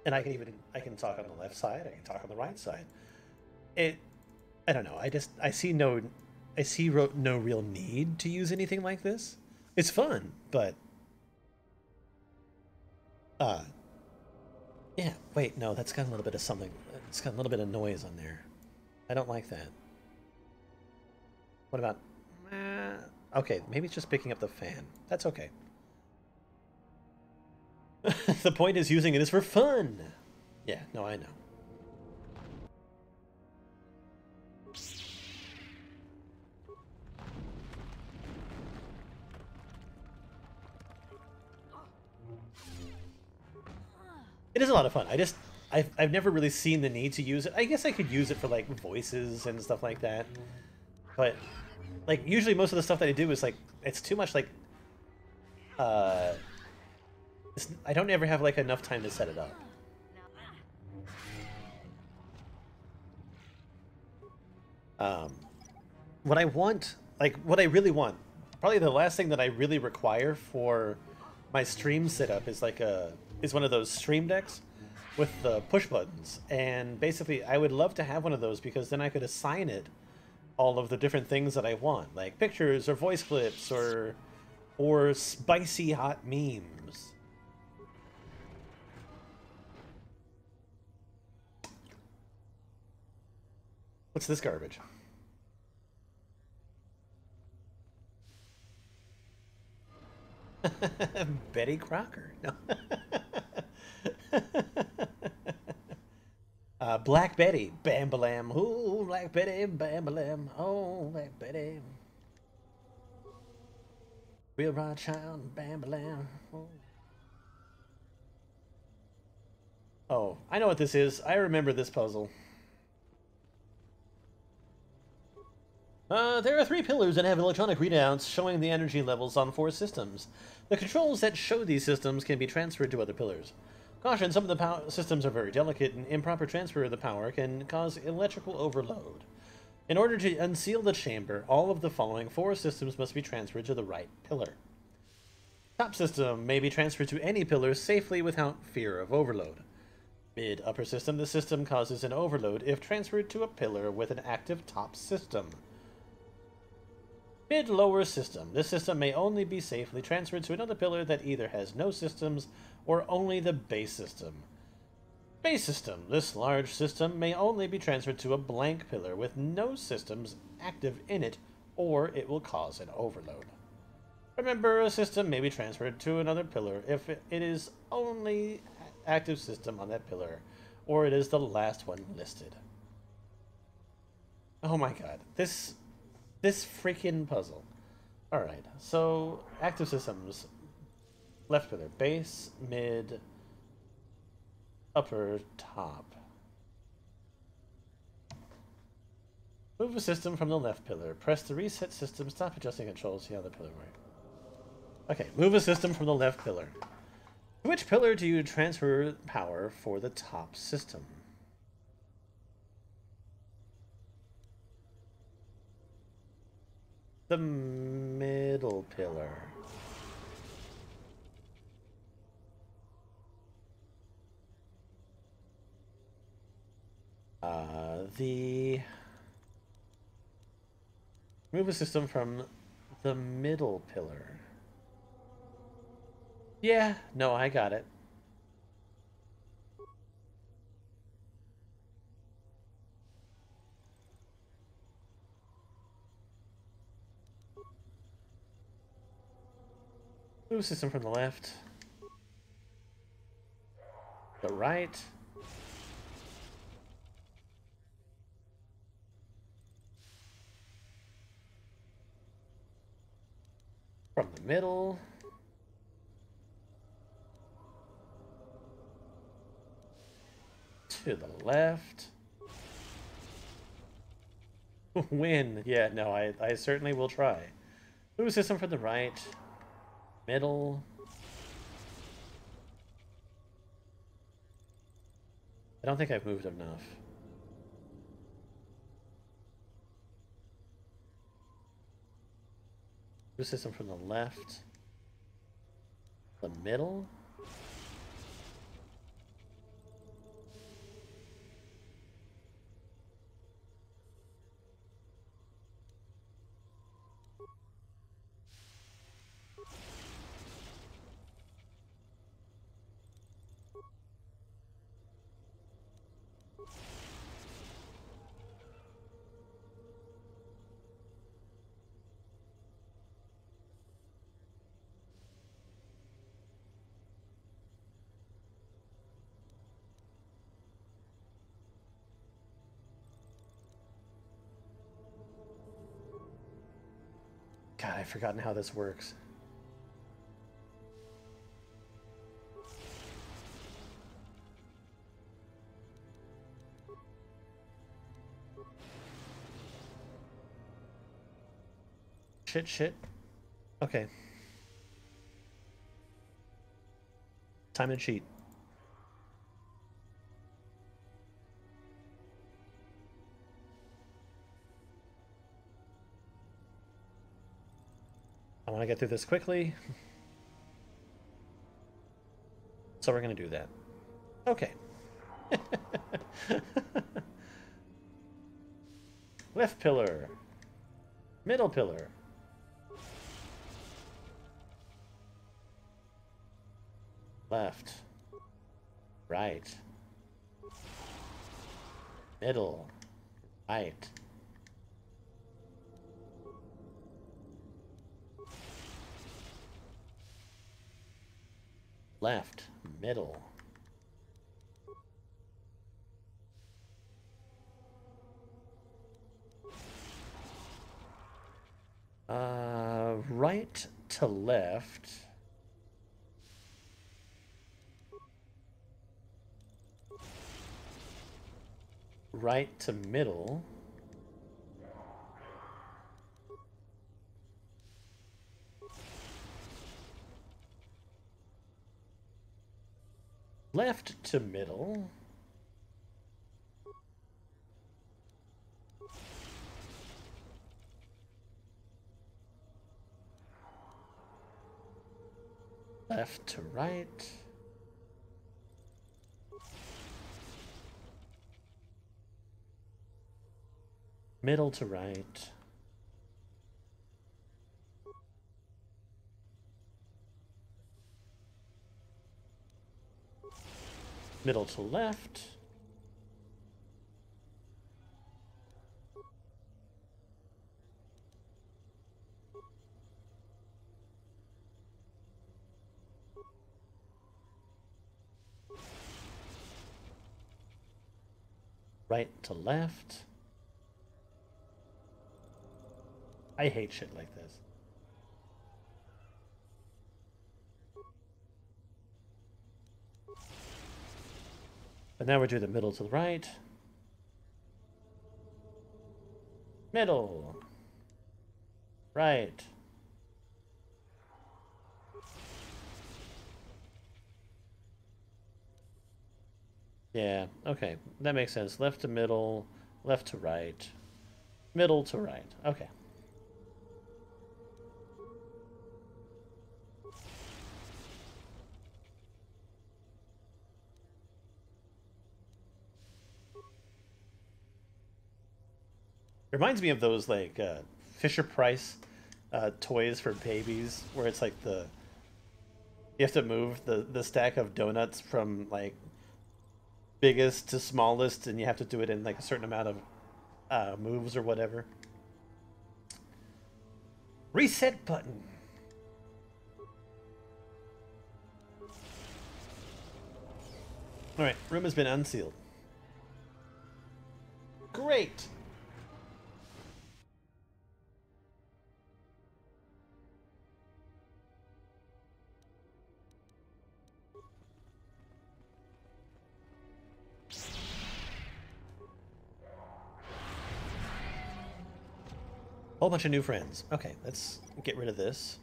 Speaker 1: And I can talk on the left side, I can talk on the right side. I don't know, I see no real need to use anything like this. It's fun, but yeah, wait, no, that's got a little bit of something. It's got a little bit of noise on there. I don't like that. What about... okay, maybe it's just picking up the fan. That's okay. The point is using it is for fun! Yeah, no, I know. It is a lot of fun. I've never really seen the need to use it. I guess I could use it for like voices and stuff like that. But like usually most of the stuff that I do is like it's too much like I don't ever have like enough time to set it up. What I want, like what I really want, probably the last thing that I really require for my stream setup is like is one of those stream decks with the push buttons, and basically I would love to have one of those because then I could assign it all of the different things that I want, like pictures or voice clips or spicy hot memes. What's this garbage? Betty Crocker. No. Black Betty, Bam-Balam. Ooh, Black Betty, Bam-Balam. Oh, Black Betty. Real Rod Child, Bam-Balam. Oh, I know what this is. I remember this puzzle. There are 3 pillars that have electronic readouts showing the energy levels on 4 systems. The controls that show these systems can be transferred to other pillars. Caution, some of the power systems are very delicate, and improper transfer of the power can cause electrical overload. In order to unseal the chamber, all of the following 4 systems must be transferred to the right pillar. Top system may be transferred to any pillar safely without fear of overload. Mid-upper system, the system causes an overload if transferred to a pillar with an active top system. Mid-lower system. This system may only be safely transferred to another pillar that either has no systems or only the base system. Base system. This large system may only be transferred to a blank pillar with no systems active in it, or it will cause an overload. Remember, a system may be transferred to another pillar if it is only active system on that pillar, or it is the last one listed. Oh my god. This freaking puzzle. Alright, so active systems. Left pillar. Base, mid, upper, top. Move a system from the left pillar. Press the reset system. Stop adjusting controls. See how the pillar works. Okay, move a system from the left pillar. To which pillar do you transfer power for the top system? The middle pillar. Move a system from the middle pillar. Yeah, no, I got it. Move system from the left. The right. From the middle. To the left. Win. Yeah, no, I certainly will try. Move system from the right. Middle. I don't think I've moved enough. Move system from the left. The middle. God, I've forgotten how this works. Shit. Okay. Time to cheat. I want to get through this quickly. So we're going to do that. Okay. Left pillar. Middle pillar. Left. Right. Middle. Right. Left. Middle. Right to left. Right to middle. Left to middle. Left to right. Middle to right. Middle to left. Right to left. I hate shit like this. But now we're doing the middle to the right. Middle. Right. Yeah, okay. That makes sense. Left to middle, left to right. Middle to right. Okay. Reminds me of those like Fisher Price toys for babies, where it's like you have to move the stack of donuts from like biggest to smallest, and you have to do it in like a certain amount of moves or whatever. Reset button. All right, room has been unsealed. Great. Whole bunch of new friends. Okay, let's get rid of this.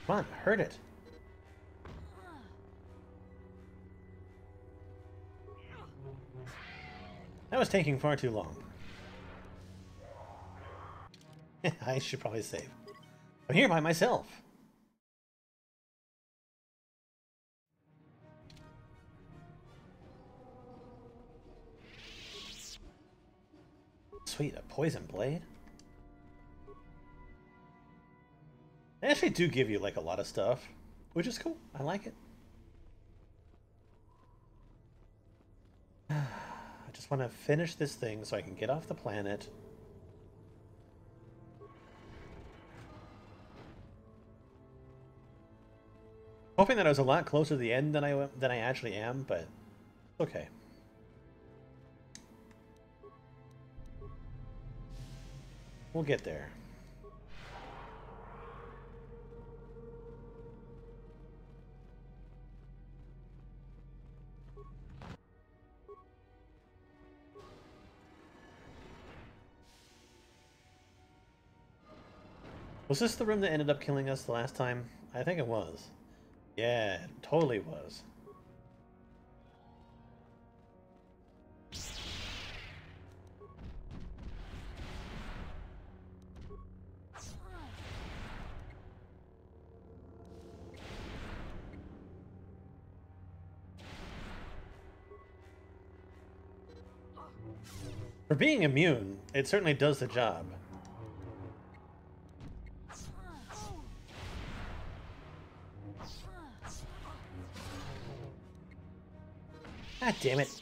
Speaker 1: Come on, hurt it. That was taking far too long. I should probably save. I'm here by myself. Sweet, a poison blade? They actually do give you like a lot of stuff, which is cool. I like it. I just want to finish this thing so I can get off the planet. Hoping that I was a lot closer to the end than I actually am, but okay. We'll get there. Was this the room that ended up killing us the last time? I think it was. Yeah, it totally was. For being immune, it certainly does the job. God damn it.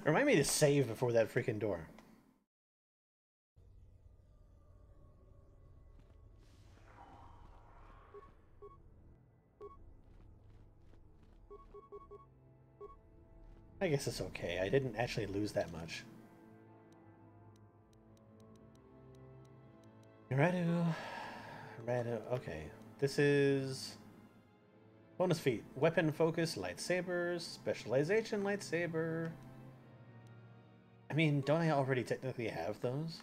Speaker 1: Remind me to save before that freaking door. I guess it's okay. I didn't actually lose that much. Radu. Okay. This is... bonus feat. Weapon focus, lightsabers, specialization, lightsaber. I mean, don't I already technically have those?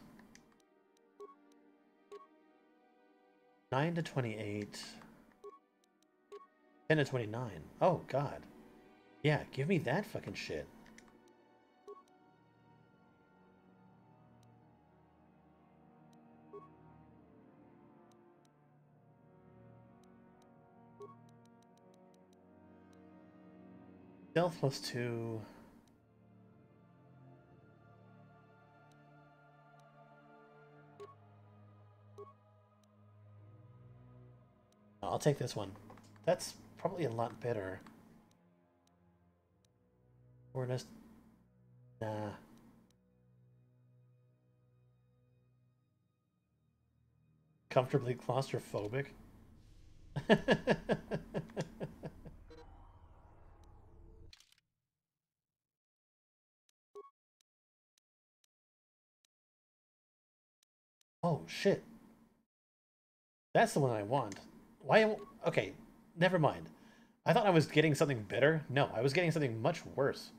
Speaker 1: 9 to 28. 10 to 29. Oh, God. Yeah, give me that fucking shit. Stealth +2. I'll take this one. That's probably a lot better. Or just... nah. Comfortably claustrophobic? Oh, shit. That's the one I want. Why? Okay, never mind. I thought I was getting something better. No, I was getting something much worse.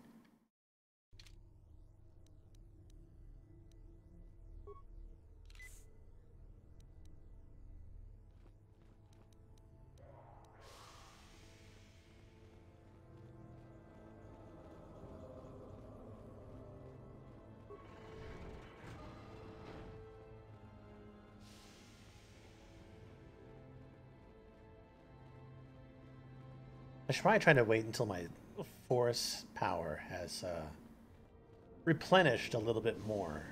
Speaker 1: I should probably try to wait until my force power has replenished a little bit more.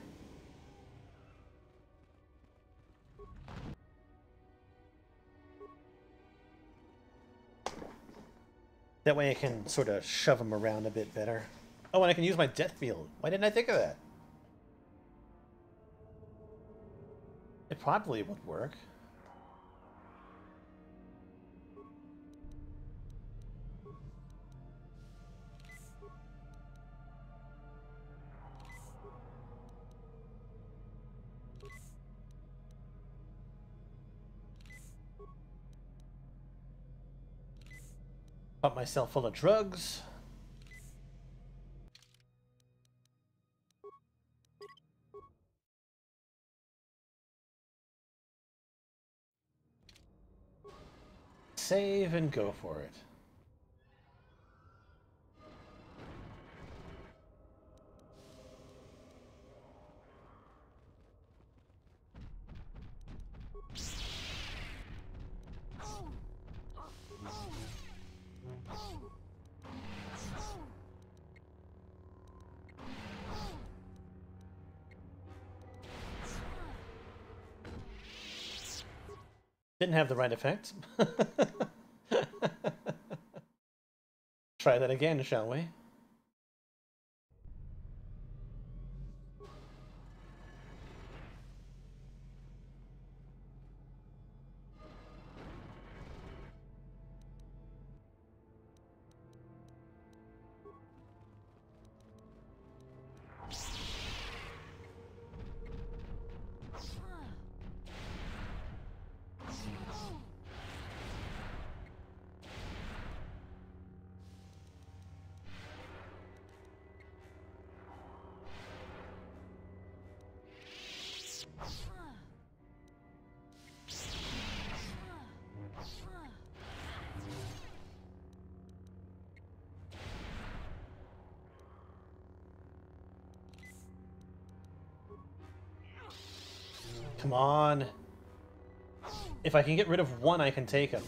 Speaker 1: That way I can sort of shove them around a bit better. Oh, and I can use my death field. Why didn't I think of that? It probably would work. Pump myself full of drugs. Save and go for it. Didn't have the right effect. Try that again, shall we? Come on. If I can get rid of one, I can take him.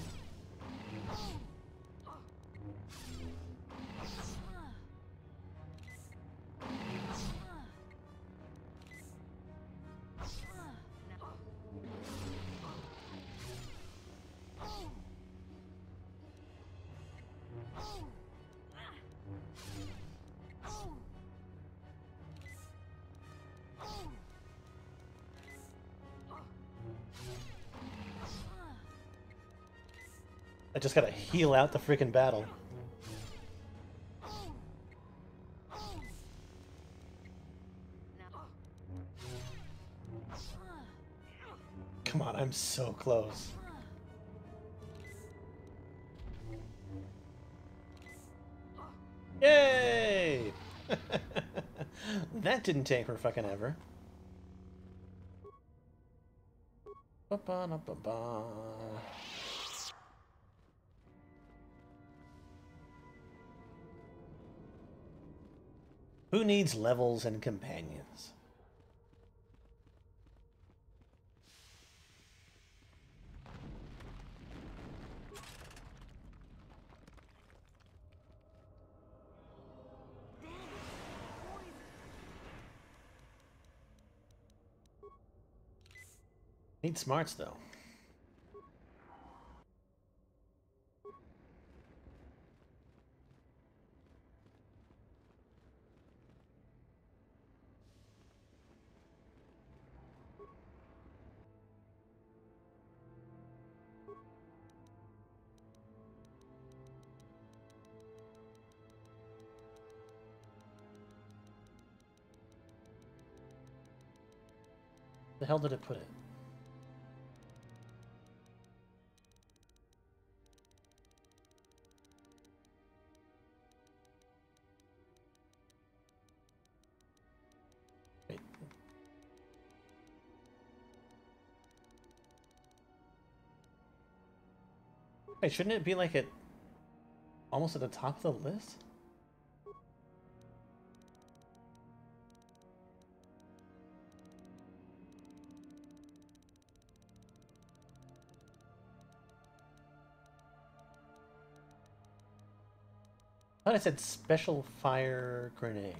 Speaker 1: I just gotta heal out the freaking battle. Come on, I'm so close. Yay! That didn't take for fucking ever. Ba-ba-da-ba-ba. Who needs levels and companions? Need smarts, though. The hell did it put it? Wait. Wait, shouldn't it be like at almost at the top of the list? I thought I said special fire grenade.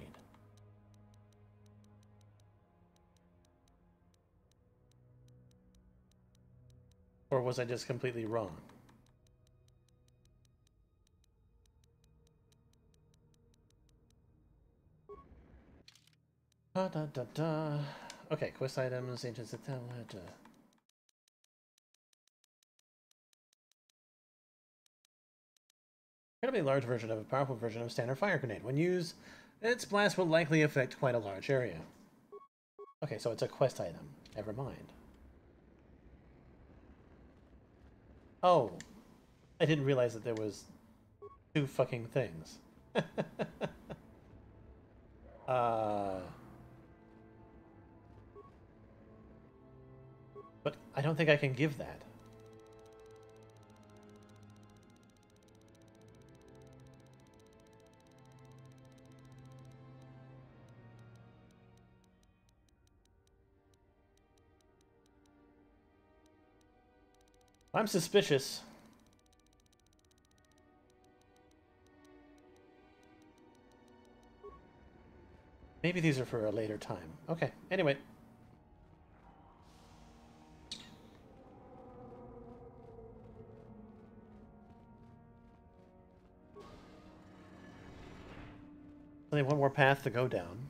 Speaker 1: Or was I just completely wrong? Da da da da. Okay, quest items, agents of talent. Incredibly large version of a powerful version of standard fire grenade. When used, its blast will likely affect quite a large area. Okay, so it's a quest item. Never mind. Oh, I didn't realize that there was two fucking things. But I don't think I can give that. I'm suspicious. Maybe these are for a later time. Okay, anyway. Only one more path to go down.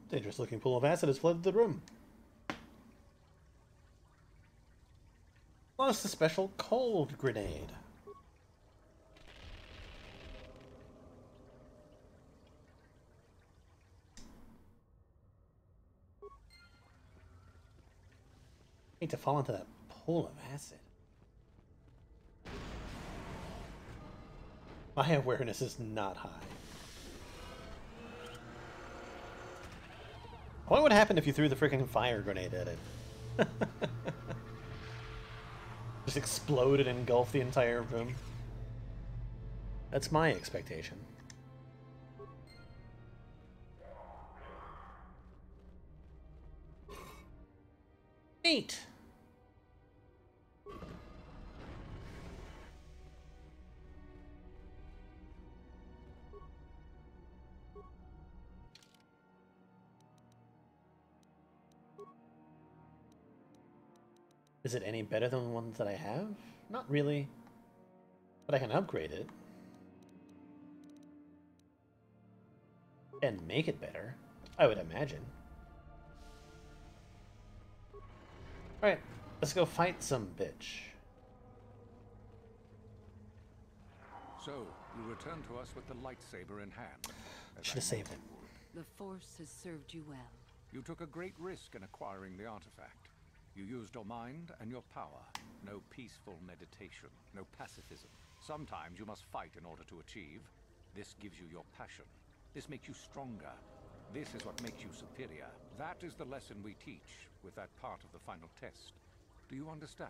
Speaker 1: Dangerous looking pool of acid has flooded the room. Lost a special cold grenade. I need to fall into that pool of acid. My awareness is not high. What would happen if you threw the freaking fire grenade at it? Just explode and engulf the entire room? That's my expectation. Neat! Is it any better than the ones that I have? Not really. But I can upgrade it. And make it better, I would imagine. Alright, let's go fight some bitch.
Speaker 8: So, you return to us with the lightsaber in hand.
Speaker 1: Should have saved it.
Speaker 10: The Force has served you well.
Speaker 8: You took a great risk in acquiring the artifact. You used your mind and your power. No peaceful meditation, no pacifism. Sometimes you must fight in order to achieve. This gives you your passion. This makes you stronger. This is what makes you superior. That is the lesson we teach with that part of the final test. Do you understand?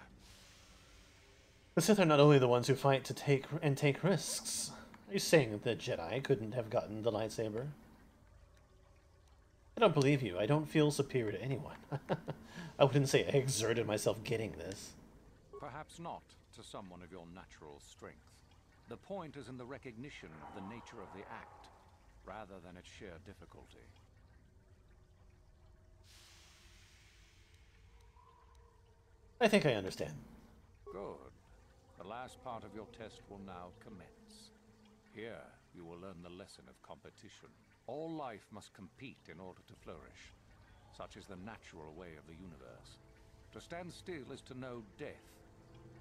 Speaker 1: The Sith are not only the ones who fight to take risks. Are you saying that the Jedi couldn't have gotten the lightsaber? I don't believe you. I don't feel superior to anyone. I wouldn't say I exerted myself getting this.
Speaker 8: Perhaps not to someone of your natural strength. The point is in the recognition of the nature of the act, rather than its sheer difficulty.
Speaker 1: I think I understand.
Speaker 8: Good. The last part of your test will now commence. Here, you will learn the lesson of competition. All life must compete in order to flourish. Such is the natural way of the universe. To stand still is to know death.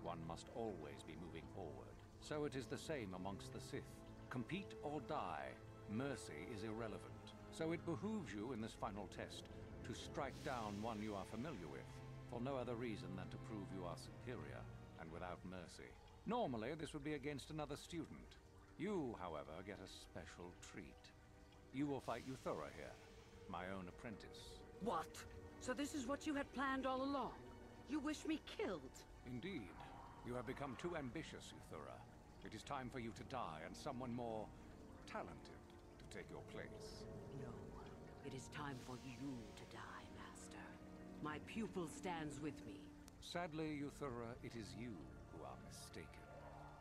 Speaker 8: One must always be moving forward. So it is the same amongst the Sith. Compete or die. Mercy is irrelevant. So it behooves you in this final test to strike down one you are familiar with, for no other reason than to prove you are superior and without mercy. Normally, this would be against another student. You, however, get a special treat. You will fight Euthura here, my own apprentice.
Speaker 10: What? So this is what you had planned all along? You wish me killed?
Speaker 8: Indeed. You have become too ambitious, Euthura. It is time for you to die, and someone more talented to take your place.
Speaker 10: No. It is time for you to die, Master. My pupil stands with me.
Speaker 8: Sadly, Euthura, it is you who are mistaken.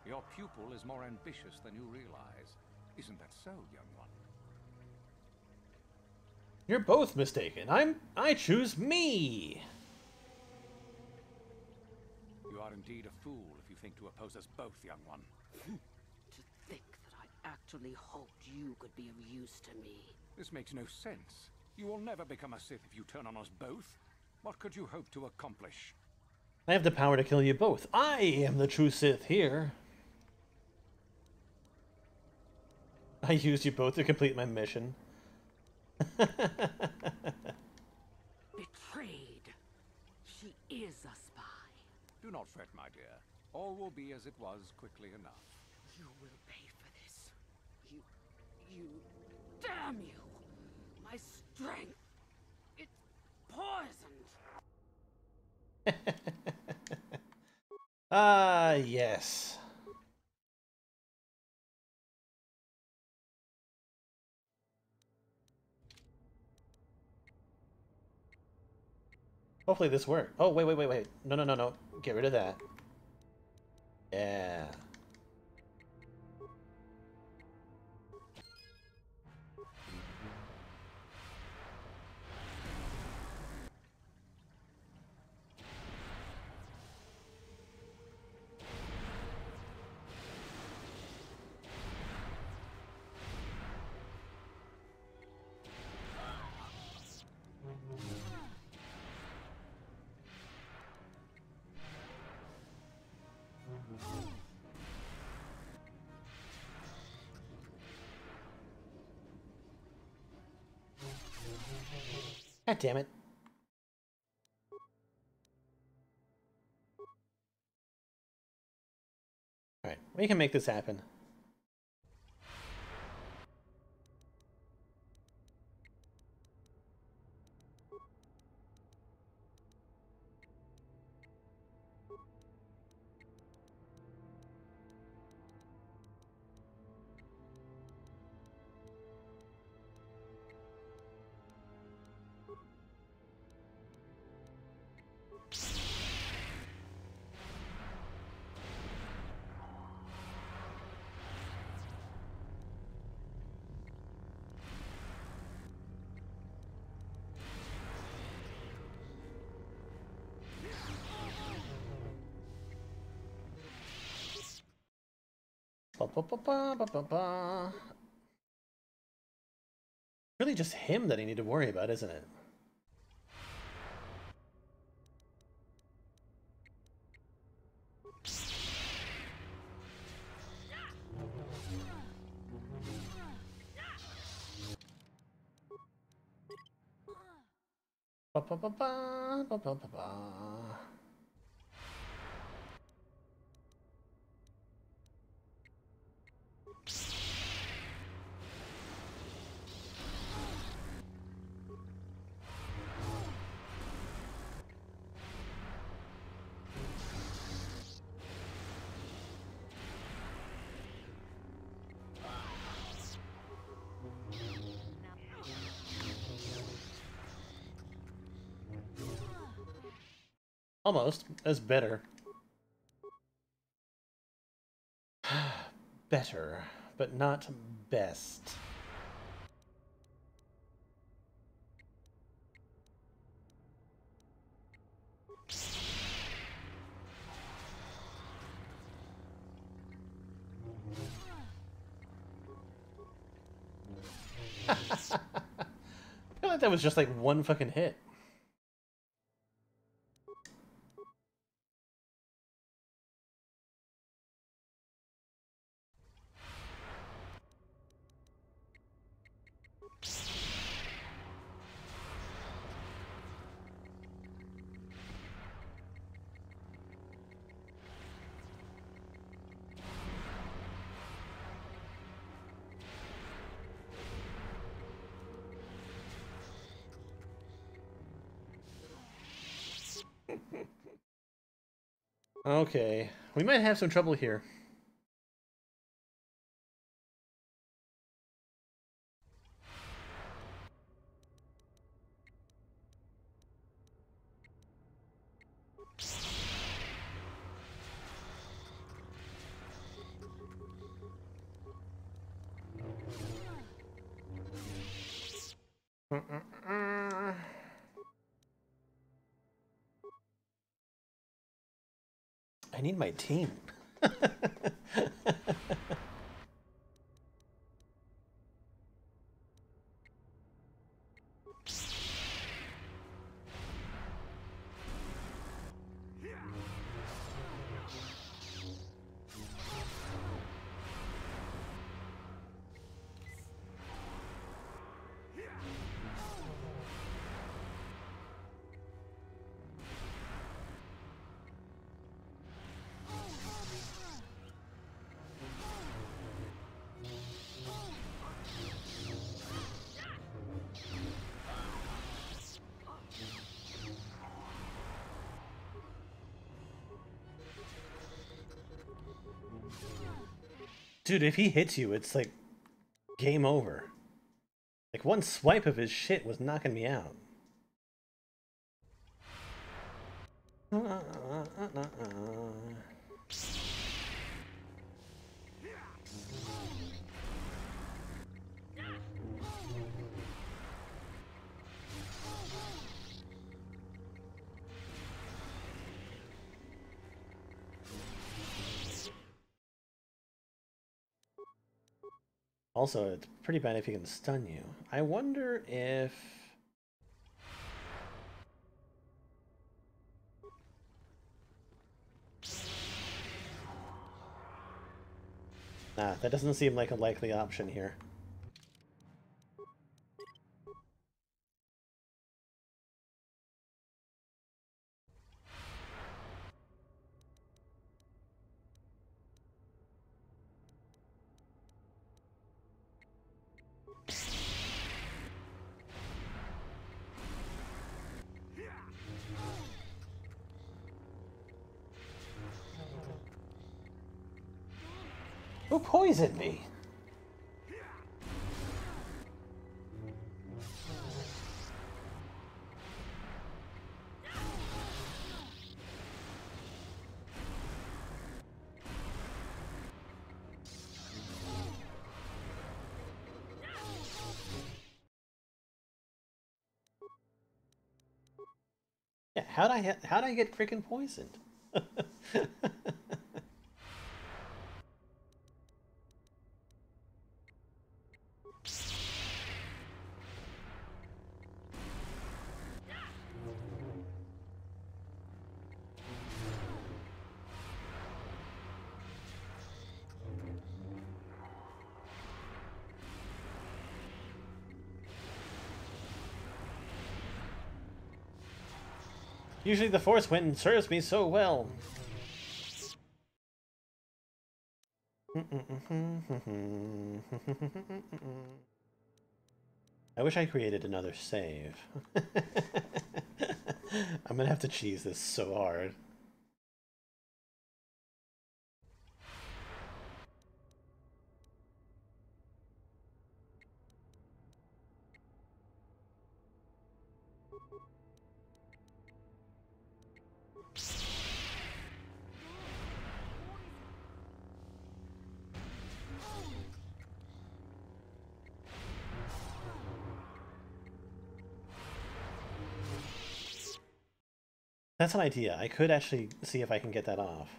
Speaker 8: Your pupil is more ambitious than you realize. Isn't that so, young one?
Speaker 1: You're both mistaken. I choose me.
Speaker 8: You are indeed a fool if you think to oppose us both, young one.
Speaker 10: To think that I actually hoped you could be of use to me.
Speaker 8: This makes no sense. You will never become a Sith if you turn on us both. What could you hope to accomplish?
Speaker 1: I have the power to kill you both. I am the true Sith here. I used you both to complete my mission.
Speaker 10: Betrayed. She is a spy.
Speaker 8: Do not fret, my dear. All will be as it was quickly enough.
Speaker 10: You will pay for this. You... Damn you! My strength... It's poisoned!
Speaker 1: Ah, yes. Hopefully this works. Oh, wait. No. Get rid of that. Yeah. God damn it. Alright, we can make this happen. Really just him that I need to worry about, isn't it? Almost. That's better. Better, but not best. thought that was just like one fucking hit. Okay, we might have some trouble here. I need my team. Dude, if he hits you, it's like game over. Like one swipe of his shit was knocking me out. Also, it's pretty bad if he can stun you. I wonder if... Nah, that doesn't seem like a likely option here. Who poisoned me? Yeah, how'd I get freaking poisoned? Usually the Force wind serves me so well. I wish I created another save. I'm gonna have to cheese this so hard. That's an idea. I could actually see if I can get that off.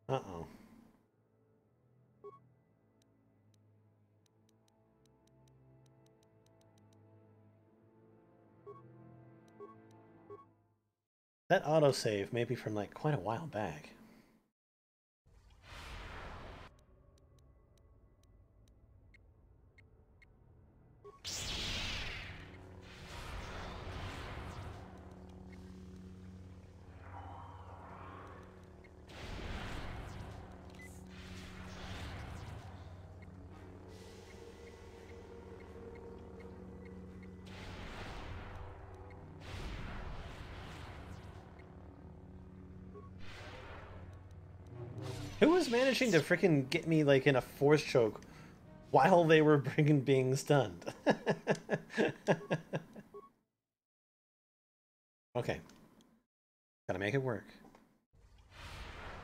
Speaker 1: Uh-oh. That autosave may be from like quite a while back. Who was managing to freaking get me like in a force choke while they were being stunned? Okay. Gotta make it work.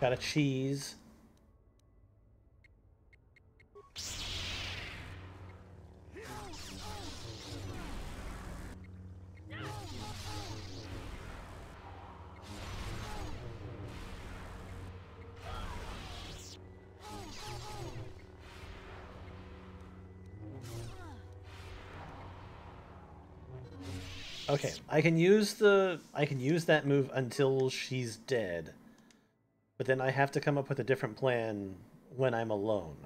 Speaker 1: Got a cheese. Okay, I can use that move until she's dead. But then I have to come up with a different plan when I'm alone.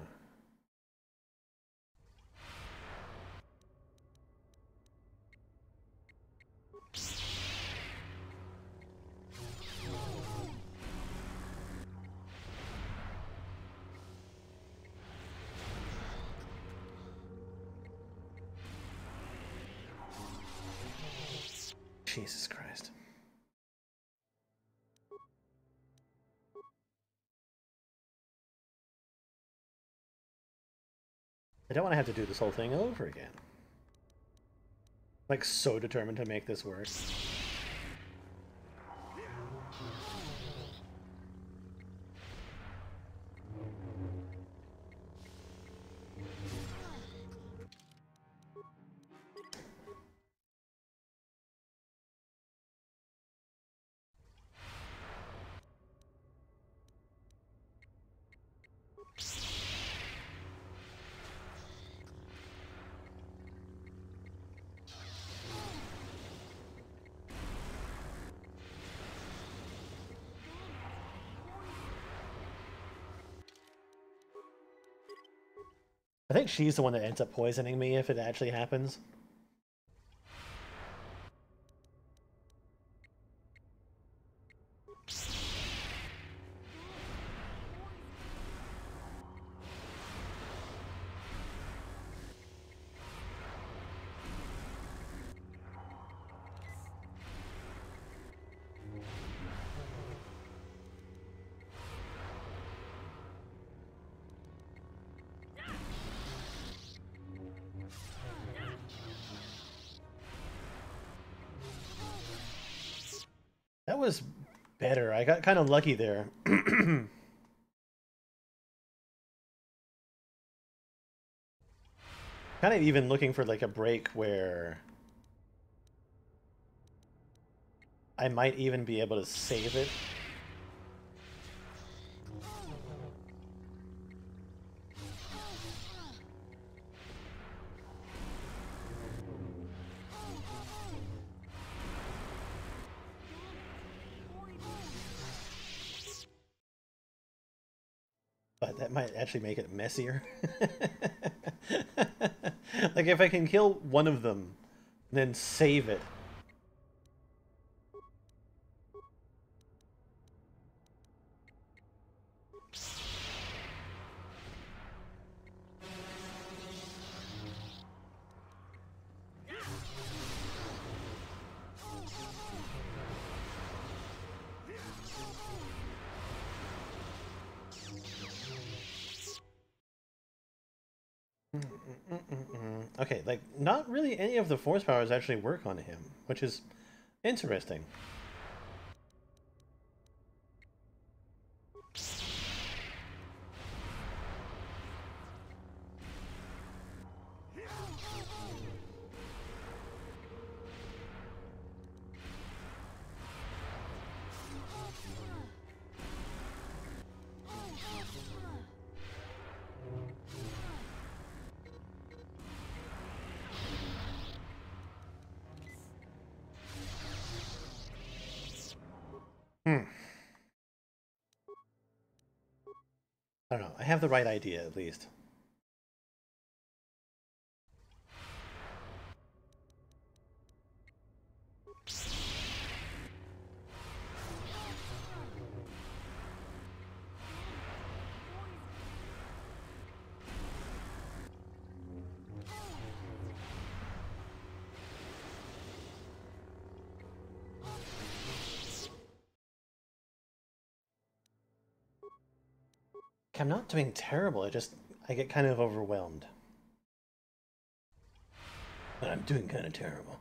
Speaker 1: Jesus Christ. I don't want to have to do this whole thing over again. Like, so determined to make this work. I think she's the one that ends up poisoning me if it actually happens. That was better. I got kind of lucky there. Kind of even looking for like a break where I might even be able to save it. But that might actually make it messier. Like if I can kill one of them, then save it. Okay, like, not really any of the force powers actually work on him, which is interesting. Hmm. I don't know. I have the right idea, at least. I'm not doing terrible, I get kind of overwhelmed. But I'm doing kind of terrible.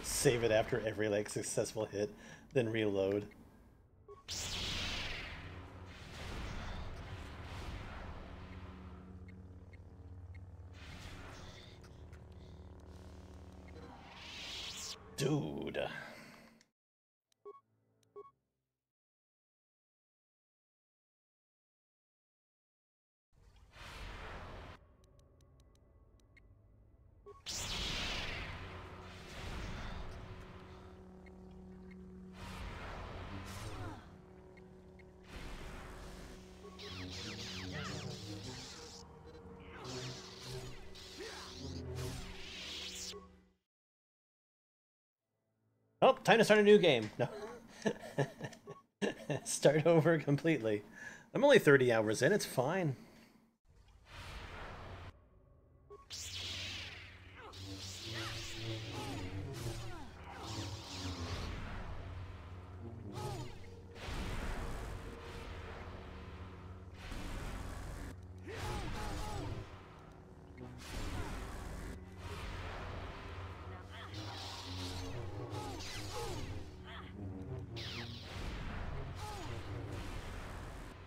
Speaker 1: Save it after every like successful hit, then reload. Dude. Oh, time to start a new game. No. Start over completely. I'm only 30 hours in, it's fine.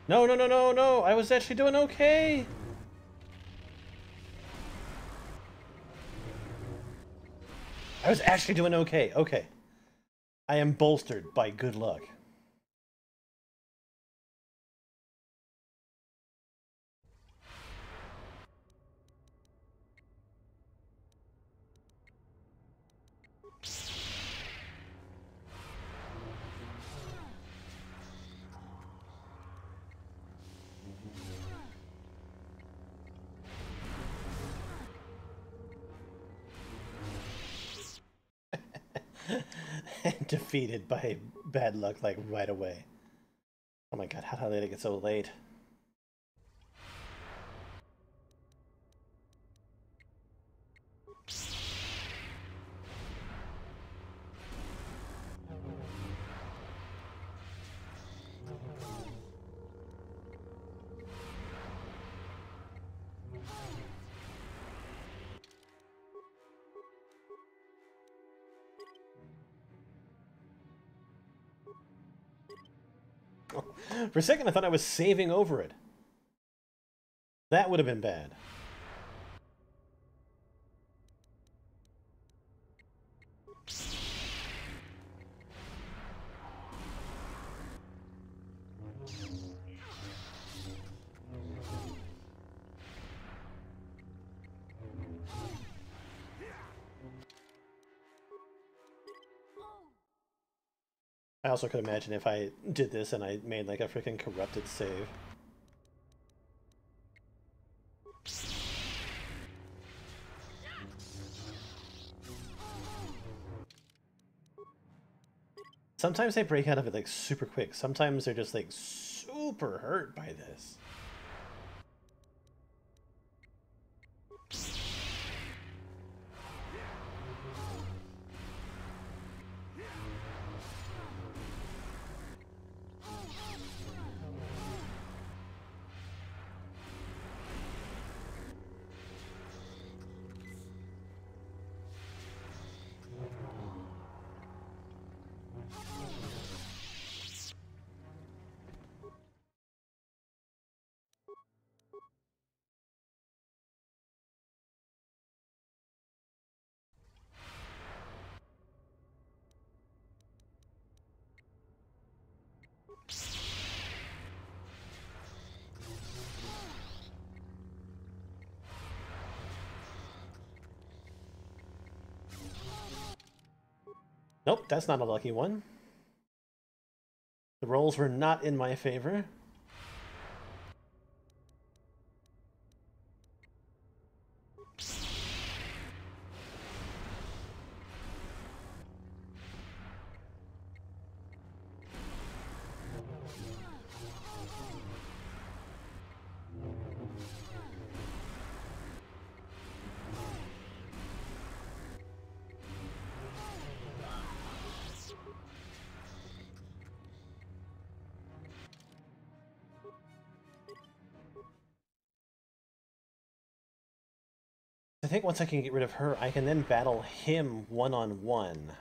Speaker 1: No, no, no, no, no! I was actually doing okay! I was actually doing okay, okay. I am bolstered by good luck. Defeated by bad luck, like, right away. Oh my god, how did I get so late? For a second, I thought I was saving over it. That would have been bad. I also could imagine if I did this and I made like a freaking corrupted save. Sometimes they break out of it like super quick. Sometimes they're just like super hurt by this. Nope, that's not a lucky one. The rolls were not in my favor. I think once I can get rid of her, I can then battle him one-on-one.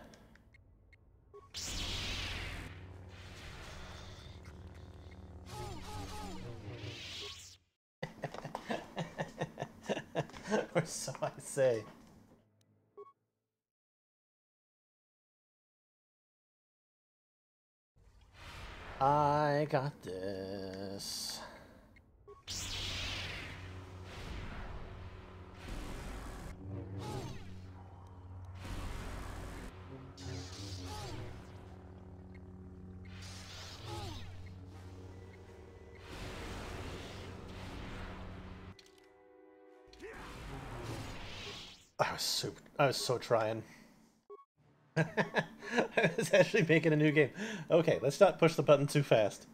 Speaker 1: Or so I say. I got this. I was so trying. I was actually making a new game. Okay, let's not push the button too fast.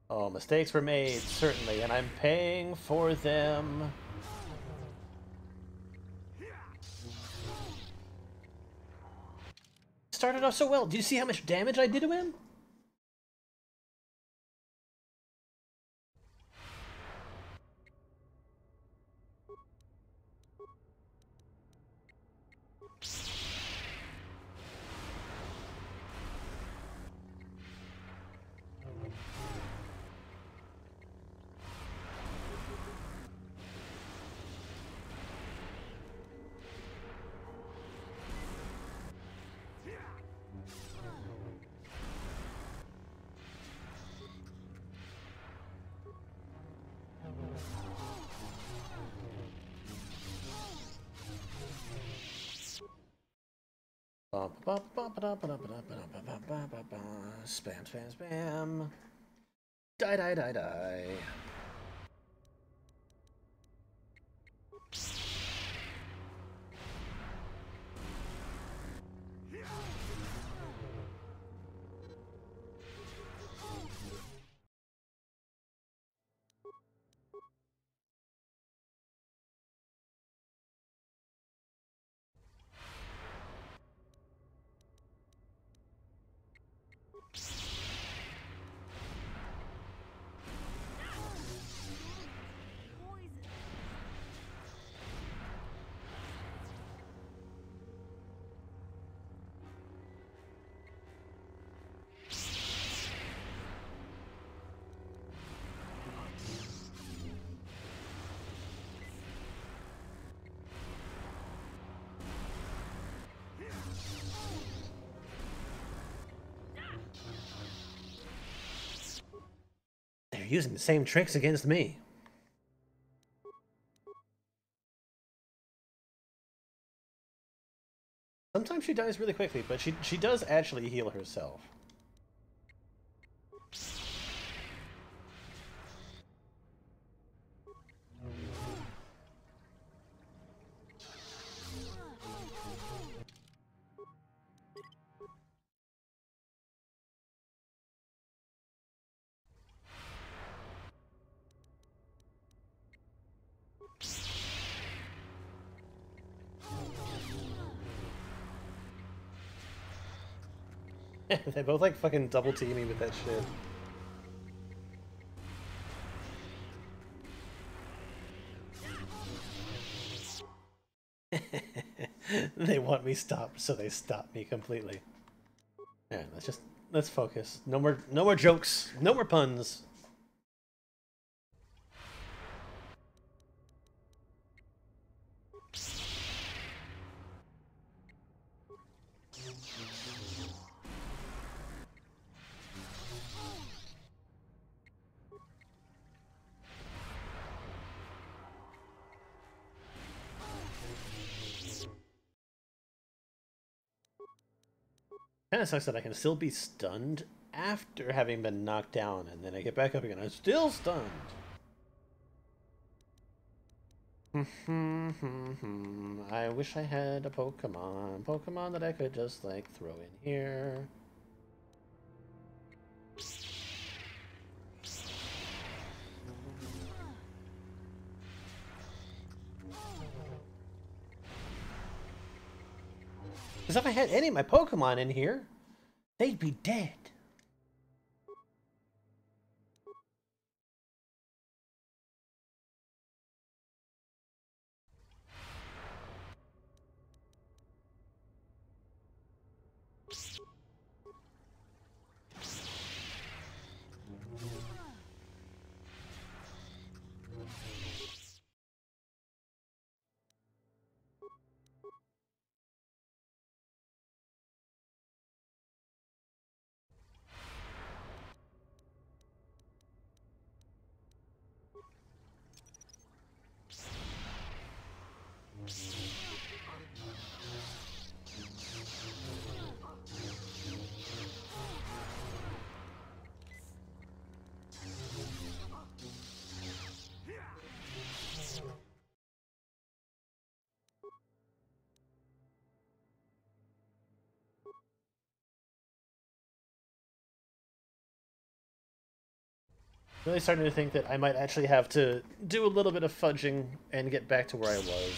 Speaker 1: Oh, mistakes were made, certainly, and I'm paying for them. Started off so well. Do you see how much damage I did to him? Spam, spam, spam. Die, die, die, die. They're using the same tricks against me. Sometimes she dies really quickly, but she does actually heal herself. They both like fucking double team me with that shit. They want me stopped, so they stop me completely. Alright, let's focus. No more jokes, no more puns. Kind of sucks that I can still be stunned after having been knocked down, and then I get back up again. I'm still stunned. I wish I had a Pokemon that I could just, like, throw in here. Because if I had any of my Pokemon in here, they'd be dead. Really starting to think that I might actually have to do a little bit of fudging and get back to where I was.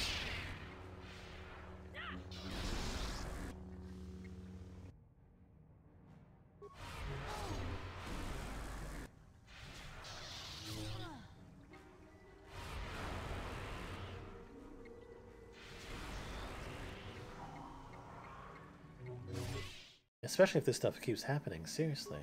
Speaker 1: Especially if this stuff keeps happening, seriously.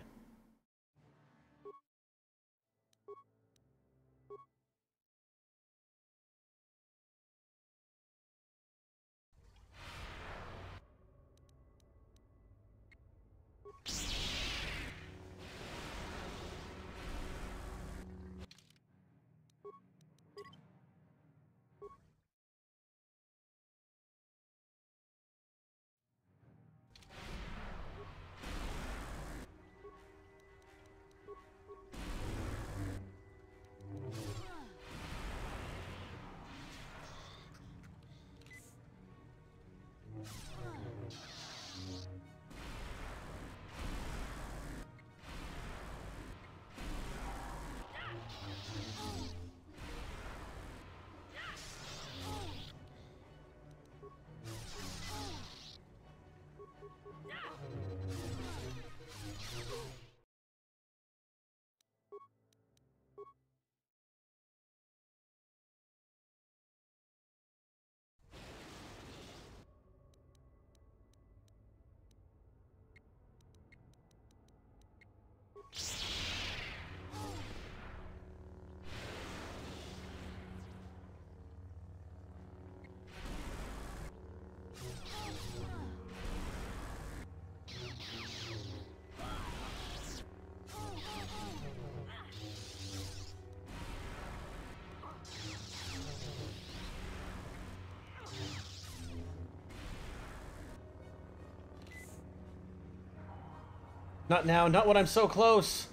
Speaker 1: Not now, not when I'm so close.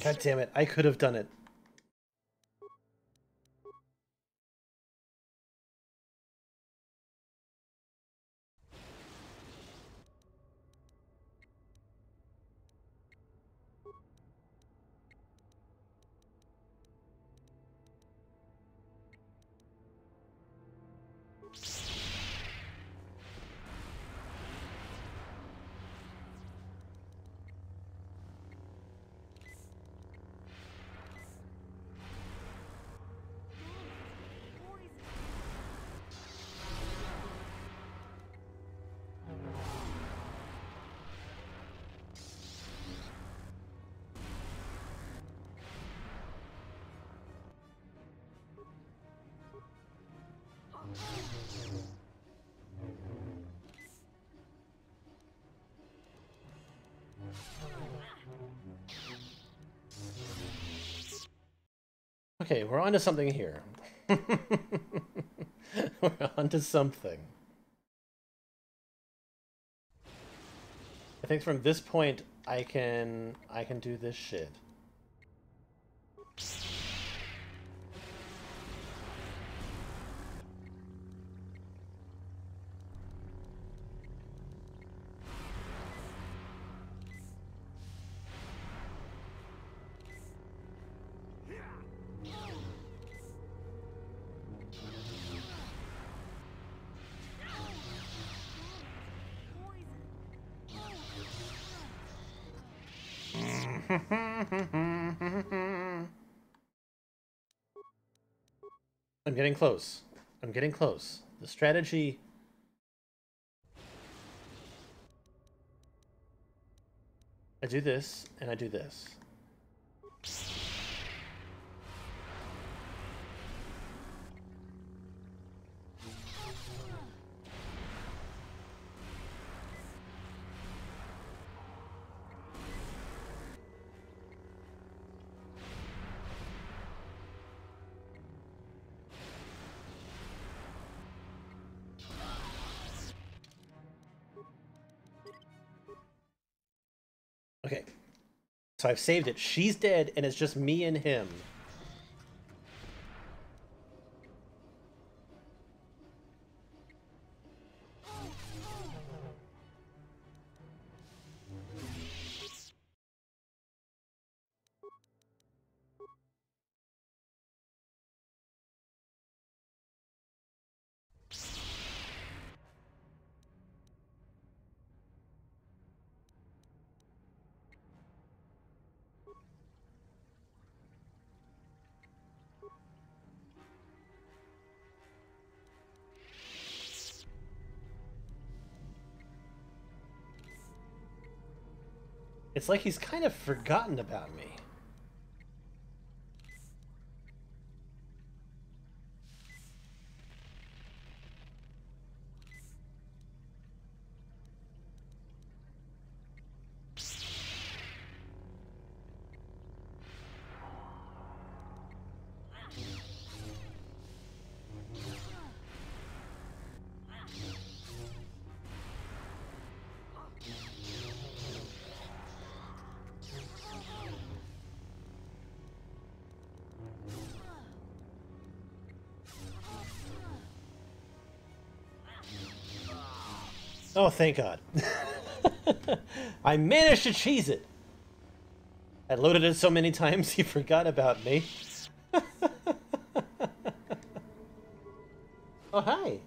Speaker 1: God damn it, I could have done it. Okay, we're onto something here. We're onto something. I think from this point I can do this shit. I'm getting close. I'm getting close. The strategy... I do this, and I do this. Okay. So I've saved it. She's dead, and it's just me and him. It's like he's kind of forgotten about me. Oh, thank God. I managed to cheese it. I loaded it so many times he forgot about me. Oh, hi.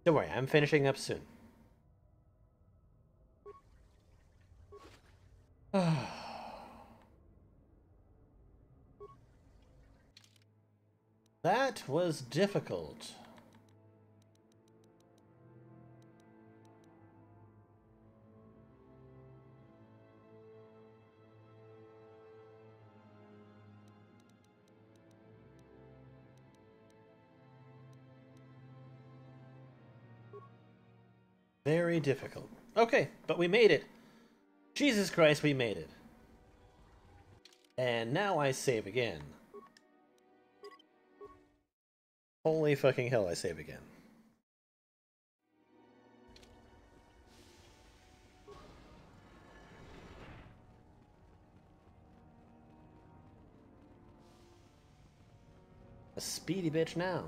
Speaker 1: Don't worry, I'm finishing up soon. That was difficult. Very difficult. Okay, but we made it. Jesus Christ, we made it. And now I save again. Holy fucking hell, I save again. A speedy bitch now.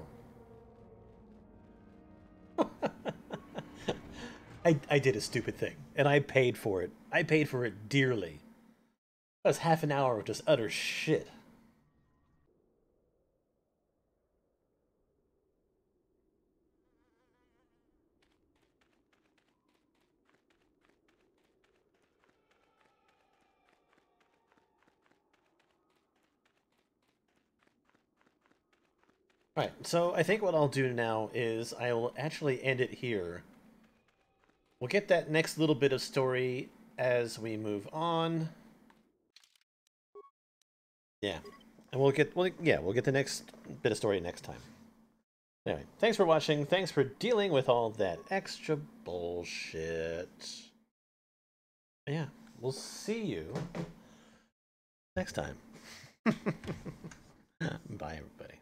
Speaker 1: I did a stupid thing, and I paid for it. I paid for it dearly. That was half an hour of just utter shit. Alright, so I think what I'll do now is I will actually end it here. We'll get that next little bit of story as we move on. Yeah. And we'll get the next bit of story next time. Anyway, thanks for watching. Thanks for dealing with all that extra bullshit. Yeah, we'll see you next time. Bye, everybody.